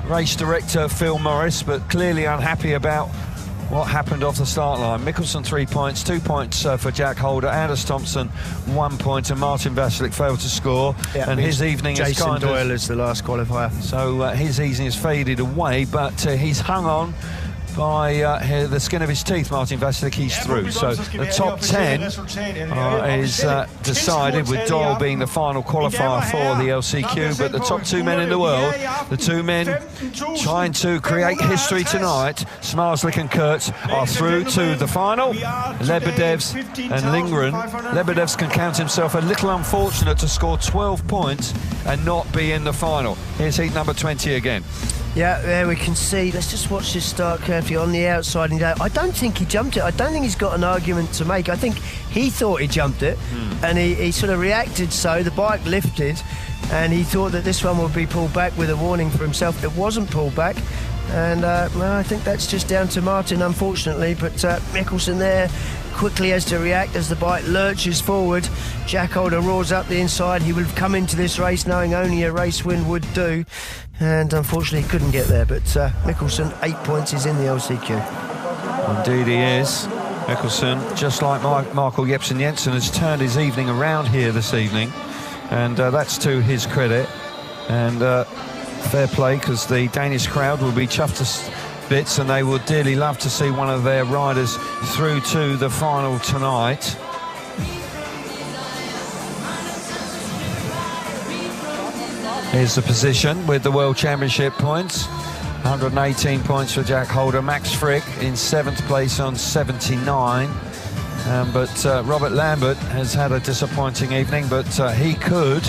race director Phil Morris, but clearly unhappy about what happened off the start line. Mikkelsen 3 points, 2 points for Jack Holder, Anders Thompson 1 point, and Martin Vasilek failed to score. And his evening is Jason Doyle is the last qualifier. So his evening has faded away, but he's hung on by the skin of his teeth, Martin Vasilik. He's through. So the top 10 is decided, with Doyle being the final qualifier for the LCQ. But the top 2 men in the world, the 2 men trying to create history tonight, Zmarzlik and Kurtz, are through to the final. Lebedevs and Lindgren. Lebedevs can count himself a little unfortunate to score 12 points and not be in the final. Here's heat number 20 again. Yeah, there we can see. Let's just watch this start carefully on the outside. I don't think he jumped it. I don't think he's got an argument to make. I think he thought he jumped it, and he sort of reacted so. The bike lifted, and he thought that this one would be pulled back with a warning for himself. It wasn't pulled back, and well, I think that's just down to Martin, unfortunately. But Mikkelsen there quickly has to react as the bike lurches forward. Jack Holder roars up the inside. He would have come into this race knowing only a race win would do, and unfortunately he couldn't get there. But Mikkelsen, 8 points, is in the LCQ. Indeed he is. Mikkelsen, just like Michael Jepsen Jensen, has turned his evening around here this evening, and that's to his credit. And fair play, because the Danish crowd will be chuffed to bits, and they would dearly love to see one of their riders through to the final tonight. Here's the position with the World Championship points. 118 points for Jack Holder. Max Frick in 7th place on 79. But Robert Lambert has had a disappointing evening, but he could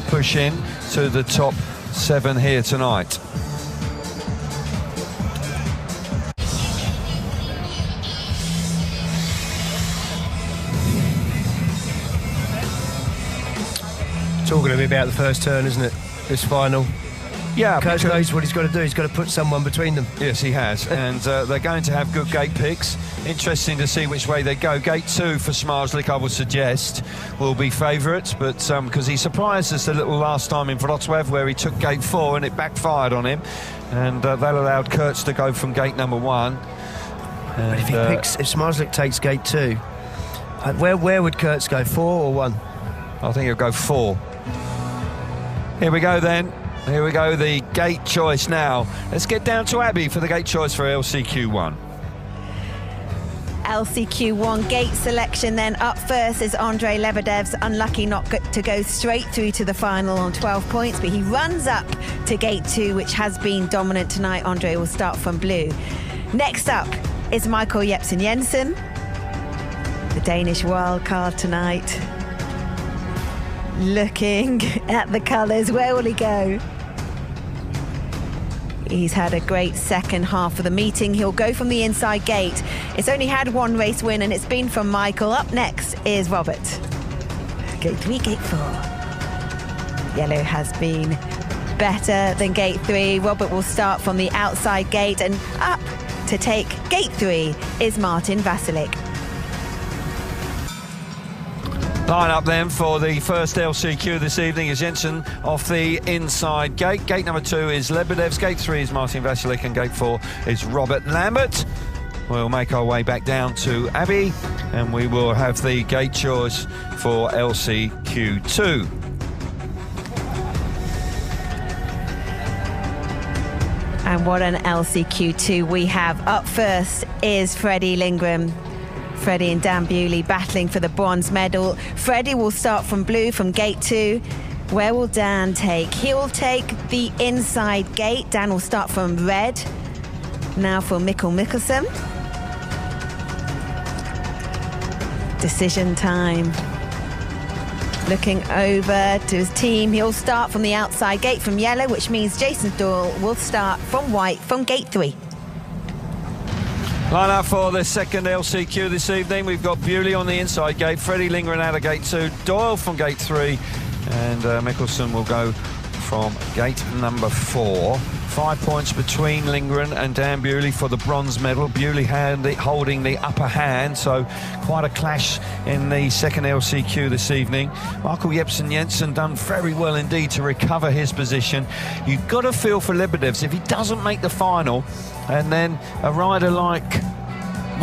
push in to the top 7 here tonight. It's all going to be about the first turn, isn't it? This final. Yeah, Kurtz knows what he's got to do. He's got to put someone between them. Yes, he has. And they're going to have good gate picks. Interesting to see which way they go. Gate 2 for Zmarzlik, I would suggest, will be favourites, but because he surprised us a little last time in Wrocław, where he took gate 4 and it backfired on him, and that allowed Kurtz to go from gate number 1. But if Zmarzlik takes gate 2, where would Kurtz go? 4 or 1? I think he'll go 4. Here we go then. Here we go, the gate choice now. Let's get down to Abby for the gate choice for LCQ1. LCQ1 gate selection then. Up first is Andrei Lebedev's unlucky not to go straight through to the final on 12 points, but he runs up to gate 2, which has been dominant tonight. Andrei will start from blue. Next up is Michael Jepsen Jensen, the Danish wild card tonight. Looking at the colours, where will he go? He's had a great second half of the meeting. He'll go from the inside gate. It's only had 1 race win, and it's been from Michael. Up next is Robert. Gate 3, gate 4. Yellow has been better than gate 3. Robert will start from the outside gate, and up to take gate 3 is Martin Vasilik. Line up then for the first LCQ this evening is Jensen off the inside gate. Gate number 2 is Lebedev's, gate 3 is Martin Vasilik, and gate 4 is Robert Lambert. We'll make our way back down to Abbey, and we will have the gate choice for LCQ2. And what an LCQ2 we have. Up first is Freddie Lindgren. Freddie and Dan Bewley battling for the bronze medal. Freddie will start from blue from gate 2. Where will Dan take? He'll take the inside gate. Dan will start from red. Now for Mikkelsen. Decision time. Looking over to his team. He'll start from the outside gate from yellow, which means Jason Doyle will start from white from gate 3. Line up for the second LCQ this evening. We've got Bewley on the inside gate, Freddie Lindgren out of gate 2, Doyle from gate 3, and Mikkelsen will go from gate number 4. 5 points between Lindgren and Dan Bewley for the bronze medal. Bewley holding the upper hand, so quite a clash in the second LCQ this evening. Michael Jepsen Jensen done very well indeed to recover his position. You've got to feel for Lebedevs if he doesn't make the final, and then a rider like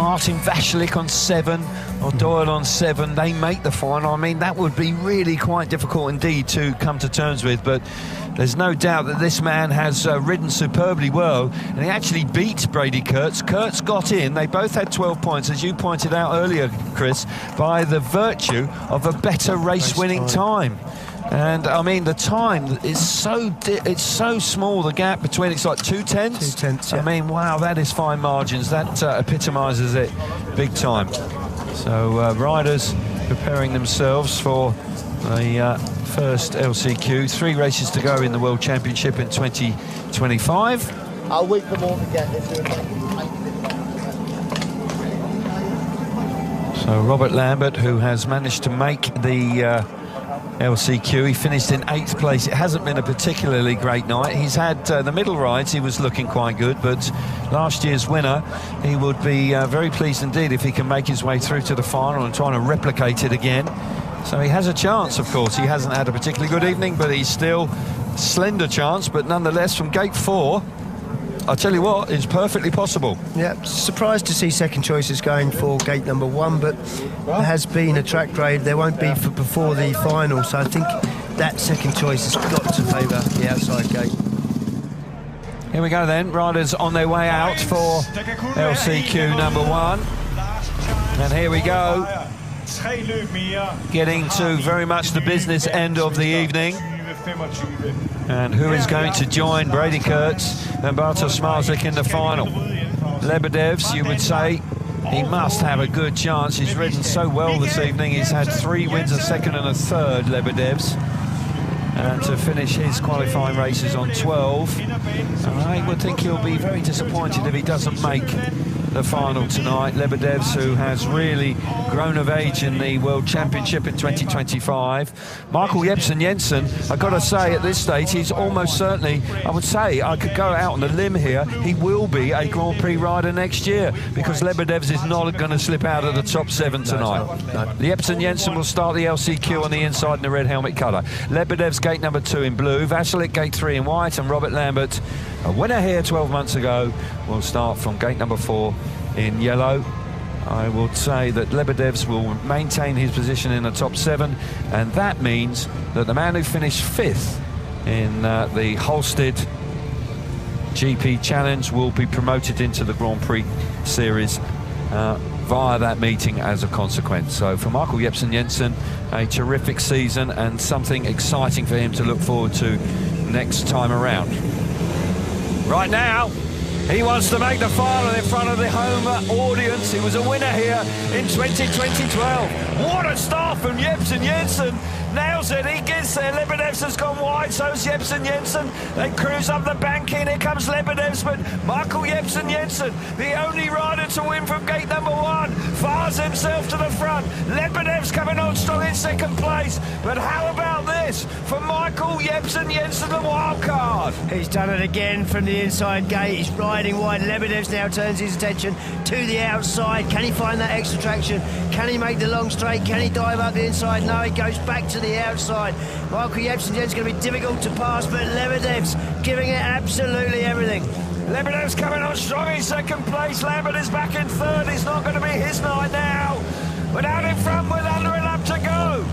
Martin Vashlik on 7 or Doyle on 7, they make the final. I mean, that would be really quite difficult indeed to come to terms with, but there's no doubt that this man has ridden superbly well, and he actually beat Brady Kurtz. Kurtz got in. They both had 12 points, as you pointed out earlier, Chris, by the virtue of a better race-winning time. And I mean, the time is it's so small, the gap between, it's like 2/10. 2/10, yeah. I mean, wow, that is fine margins. That epitomises it big time. So riders preparing themselves for the first LCQ. 3 races to go in the World Championship in 2025. I'll wait for more to get this. So Robert Lambert, who has managed to make the LCQ, he finished in 8th place. It hasn't been a particularly great night. He's had the middle rides, he was looking quite good, but last year's winner, he would be very pleased indeed if he can make his way through to the final and trying to replicate it again. So he has a chance, of course. He hasn't had a particularly good evening, but he's still slender chance, but nonetheless from gate 4, I'll tell you what, it's perfectly possible. Yeah, surprised to see second choices going for gate number 1, but there has been a track grade. There won't be for before the final, so I think that second choice has got to favour the outside gate. Here we go then, riders on their way out for LCQ number 1. And here we go, getting to very much the business end of the evening. And who is going to join Brady Kurtz and Bartosz Marzlik in the final? Lebedev's, you would say, he must have a good chance. He's ridden so well this evening. He's had 3 wins, a second and a third, Lebedev's. And to finish his qualifying races on 12. And I would think he'll be very disappointed if he doesn't make the final tonight. Lebedev's, who has really grown of age in the World Championship in 2025. Michael Jepsen-Jensen, I've got to say at this stage, he's almost certainly, I would say, I could go out on a limb here, he will be a Grand Prix rider next year, because Lebedev's is not going to slip out of the top 7 tonight. No. Jepsen-Jensen will start the LCQ on the inside in the red helmet colour. Lebedev's gate number 2 in blue, Vashlik gate 3 in white, and Robert Lambert, a winner here 12 months ago, will start from gate number 4 in yellow. I would say that Lebedev's will maintain his position in the top 7, and that means that the man who finished 5th in the Holstead GP Challenge will be promoted into the Grand Prix Series via that meeting as a consequence. So for Michael Jepsen-Jensen, a terrific season and something exciting for him to look forward to next time around. Right now, he wants to make the final in front of the home audience. He was a winner here in 2012. What a start from Jepsen-Jensen. Nails it, he gets there. Lebedev's has gone wide, so's Jepsen-Jensen. They cruise up the bank in. Here comes Lebedev's, but Michael Jepsen-Jensen, the only rider to win from gate number 1, fires himself to the front. Lebedev's coming on strong in 2nd place. But how about this for Michael Jepsen-Jensen, the wild card? He's done it again from the inside gate. He's riding wide. Lebedev's now turns his attention to the outside. Can he find that extra traction? Can he make the long straight? Can he dive up the inside? No, he goes back to the outside. Michael Jepsen-Jensen's going to be difficult to pass, but Lebedev's giving it absolutely everything. Lebedev's coming on strong in 2nd place. Lambert is back in 3rd. It's not going to be his night now. But out in front with under a lap to go.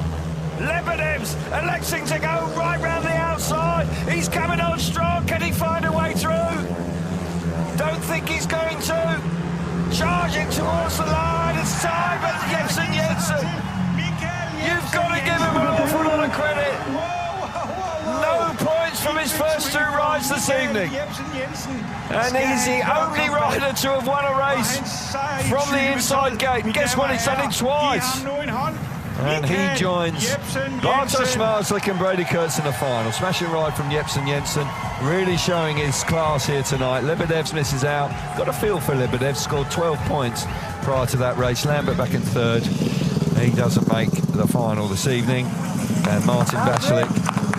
Lebedev's electing to go right round the outside. He's coming on strong. Can he find a way through? Don't think he's going to. Charging towards the line. It's time, but Jepsen-Jensen, you've got to give him an awful lot of credit. No points from his first 2 rides this evening. And he's the only rider to have won a race from the inside gate. And guess what? He's done it twice. And he joins Bartosz Marzlik and Brady Kurtz in the final. Smashing ride from Jepsen-Jensen, really showing his class here tonight. Lebedev's misses out. Got a feel for Lebedev, scored 12 points prior to that race. Lambert back in 3rd. He doesn't make the final this evening. And Martin Vashlik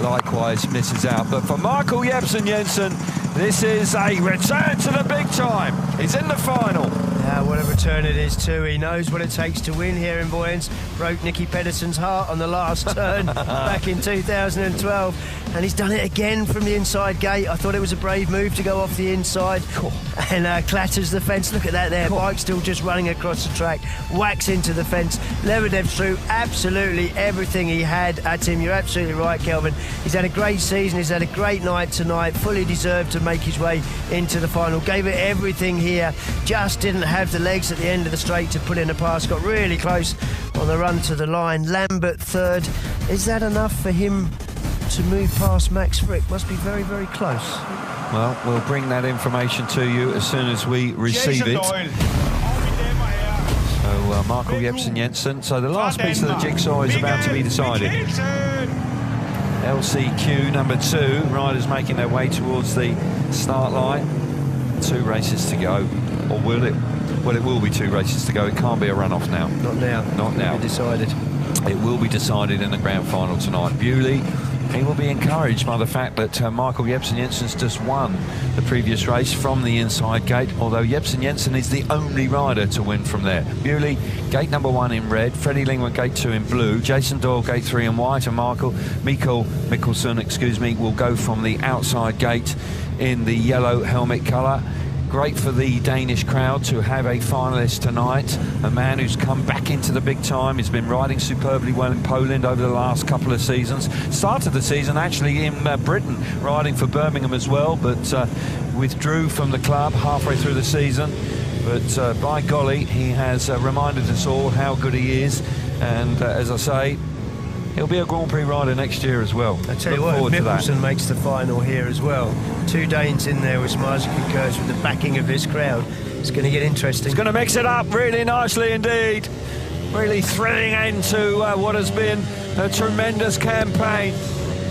likewise misses out. But for Michael Jepsen-Jensen, this is a return to the big time. He's in the final. Yeah, what a return it is too. He knows what it takes to win here in Vojens. Broke Nicky Pedersen's heart on the last turn back in 2012. and he's done it again from the inside gate. I thought it was a brave move to go off the inside. Cool. And clatters the fence. Look at that there. Cool. Bike still just running across the track, whacks into the fence. Lebedev's threw absolutely everything he had at him. You're absolutely right, Kelvin. He's had a great season. He's had a great night tonight. Fully deserved to make his way into the final. Gave it everything here. Just didn't have the legs at the end of the straight to put in a pass. Got really close on the run to the line. Lambert third. Is that enough for him to move past Max Frick? Must be very, very close. Well, we'll bring that information to you as soon as we receive it. So, Michael Jebsen Jensen. So the last piece of the jigsaw is about to be decided. LCQ number 2. Riders making their way towards the start line. 2 races to go. Or will it? Well, it will be 2 races to go. It can't be a runoff now. Not now. Not now. It'll be decided. It will be decided in the grand final tonight. Bewley, he will be encouraged by the fact that Michael Jebsen Jensen's just won the previous race from the inside gate, although Jebsen Jensen is the only rider to win from there. Bewley, gate number 1 in red, Freddie Lingman, gate 2 in blue, Jason Doyle, gate 3 in white, and Mikael Mikkelsen, will go from the outside gate in the yellow helmet colour. Great for the Danish crowd to have a finalist tonight, a man who's come back into the big time. He's been riding superbly well in Poland over the last couple of seasons. Started the season actually in Britain, riding for Birmingham as well, but withdrew from the club halfway through the season. But by golly, he has reminded us all how good he is, and as I say, he'll be a Grand Prix rider next year as well. I tell you what, Mikkelsen makes the final here as well. 2 Danes in there with Smarzak and Kurz with the backing of this crowd. It's going to get interesting. It's going to mix it up really nicely indeed. Really thrilling end to what has been a tremendous campaign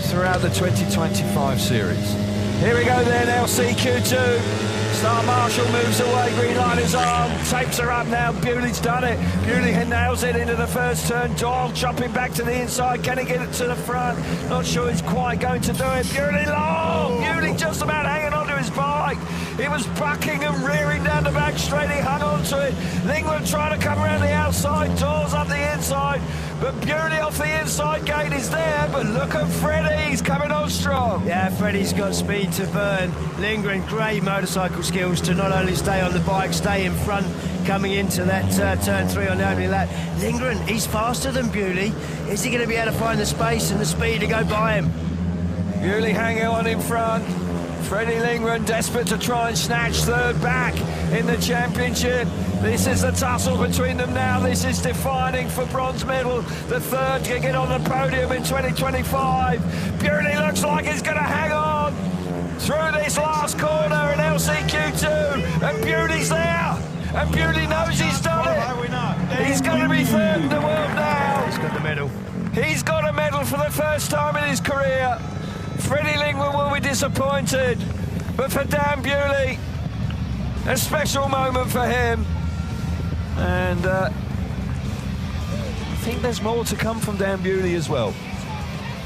throughout the 2025 series. Here we go then, LCQ2. Star Marshall moves away, green light is on, tapes her up now, Bewley's done it. Bewley nails it into the first turn, Doyle chopping back to the inside, can he get it to the front? Not sure he's quite going to do it. Bewley long, Bewley just about hanging onto his bike. He was bucking and rearing down the back straight, he hung on to it. Lingman trying to come around the outside, Doyle's up the inside, but Bewley off the inside gate is there, but look at Freddie, he's coming on strong. Yeah, Freddie's got speed to burn. Lindgren, great motorcycle skills to not only stay on the bike, stay in front, coming into that turn 3 on the opening lap. Lindgren, he's faster than Bewley. Is he going to be able to find the space and the speed to go by him? Bewley hanging on in front. Freddie Lindgren desperate to try and snatch third back in the championship. This is the tussle between them now. This is defining for bronze medal. The third to get on the podium in 2025. Bewley looks like he's going to hang on through this last corner in LCQ2. And Bewley's there. And Bewley knows he's done it. He's going to be third in the world now. He's got the medal. He's got a medal for the first time in his career. Freddie Lingman will be disappointed, but for Dan Bewley, a special moment for him. And I think there's more to come from Dan Bewley as well.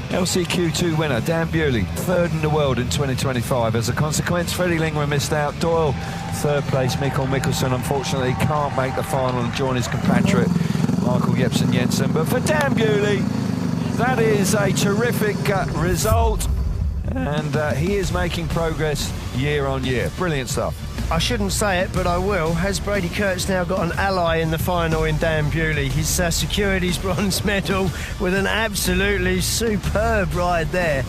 LCQ2 winner, Dan Bewley, third in the world in 2025. As a consequence, Freddie Lingman missed out. Doyle, third place. Mikael Mikkelsen, unfortunately, can't make the final and join his compatriot, Michael Jebsen Jensen. But for Dan Bewley, that is a terrific result. And he is making progress year on year. Brilliant stuff. I shouldn't say it, but I will. Has Brady Kurtz now got an ally in the final in Dan Bewley? He's secured his bronze medal with an absolutely superb ride there.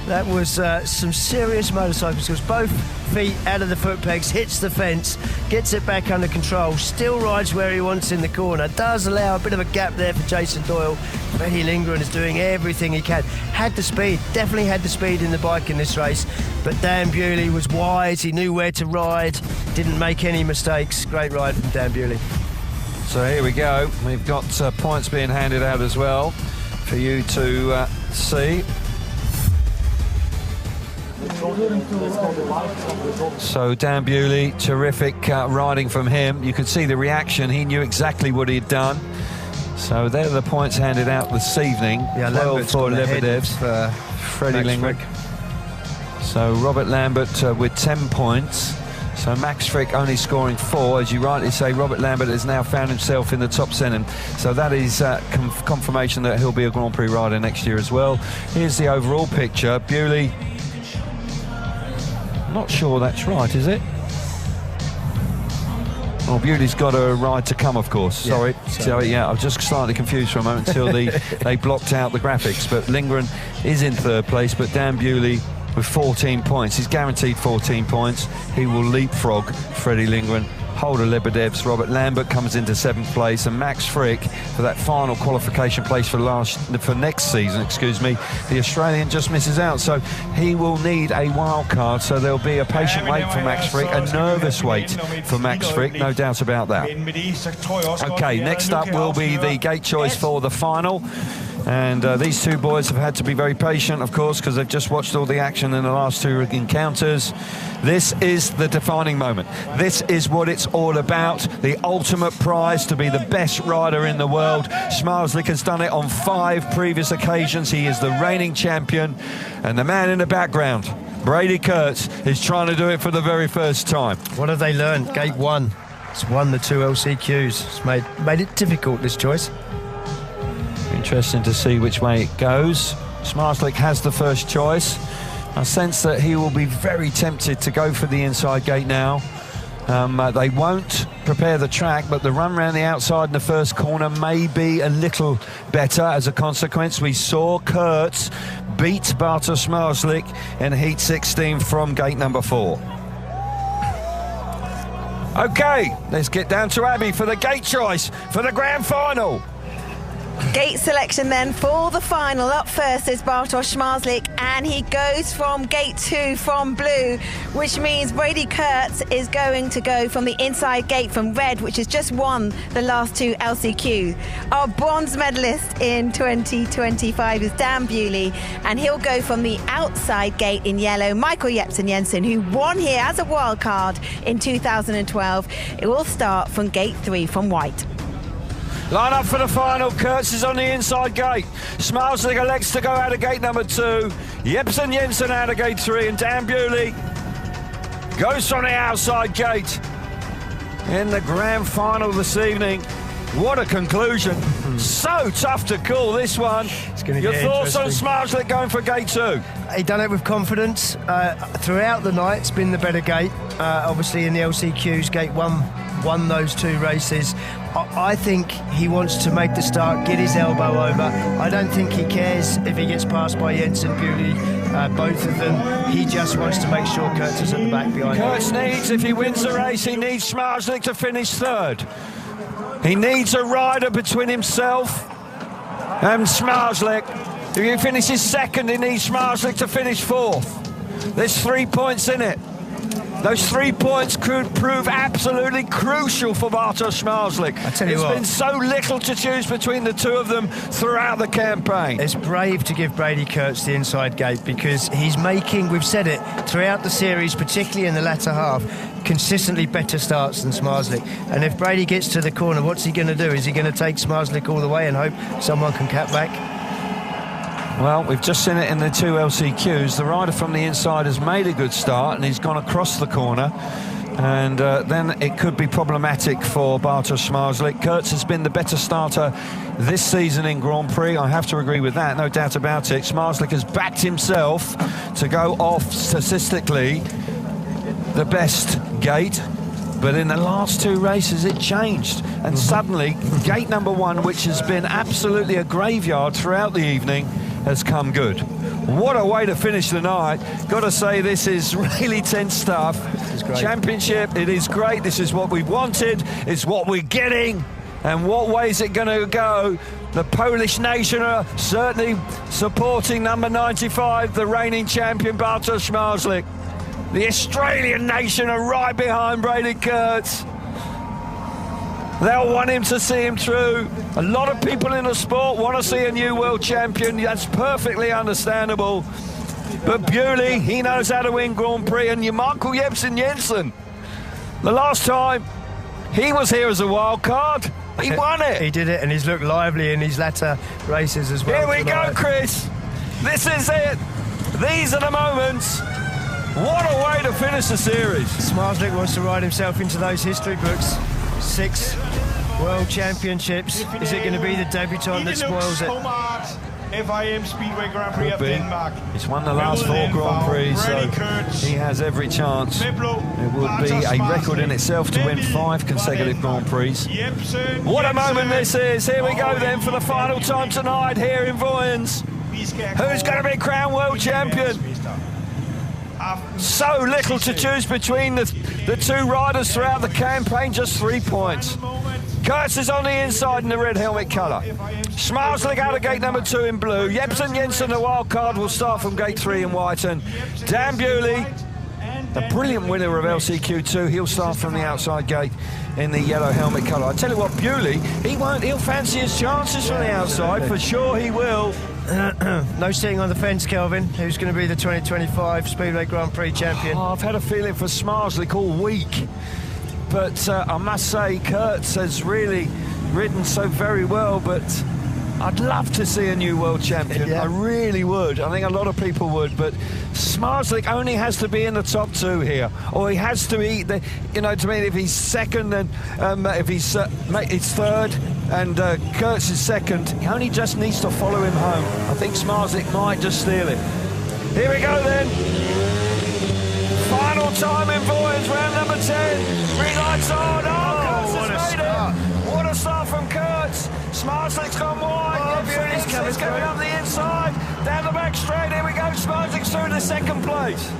That was some serious motorcycle skills. Both feet out of the foot pegs, hits the fence, gets it back under control, still rides where he wants in the corner. Does allow a bit of a gap there for Jason Doyle. Freddie Lindgren is doing everything he can. Had the speed, definitely had the speed in the bike in this race, but Dan Bewley was wise, he knew where to ride, didn't make any mistakes. Great ride from Dan Bewley. So here we go, we've got points being handed out as well for you to see. So Dan Bewley, terrific riding from him. You could see the reaction, he knew exactly what he'd done. So there are the points handed out this evening. Yeah, 12 for Lebedev, Freddie Lindgren. So Robert Lambert with 10 points, So Max Frick only scoring 4. As you rightly say, Robert Lambert has now found himself in the top 10. So that is confirmation that he'll be a Grand Prix rider next year as well. Here's the overall picture. Bewley, not sure that's right, is it? Oh, Bewley's got a ride to come, of course. Sorry. Yeah, I was just slightly confused for a moment until they blocked out the graphics. But Lindgren is in 3rd place, but Dan Bewley with 14 points. He's guaranteed 14 points. He will leapfrog Freddie Lindgren. Holder Lebedev's Robert Lambert comes into 7th place, and Max Frick for that final qualification place for next season, the Australian just misses out, so he will need a wild card. So there'll be a patient wait for Max Frick, a nervous wait for Max Frick, no doubt about that. Okay, next up will be the gate choice for the final. And these two boys have had to be very patient, of course, because they've just watched all the action in the last 2 encounters. This is the defining moment. This is what it's all about. The ultimate prize to be the best rider in the world. Zmarzlik has done it on 5 previous occasions. He is the reigning champion. And the man in the background, Brady Kurtz, is trying to do it for the very first time. What have they learned? Gate 1. It's won the 2 LCQs. It's made it difficult, this choice. Interesting to see which way it goes. Zmarzlik has the first choice. I sense that he will be very tempted to go for the inside gate now. They won't prepare the track, but the run around the outside in the first corner may be a little better as a consequence. We saw Kurtz beat Bartosz Zmarzlik in heat 16 from gate number 4. Okay, let's get down to Abby for the gate choice for the grand final. Gate selection then for the final. Up first is Bartosz Zmarzlik, and he goes from gate 2 from blue, which means Brady Kurtz is going to go from the inside gate from red, which has just won the last 2 LCQ. Our bronze medalist in 2025 is Dan Bewley, and he'll go from the outside gate in yellow. Michael Jensen, who won here as a wild card in 2012. It will start from gate 3 from white. Line up for the final. Kurtz is on the inside gate. Zmarzlik elects to go out of gate number 2. Jensen out of gate 3, and Dan Bewley goes from the outside gate in the grand final this evening. What a conclusion. So tough to call this one. Your thoughts on Zmarzlik going for gate 2? He done it with confidence throughout the night. It's been the better gate. Obviously in the LCQs, gate 1 won those 2 races. I think he wants to make the start, get his elbow over. I don't think he cares if he gets passed by Jensen, Bewley, both of them. He just wants to make sure Kurtz is at the back behind him. Kurtz needs, if he wins the race, he needs Zmarzlik to finish 3rd. He needs a rider between himself and Zmarzlik. If he finishes 2nd, he needs Zmarzlik to finish 4th. There's 3 points in it. Those 3 points could prove absolutely crucial for Bartosz Zmarzlik. I tell you what, there's been so little to choose between the 2 of them throughout the campaign. It's brave to give Brady Kurtz the inside gate, because he's making, we've said it, throughout the series, particularly in the latter half, consistently better starts than Zmarzlik. And if Brady gets to the corner, what's he going to do? Is he going to take Zmarzlik all the way and hope someone can cut back? Well, we've just seen it in the 2 LCQs. The rider from the inside has made a good start, and he's gone across the corner. And then it could be problematic for Bartosz Zmarzlik. Kurtz has been the better starter this season in Grand Prix. I have to agree with that, no doubt about it. Zmarzlik has backed himself to go off statistically the best gate. But in the last 2 races, it changed. And suddenly, gate number 1, which has been absolutely a graveyard throughout the evening, has come good. What a way to finish the night. Got to say, this is really tense stuff. Championship, it is great. This is what we wanted. It's what we're getting. And what way is it going to go? The Polish nation are certainly supporting number 95, the reigning champion, Bartosz Zmarzlik. The Australian nation are right behind Brady Kurtz. They'll want him to see him through. A lot of people in the sport want to see a new world champion. That's perfectly understandable. But Bewley, he knows how to win Grand Prix. And Michael Jensen, the last time he was here as a wild card, he won it. He did it, and he's looked lively in his latter races as well. Here we go, Chris. This is it. These are the moments. What a way to finish. finish the series. Smarslik wants to ride himself into those history books. 6 World Championships. Is it going to be the debutant that spoils it? FIM Speedway Grand Prix of Denmark. He's won the last 4 Grand Prix, so he has every chance. It would be a record in itself to win 5 consecutive Grand Prix. What a moment this is. Here we go then for the final time tonight here in Vojens. Who's going to be crowned world champion? So little to choose between the 2 riders throughout the campaign, just 3 points. Kurtz is on the inside in the red helmet colour. Smarslik out of gate number 2 in blue. Jepsen Jensen, the wild card, will start from gate 3 in white. And Dan Bewley, the brilliant winner of LCQ2, he'll start from the outside gate in the yellow helmet colour. I tell you what, Bewley, he'll fancy his chances from the outside, for sure he will. No sitting on the fence, Kelvin. Who's going to be the 2025 Speedway Grand Prix champion? Oh, I've had a feeling for Smarslik all week. But I must say, Kurtz has really ridden so very well, but I'd love to see a new world champion. Yeah. I really would. I think a lot of people would, but Smarslik only has to be in the top 2 here, or he has to be, to me, if he's second and if he's third and Kurtz is second, he only just needs to follow him home. I think Smarslik might just steal it. Here we go then. Final time in Vojens, round number 10. Green lights on. Kurtz has made it. What a start from Kurtz. Smarslik's gone wide. Bewley's coming up the inside. Down the back straight. Here we go. Smarslik's through into second place.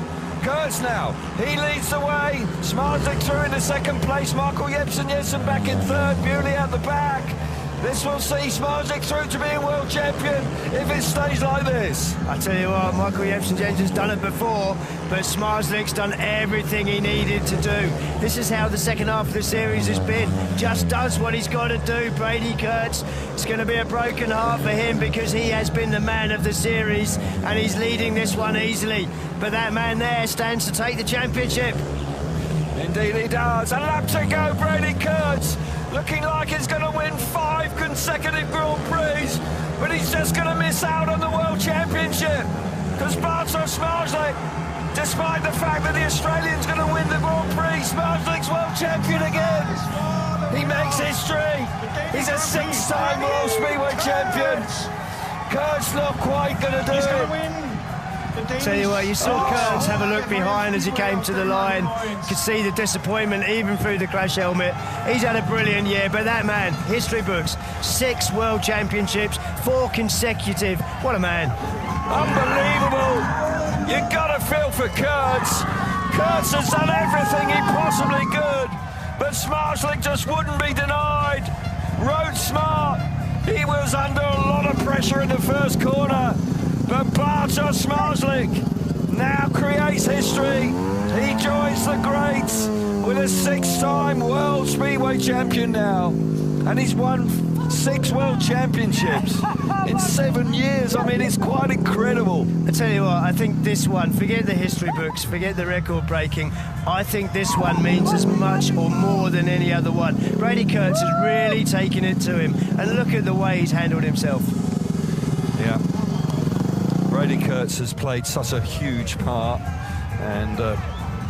Kurtz now. He leads the way. Smarslik through into second place. Michael Jepsen Jensen back in third. Bewley out the back. This will see Smarslik through to being world champion if it stays like this. I tell you what, Michael Jepsen Jensen's done it before, but Smarslik's done everything he needed to do. This is how the second half of the series has been. Just does what he's got to do. Brady Kurtz, it's going to be a broken heart for him because he has been the man of the series and he's leading this one easily. But that man there stands to take the championship. Indeed he does. A lap to go, Brady Kurtz. Looking like he's going to win 5 consecutive Grand Prix, but he's just going to miss out on the World Championship. Because Bartosz Smarslik, despite the fact that the Australian's going to win the Grand Prix, Smarslik's world champion again. He makes history. He's a 6-time World Speedway champion. Kurtz not quite going to do it. Tell you what, you saw Kurtz have a look behind as he came to the line. You could see the disappointment even through the crash helmet. He's had a brilliant year, but that man, history books, 6 world championships, 4 consecutive. What a man. Unbelievable. You've got to feel for Kurtz. Kurtz has done everything he possibly could, but Smarslik just wouldn't be denied. Rode smart. He was under a lot of pressure in the first corner. But Bartosz Smarslik now creates history. He joins the greats with a 6-time World Speedway champion now. And he's won 6 World Championships in 7 years. I mean, it's quite incredible. I tell you what, I think this one, forget the history books, forget the record breaking, I think this one means as much or more than any other one. Brady Kurtz has really taken it to him. And look at the way he's handled himself. Yeah. Brady Kurtz has played such a huge part, and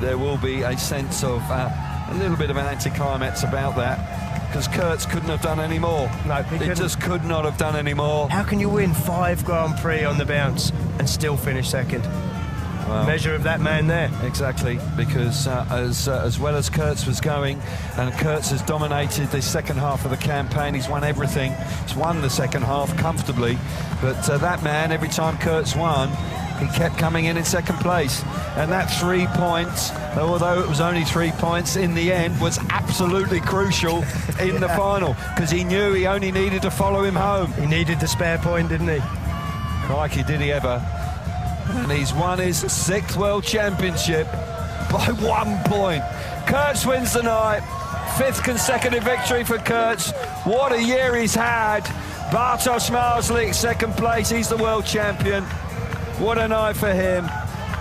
there will be a sense of a little bit of an anticlimax about that, because Kurtz couldn't have done any more. No, he just could not have done any more. How can you win 5 Grand Prix on the bounce and still finish second? Well, measure of that man there. Exactly, because as well as Kurtz was going, and Kurtz has dominated the second half of the campaign. He's won everything. He's won the second half comfortably, but that man, every time Kurtz won, he kept coming in second place. And that 3 points, although it was only 3 points, in the end was absolutely crucial in the final, because he knew he only needed to follow him home. He needed the spare point, didn't he? Crikey, did he ever. And he's won his 6th World Championship by 1 point. Kurtz wins the night. 5th consecutive victory for Kurtz. What a year he's had. Bartosz Smarslik, 2nd place. He's the world champion. What a night for him.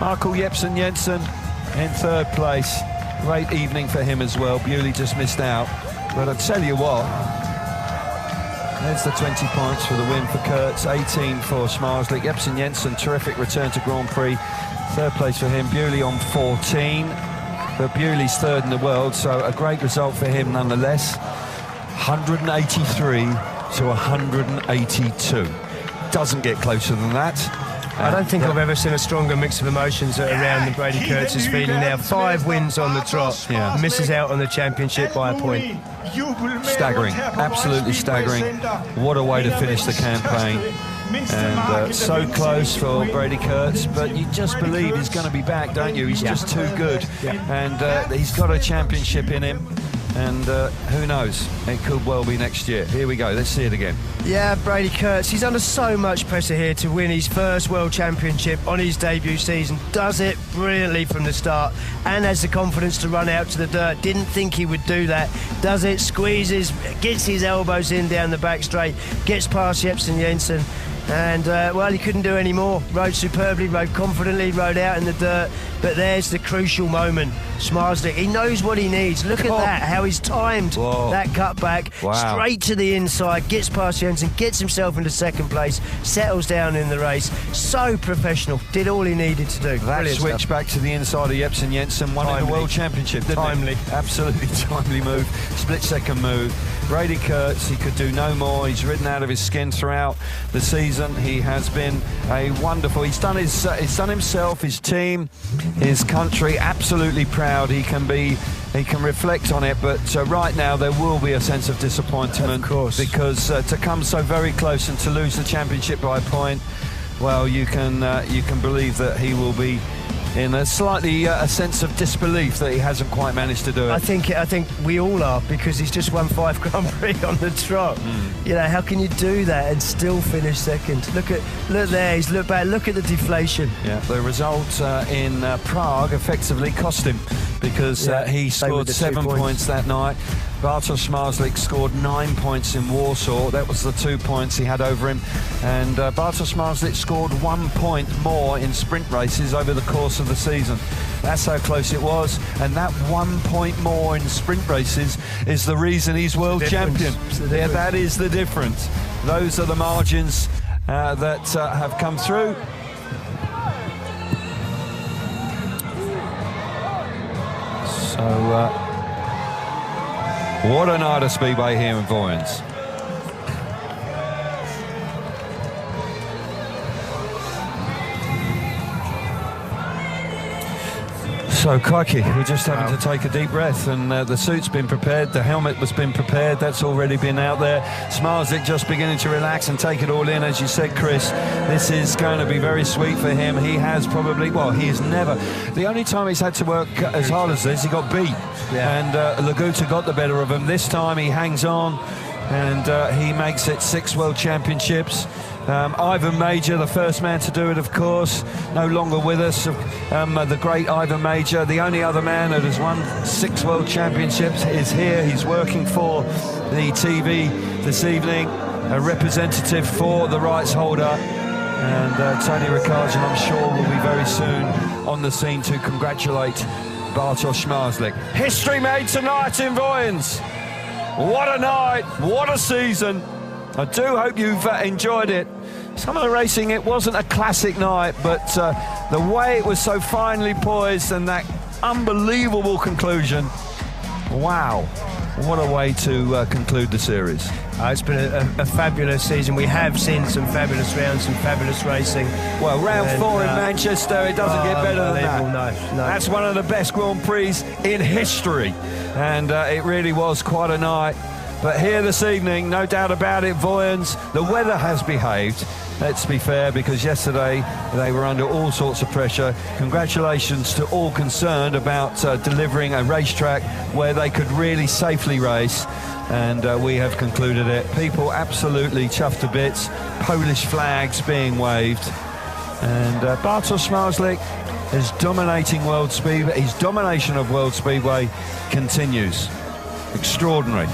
Michael Jepsen Jensen in 3rd place. Great evening for him as well. Bewley just missed out. But I tell you what, there's the 20 points for the win for Kurtz, 18 for Smarslik. Jepsen Jensen, terrific return to Grand Prix. Third place for him, Bewley on 14. But Bewley's third in the world, so a great result for him nonetheless. 183 to 182. Doesn't get closer than that. I don't think I've ever seen a stronger mix of emotions around than Brady Kurtz is feeling now. 5 wins on the trot, misses out on the championship by a point. Staggering, absolutely staggering. What a way to finish the campaign. And so close for Brady Kurtz, but you just believe he's going to be back, don't you? He's just too good. And he's got a championship in him. And who knows, it could well be next year. Here we go, let's see it again. Yeah, Brady Kurtz, he's under so much pressure here to win his first World Championship on his debut season. Does it brilliantly from the start and has the confidence to run out to the dirt. Didn't think he would do that. Does it, squeezes, gets his elbows in down the back straight, gets past Jensen. And, well, he couldn't do any more. Rode superbly, rode confidently, rode out in the dirt. But there's the crucial moment. Smarslick, he knows what he needs. Look at that, how he's timed that cutback. Straight to the inside, gets past Jensen, gets himself into second place, settles down in the race. So professional, did all he needed to do. That switch back to the inside of Jensen, won in the World Championship, didn't it? Absolutely timely move, split-second move. Brady Kurtz, he could do no more. He's ridden out of his skin throughout the season. He has been a wonderful. He's done himself, his team, his country absolutely proud. He can reflect on it, but right now there will be a sense of disappointment, of course, because to come so very close and to lose the championship by a point, well, you can believe that he will be in a slightly a sense of disbelief that he hasn't quite managed to do it. I think we all are, because he's just won 5 Grand Prix on the trot. You know, how can you do that and still finish second? Look there, he's looked back, look at the deflation. Yeah, the result in Prague effectively cost him, because he scored 7 points that night. Bartosz Smarslik scored 9 points in Warsaw. That was the 2 points he had over him. And Bartosz Smarslik scored 1 point more in sprint races over the course of the season. That's how close it was. And that 1 point more in sprint races is the reason he's world champion. Yeah, that is the difference. Those are the margins that have come through. So, what a night of Speedway here in Vojens. So, crikey, we're just having to take a deep breath, and the suit's been prepared, the helmet has been prepared, that's already been out there. Smarslik just beginning to relax and take it all in, as you said, Chris. This is going to be very sweet for him. He has probably, well, he's never, the only time he's had to work as hard as this, he got beat. And Laguta got the better of him. This time he hangs on, and he makes it 6 World Championships. Ivan Major, the first man to do it, of course, no longer with us. The great Ivan Major, the only other man that has won 6 World Championships, is here. He's working for the TV this evening, a representative for the rights holder. And Tony Rickards, I'm sure, will be very soon on the scene to congratulate Bartosz Smarslik. History made tonight in Vojens. What a night, what a season. I do hope you've enjoyed it. Some of the racing, it wasn't a classic night, but the way it was so finely poised and that unbelievable conclusion, wow, what a way to conclude the series. It's been a fabulous season. We have seen some fabulous rounds, some fabulous racing. Well, round 4 in Manchester, it doesn't get better than that. No. That's one of the best Grand Prix in history, and it really was quite a night. But here this evening, no doubt about it, Vojens, the weather has behaved. Let's be fair, because yesterday they were under all sorts of pressure. Congratulations to all concerned about delivering a racetrack where they could really safely race. And we have concluded it. People absolutely chuffed to bits. Polish flags being waved. And Bartosz Smarslik is dominating World Speedway. His domination of World Speedway continues. Extraordinary.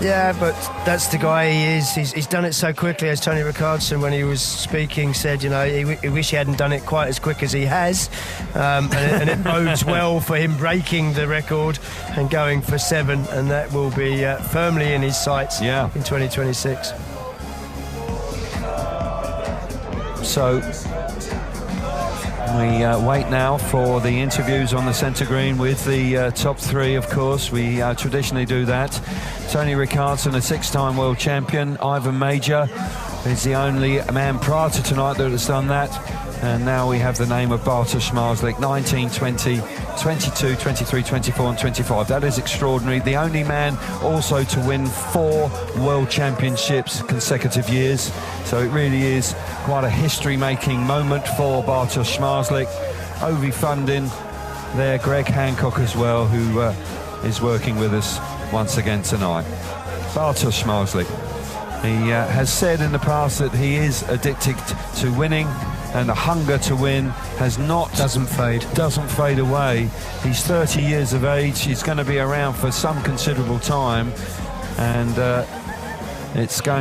Yeah, but that's the guy he is. He's done it so quickly, as Tony Ricardson, when he was speaking, said, you know, he wish he hadn't done it quite as quick as he has. And it bodes well for him breaking the record and going for 7, and that will be firmly in his sights in 2026. So We wait now for the interviews on the centre green with the top three, of course. We traditionally do that. Tony Ricardson, a 6-time world champion. Ivan Major is the only man prior to tonight that has done that. And now we have the name of Bartosz Marslik, 19, 20, 22, 23, 24 and 25. That is extraordinary. The only man also to win 4 World Championships consecutive years. So it really is quite a history-making moment for Bartosz Marslik. Ovi funding there, Greg Hancock as well, who is working with us once again tonight. Bartosz Marslik. He has said in the past that he is addicted to winning, and the hunger to win doesn't fade away. He's 30 years of age. He's going to be around for some considerable time, and it's still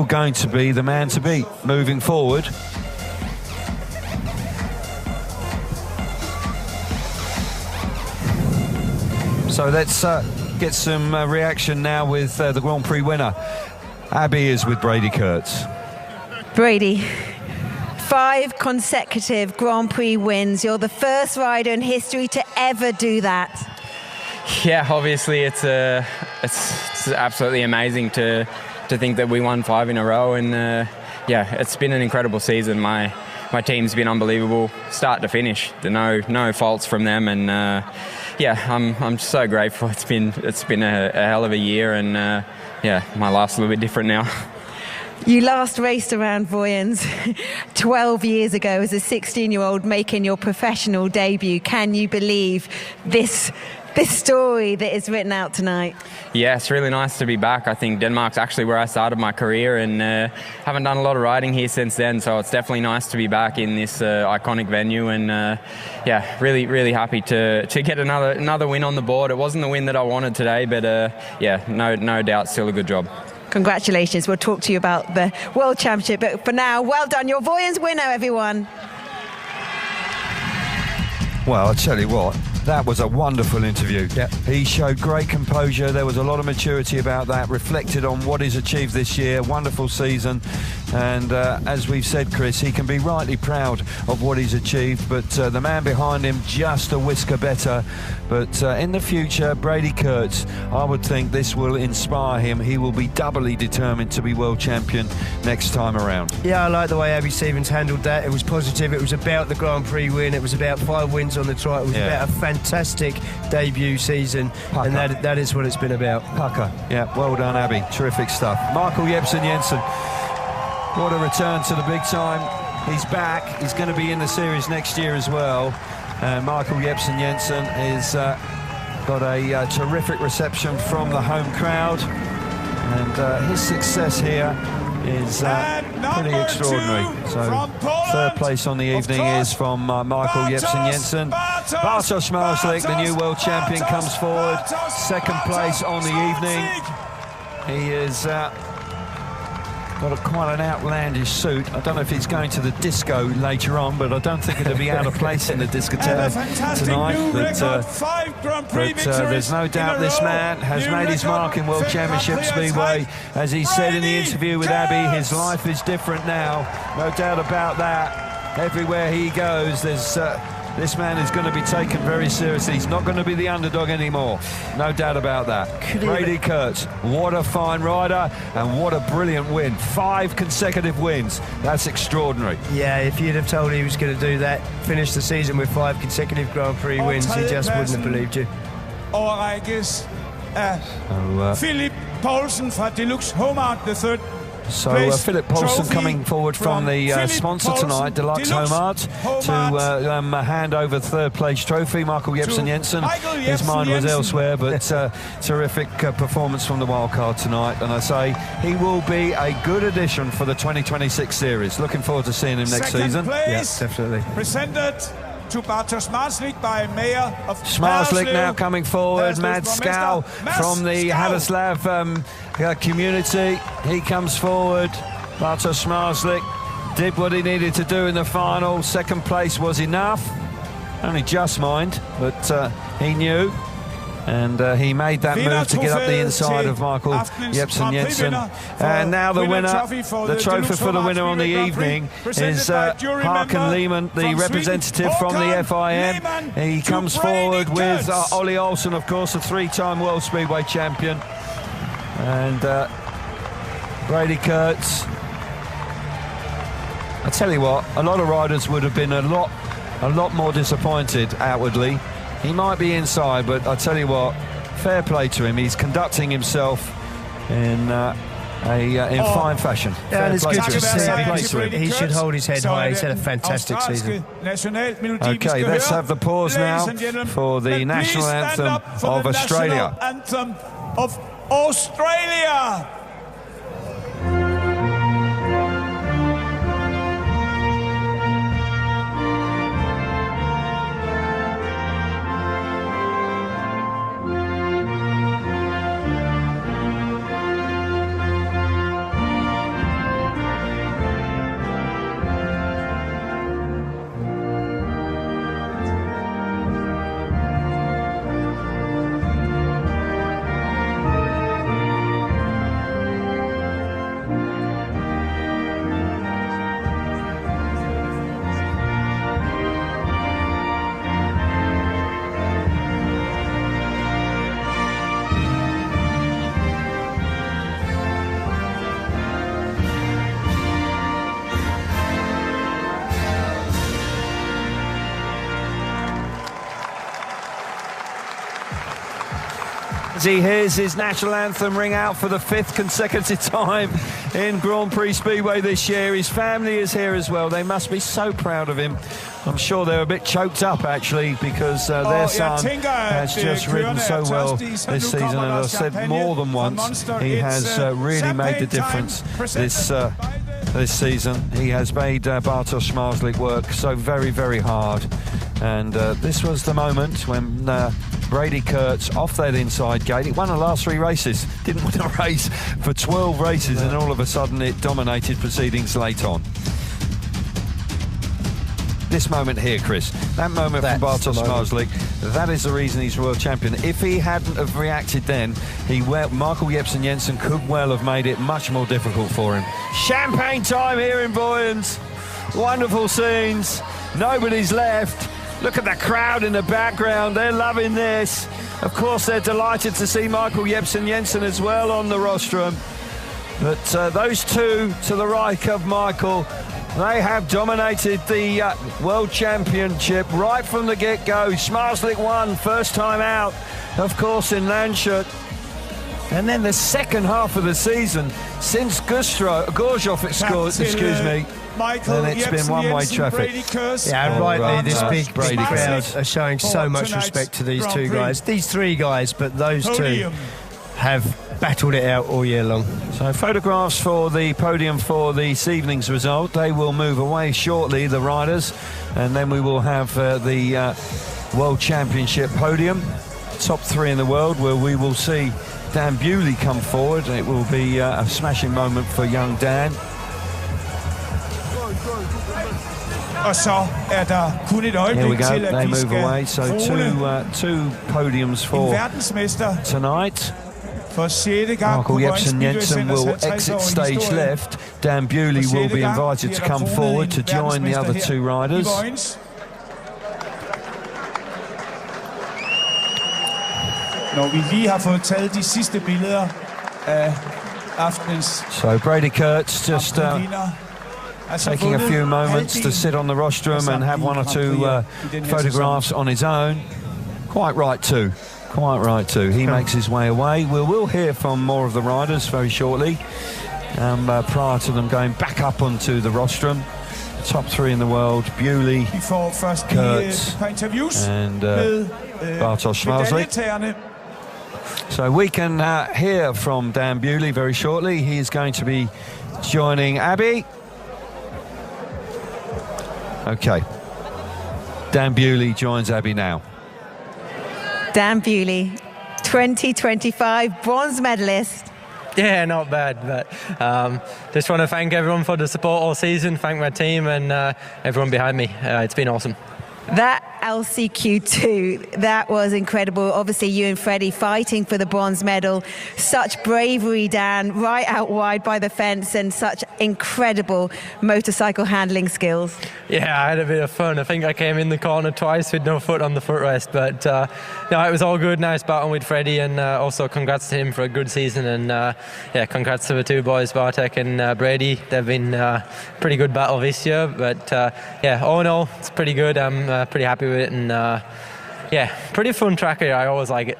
going to be the man to beat moving forward. So let's get some reaction now with the Grand Prix winner. Abby is with Brady Kurtz. Brady, 5 consecutive Grand Prix wins. You're the first rider in history to ever do that. Yeah, obviously it's absolutely amazing to think that we won 5 in a row, and yeah, it's been an incredible season. My team's been unbelievable, start to finish. There are no faults from them, and yeah, I'm so grateful. It's been a hell of a year, and yeah, my life's a little bit different now. You last raced around Vojens 12 years ago as a 16-year-old, making your professional debut. Can you believe this story that is written out tonight? Yeah, it's really nice to be back. I think Denmark's actually where I started my career, and haven't done a lot of riding here since then, so it's definitely nice to be back in this iconic venue, and yeah, really happy to get another win on the board. It wasn't the win that I wanted today, but yeah, no doubt still a good job. Congratulations. We'll talk to you about the World Championship, but for now, well done. You're Vojens winner, everyone. Well, I'll tell you what, that was a wonderful interview. Yep. He showed great composure. There was a lot of maturity about that, reflected on what he's achieved this year. Wonderful season. And as we've said, Chris, he can be rightly proud of what he's achieved, but the man behind him just a whisker better. But in the future, Brady Kurtz, I would think this will inspire him. He will be doubly determined to be world champion next time around. Yeah, I like the way Abby Stevens handled that. It was positive. It was about the Grand Prix win. It was about 5 wins on the trot. It was about a fantastic debut season. Pucker. And that is what it's been about. Pucker. Yeah, well done, Abby. Terrific stuff. Michael Jepsen-Jensen. What a return to the big time. He's back. He's going to be in the series next year as well. Michael Jepsen-Jensen has got a terrific reception from the home crowd, and his success here is pretty extraordinary. So 3rd place on the evening is from Michael Jepsen-Jensen. Bartosz Marslik, the new world champion, comes forward. 2nd place on the evening. He is got quite an outlandish suit. I don't know if he's going to the disco later on, but I don't think it'll be out of place in the discotheque tonight. But there's no doubt this man has made his mark in World Championship Speedway. As he said in the interview with Abby, his life is different now. No doubt about that. Everywhere he goes, there's this man is going to be taken very seriously. He's not going to be the underdog anymore. No doubt about that. Brady Kurtz, what a fine rider and what a brilliant win. 5 consecutive wins. That's extraordinary. Yeah, if you'd have told he was going to do that, finish the season with 5 consecutive Grand Prix wins, he just wouldn't have believed you. Overrækkes af Philip Poulsen fra Deluxe Homart, the 3rd. So Philip Poulsen coming forward from the sponsor tonight, Deluxe Homart, to hand over the 3rd place trophy. Michael Jepsen-Jensen, his mind was elsewhere, but terrific performance from the wildcard tonight. And I say he will be a good addition for the 2026 series. Looking forward to seeing him next season. Yes, definitely. Presented to Bartosz Marslik by Mayor of Marslik now coming forward. Mads Skau from the Haderslev community. He comes forward. Bartosz Marslik did what he needed to do in the final. 2nd place was enough. Only just, mind, but he knew. And he made that move to get up the inside of Michael Jepsen Jensen. And now the winner, the trophy for the winner on the evening is Håkan Lehmann, the representative from the FIM. He comes forward with Ollie Olsen, of course, a 3-time World Speedway champion. And Brady Kurtz. I tell you what, a lot of riders would have been a lot more disappointed outwardly. He might be inside, but I tell you what, fair play to him. He's conducting himself in fine fashion. Yeah, and it's good to see. He should hold his head high. He's had a fantastic season. Okay, let's have the pause now for the national anthem of Australia. Anthem of Australia. As he hears his national anthem ring out for the 5th consecutive time in Grand Prix Speedway this year. His family is here as well. They must be so proud of him. I'm sure they're a bit choked up, actually, because their son has just ridden so well this season. And I've said more than once, he has really made the difference this season. He has made Bartosz Zmarzlik work so very, very hard. And this was the moment when Brady Kurtz off that inside gate. He won the last 3 races, didn't win a race for 12 races, and all of a sudden it dominated proceedings late on. This moment here, Chris, that moment from Bartosz Zmarzlik, that is the reason he's world champion. If he hadn't have reacted then, Michael Jepsen Jensen could well have made it much more difficult for him. Champagne time here in Vojens. Wonderful scenes. Nobody's left. Look at the crowd in the background. They're loving this. Of course, they're delighted to see Michael Jepsen Jensen as well on the rostrum. But those two to the right of Michael, they have dominated the World Championship right from the get-go. Zmarzlik won first time out, of course, in Landshut. And then the second half of the season, since Gorzhov, excuse me, then it's been one-way traffic. Yeah, and rightly, this big crowd are showing so much respect to these two guys. These 3 guys, but those 2 have battled it out all year long. So photographs for the podium for this evening's result. They will move away shortly, the riders, and then we will have the World Championship podium, top 3 in the world, where we will see Dan Bewley come forward. It will be a smashing moment for young Dan. Here we go, they move away, so two podiums for tonight. Michael Jepsen Jensen will exit stage left. Dan Bewley will be invited to come forward to join the other 2 riders. So Brady Kurtz just taking a few moments to sit on the rostrum and have 1 or 2 photographs on his own. Quite right too. Quite right too. He makes his way away. We will hear from more of the riders very shortly, prior to them going back up onto the rostrum. Top 3 in the world: Bewley, Kurtz, and Bartosz Zmarzlik. So we can hear from Dan Bewley very shortly. He is going to be joining Abby. Okay, Dan Bewley joins Abby now. Dan Bewley, 2025 bronze medalist. Yeah, not bad, but just want to thank everyone for the support all season, thank my team and everyone behind me. It's been awesome. That LCQ2. That was incredible. Obviously, you and Freddie fighting for the bronze medal. Such bravery, Dan, right out wide by the fence, and such incredible motorcycle handling skills. Yeah, I had a bit of fun. I think I came in the corner twice with no foot on the footrest, but no, it was all good. Nice battle with Freddie, and also congrats to him for a good season. And yeah, congrats to the two boys, Bartek and Brady. They've been pretty good battle this year, but yeah, all in all, it's pretty good. I'm pretty happy with it, and yeah, pretty fun track here. I always like it.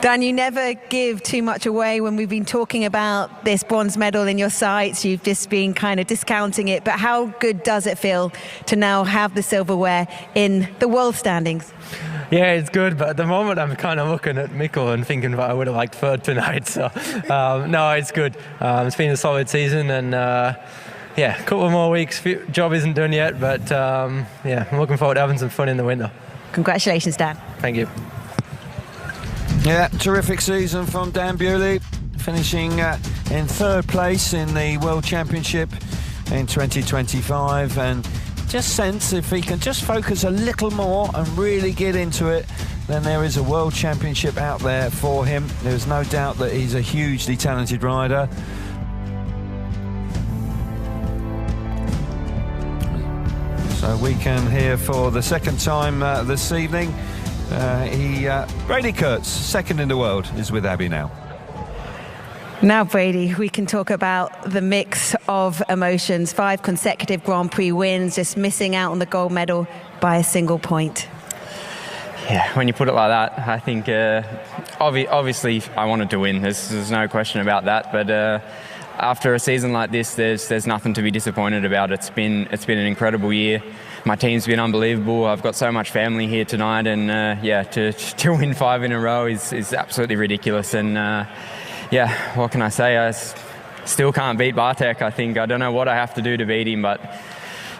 Dan, you never give too much away when we've been talking about this bronze medal in your sights. You've just been kind of discounting it, but how good does it feel to now have the silverware in the world standings? Yeah, it's good, but at the moment I'm kind of looking at Mikkel and thinking that I would have liked third tonight. So no, it's good. It's been a solid season, and yeah, a couple more weeks. Job isn't done yet, but yeah, I'm looking forward to having some fun in the winter. Congratulations, Dan. Thank you. Yeah, terrific season from Dan Bewley, finishing in third place in the World Championship in 2025, and just sense if he can just focus a little more and really get into it, then there is a World Championship out there for him. There's no doubt that he's a hugely talented rider. So we can hear for the second time this evening. Brady Kurtz, second in the world, is with Abby now. Now, Brady, we can talk about the mix of emotions. 5 consecutive Grand Prix wins, just missing out on the gold medal by a single point. Yeah, when you put it like that, I think obviously I wanted to win. There's no question about that. But after a season like this, there's nothing to be disappointed about. It's been an incredible year. My team's been unbelievable. I've got so much family here tonight, and yeah, to win 5 in a row is absolutely ridiculous. And yeah, what can I say? I still can't beat Bartek. I don't know what I have to do to beat him, but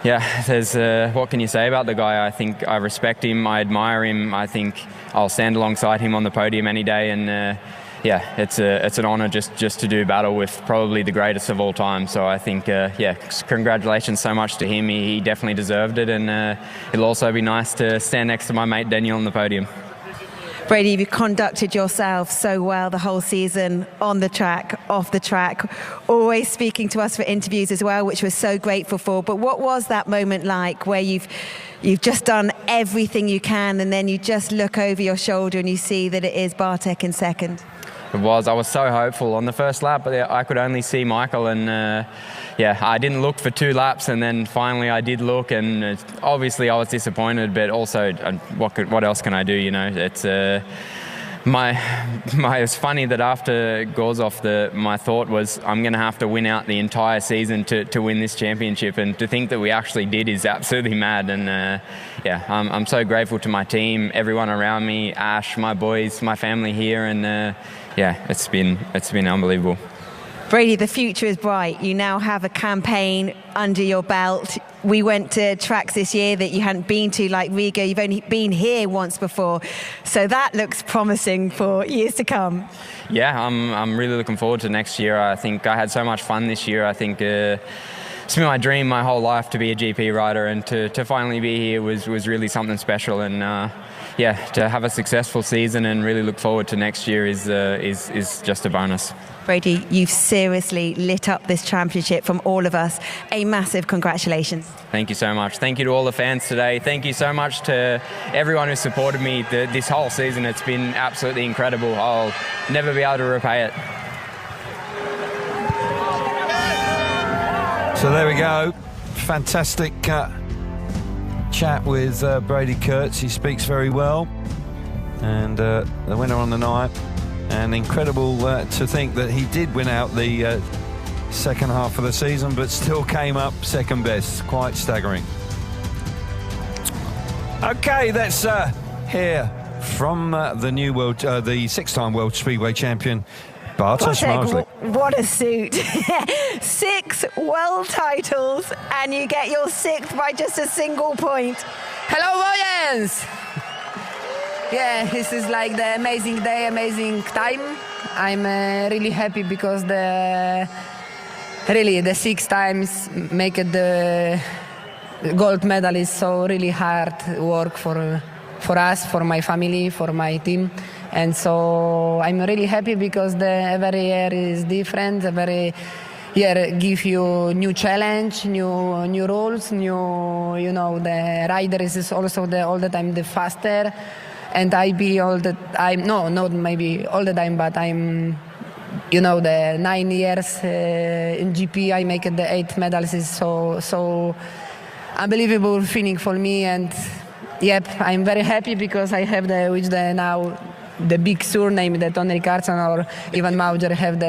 yeah, there's what can you say about the guy? I think I respect him. I admire him. I think I'll stand alongside him on the podium any day, and yeah, it's an honour just to do battle with probably the greatest of all time. So I think, yeah, congratulations so much to him. He definitely deserved it, and it'll also be nice to stand next to my mate Daniel on the podium. Brady, you conducted yourself so well the whole season, on the track, off the track, always speaking to us for interviews as well, which we're so grateful for. But what was that moment like where you've just done everything you can, and then you just look over your shoulder and you see that it is Bartek in second? It was. I was so hopeful on the first lap, but I could only see Michael, and yeah, I didn't look for 2 laps, and then finally I did look, and obviously I was disappointed, but also what else can I do? You know, it's it's funny that after Gorzov, my thought was I'm going to have to win out the entire season to win this championship, and to think that we actually did is absolutely mad. And yeah, I'm so grateful to my team, everyone around me, Ash, my boys, my family here, and yeah, it's been unbelievable. Brady, the future is bright. You now have a campaign under your belt. We went to tracks this year that you hadn't been to, like Riga. You've only been here once before. So that looks promising for years to come. Yeah, I'm really looking forward to next year. I think I had so much fun this year. I think it's been my dream my whole life to be a GP rider, and to finally be here was really something special. And yeah, to have a successful season and really look forward to next year is just a bonus. Brady, you've seriously lit up this championship from all of us. A massive congratulations. Thank you so much. Thank you to all the fans today. Thank you so much to everyone who supported me this whole season. It's been absolutely incredible. I'll never be able to repay it. So there we go. Fantastic chat with Brady Kurtz. He speaks very well. And the winner on the night. And incredible to think that he did win out the second half of the season, but still came up second best. Quite staggering. Okay, let's hear from the new world, the 6-time world Speedway champion, Bartosz Marszlik. What a suit. 6 world titles, and you get your 6th by just a single point. Hello, Vojens! Yeah, this is like the amazing day, amazing time. I'm really happy because the 6 times make it the gold medal is so really hard work for us, for my family, for my team. And so I'm really happy because every year is different. Every year give you new challenge, new rules, the rider is also all the time the faster. And I be all the time, no, not maybe all the time, but I'm, the 9 years in GP, I make it the 8 medals is so unbelievable feeling for me. And yep, I'm very happy because I have now the big surname that Tony Ricardson or Ivan Mauger have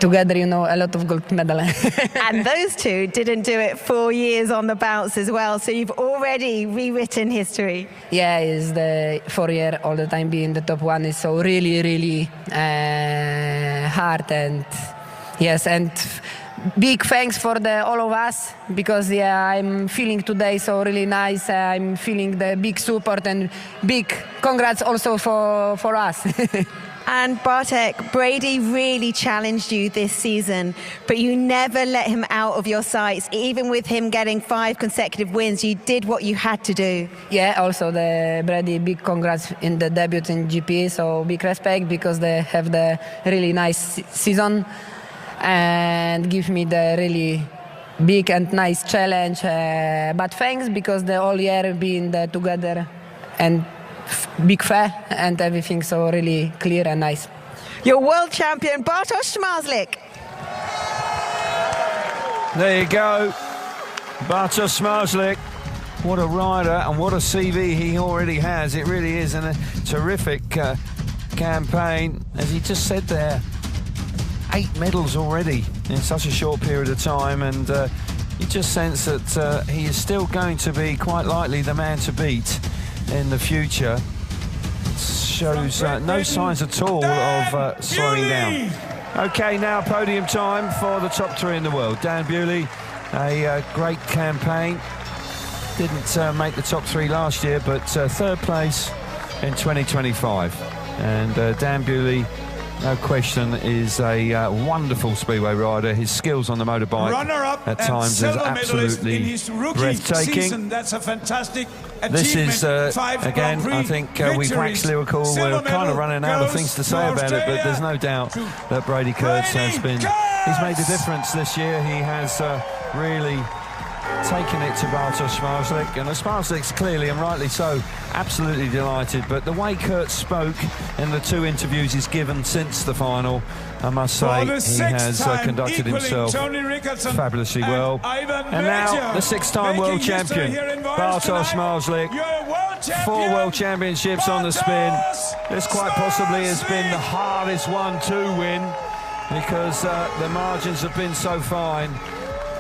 together, a lot of gold medal. And those two didn't do it 4 years on the bounce as well, so you've already rewritten history. Yeah, it's the 4 year all the time being the top one is so really, really hard. And yes, and big thanks for all of us because I'm feeling today so really nice. I'm feeling the big support and big congrats also for us. And Bartek, Brady really challenged you this season, but you never let him out of your sights. Even with him getting 5 consecutive wins, you did what you had to do. Yeah, also the Brady, big congrats in the debut in GP, so big respect because they have the really nice season and give me the really big and nice challenge. But thanks because the whole year being together and big fair and everything so really clear and nice. Your world champion Bartosz Zmarzlik. There you go, Bartosz Zmarzlik. What a rider and what a CV he already has. It really is a terrific campaign. As he just said there, 8 medals already in such a short period of time, and you just sense that he is still going to be quite likely the man to beat in the future. Shows no signs at all of slowing down. Okay, now podium time for the top 3 in the world. Dan Bewley, a great campaign. Didn't make the top 3 last year, but 3rd place in 2025. And Dan Bewley, no question, is a wonderful speedway rider. His skills on the motorbike at times is absolutely breathtaking. That's a fantastic achievement. This is, again, I think we've waxed lyrical. We're kind of running out of things to say about it, but there's no doubt that Brady Kurtz he's made a difference this year. He has really taken it to Bartosz Zmarzlik, and Zmarzlik's clearly, and rightly so, absolutely delighted. But the way Kurtz spoke in the 2 interviews he's given since the final, I must say he has conducted himself fabulously well. And now the 6-time world champion, Bartosz Zmarzlik, 4 world championships on the spin. This quite possibly has been the hardest one to win because the margins have been so fine.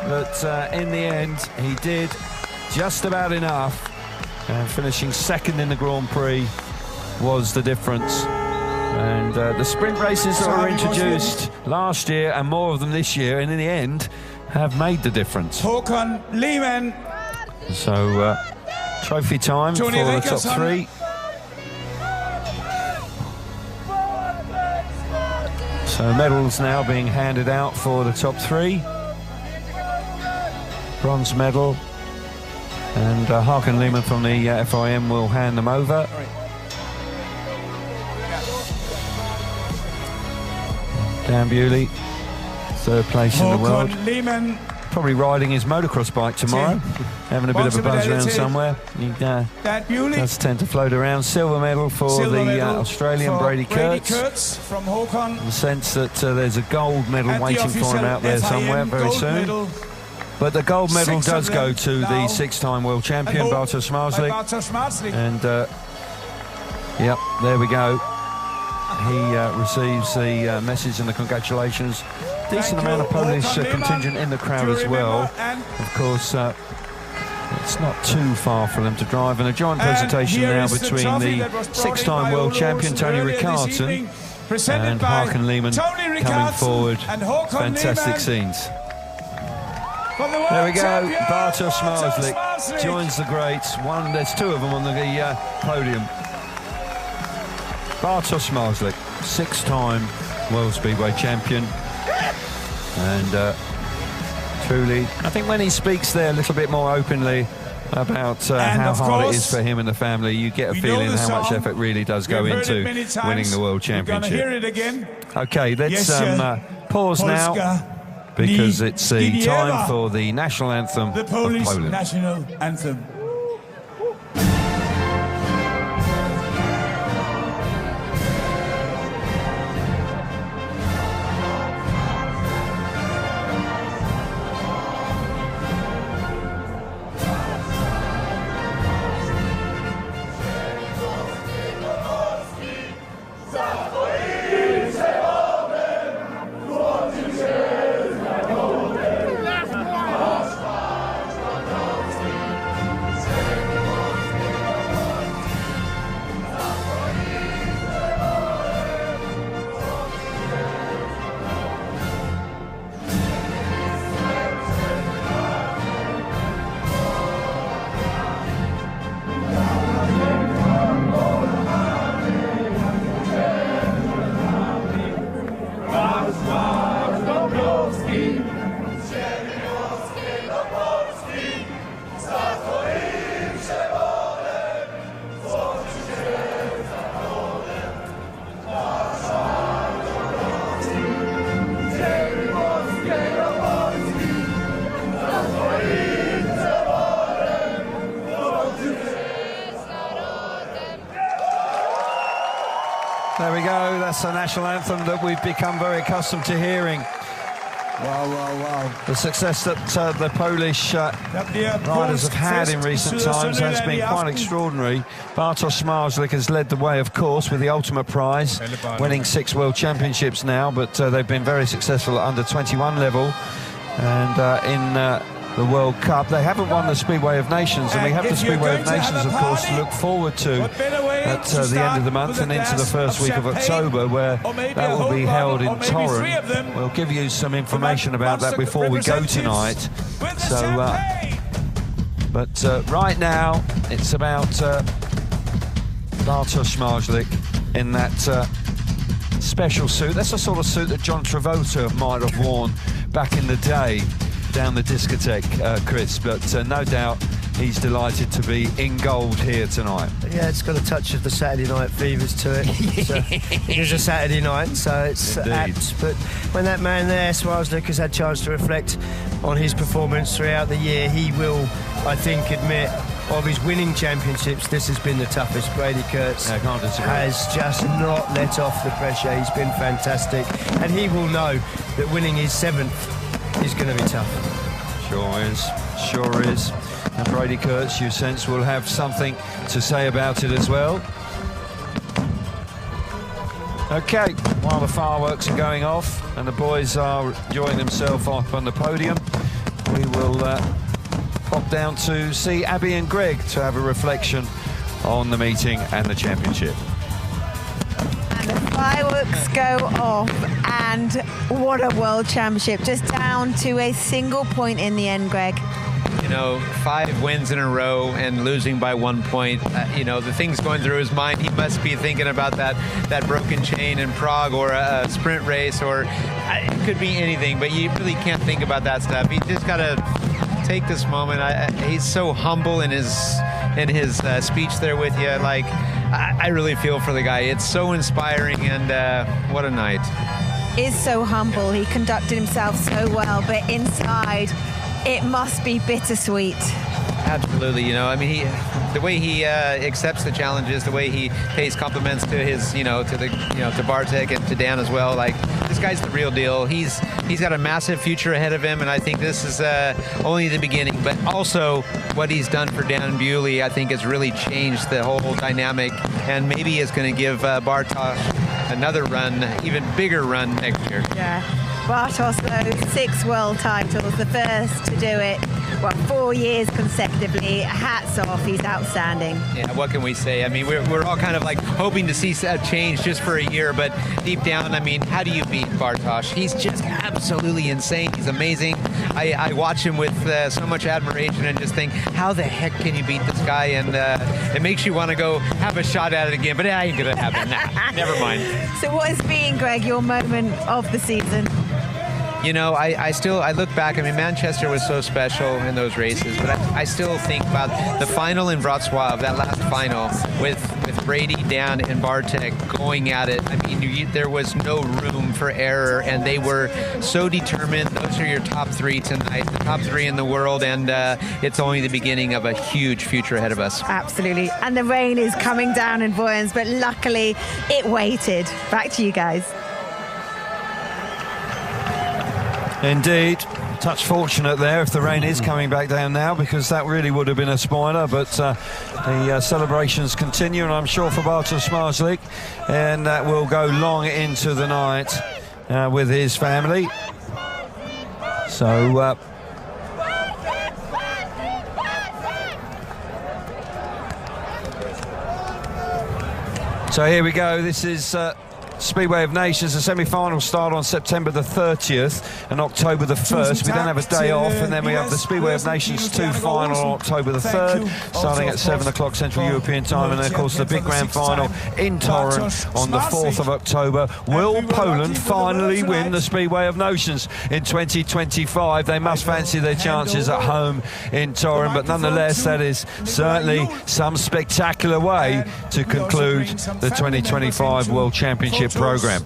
But in the end, he did just about enough, and finishing 2nd in the Grand Prix was the difference. And the sprint races that were introduced last year, and more of them this year, and in the end, have made the difference. Håkon Lehmann. So, trophy time for the top 3. So medals now being handed out for the top 3. Bronze medal, and Håkon Lehmann from the FIM will hand them over. Dan Bewley, 3rd place in the world. Lehmann. Probably riding his motocross bike tomorrow, having a bit of a buzz around somewhere. He does tend to float around. Silver medal for the Australian Brady Kurtz. From Håkon. In the sense that there's a gold medal waiting for him out there somewhere very soon. But the gold medal does go to the 6-time world champion, Bartosz Zmarzlik. And, yep, there we go. He receives the message and the congratulations. Decent amount of Polish contingent in the crowd as well. Of course, it's not too far for them to drive. And a joint presentation now between the 6-time world champion, Tony Ricardson, and Håkon Lehmann coming forward. Fantastic scenes. There we go, Bartosz Zmarzlik joins the greats. There's 2 of them on the podium. Bartosz Zmarzlik, 6-time World Speedway champion, and truly. I think when he speaks there a little bit more openly about how hard it is for him and the family, you get a feeling how much effort really does go into winning the World Championship. Hear it again. Okay, let's pause now, because it's the time for the national anthem the Polish of Poland. national anthem. There we go, that's the national anthem that we've become very accustomed to hearing. Wow, wow, wow. The success that the Polish riders have had in recent times has been quite extraordinary. Bartosz Smarzlik has led the way, of course, with the ultimate prize, winning 6 World Championships now, but they've been very successful at under 21 level. And in the World Cup, they haven't won the Speedway of Nations, and we have the Speedway of Nations, of course, to look forward to at the end of the month and into the first week of October, where that will be held in Torun. We'll give you some information about that before we go tonight. So, but right now, it's about Bartosz Smarzlik in that special suit. That's the sort of suit that John Travolta might have worn back in the day down the discotheque, Chris, but no doubt he's delighted to be in gold here tonight. Yeah, it's got a touch of the Saturday night fevers to it. It is a Saturday night, so it's apt. But when that man there, Smarzlik, has had a chance to reflect on his performance throughout the year, he will, I think, admit of his winning championships, this has been the toughest. Brady Kurtz has just not let off the pressure. He's been fantastic, and he will know that winning his 7th is going to be tough. Sure is. And Brady Kurtz, you sense, will have something to say about it as well. Okay, while the fireworks are going off and the boys are enjoying themselves up on the podium, we will pop down to see Abby and Greg to have a reflection on the meeting and the championship. And the fireworks go off, and what a world championship, just down to a single point in the end, Greg. You know, 5 wins in a row and losing by 1 point. You know, the things going through his mind, he must be thinking about that broken chain in Prague, or a sprint race, or it could be anything, but you really can't think about that stuff. You just got to take this moment. He's so humble in his speech there with you. Like, I really feel for the guy. It's so inspiring, and what a night. Is so humble. He conducted himself so well, but inside it must be bittersweet. Absolutely. You know, I mean, the way he accepts the challenges, the way he pays compliments to his, to Bartek and to Dan as well. Like, this guy's the real deal. He's got a massive future ahead of him, and I think this is only the beginning. But also, what he's done for Dan Bewley, I think, has really changed the whole dynamic, and maybe is going to give Bartosz another run, even bigger run next year. Yeah. Bartosz, though, 6 world titles, the first to do it, 4 years consecutively. Hats off, he's outstanding. Yeah, what can we say? I mean, we're all kind of like hoping to see a change just for a year, but deep down, I mean, how do you beat Bartosz? He's just absolutely insane. He's amazing. I watch him with so much admiration and just think, how the heck can you beat this guy? And it makes you want to go have a shot at it again, but it ain't going to happen. Nah, never mind. So what has been, Greg, your moment of the season? You know, I look back. I mean, Manchester was so special in those races, but I still think about the final in Wrocław, that last final with Brady, Dan, and Bartek going at it. I mean, there was no room for error, and they were so determined. Those are your top three tonight, the top three in the world, and it's only the beginning of a huge future ahead of us. Absolutely. And the rain is coming down in Vojens, but luckily it waited. Back to you guys. Indeed. Touch fortunate there if the rain is coming back down now, because that really would have been a spoiler. But the celebrations continue, and I'm sure for Bartosz Smarslik, and that will go long into the night with his family. So so here we go. This is Speedway of Nations. The semi-finals start on September the 30th and October the 1st. We then have a day off, and then we have the Speedway of Nations 2 final on October the 3rd, starting at 7 o'clock Central European time, and then of course the big grand final in Torun on the 4th of October. Will Poland finally win the Speedway of Nations in 2025? They must fancy their chances at home in Torun, but nonetheless that is certainly some spectacular way to conclude the 2025 World Championship program.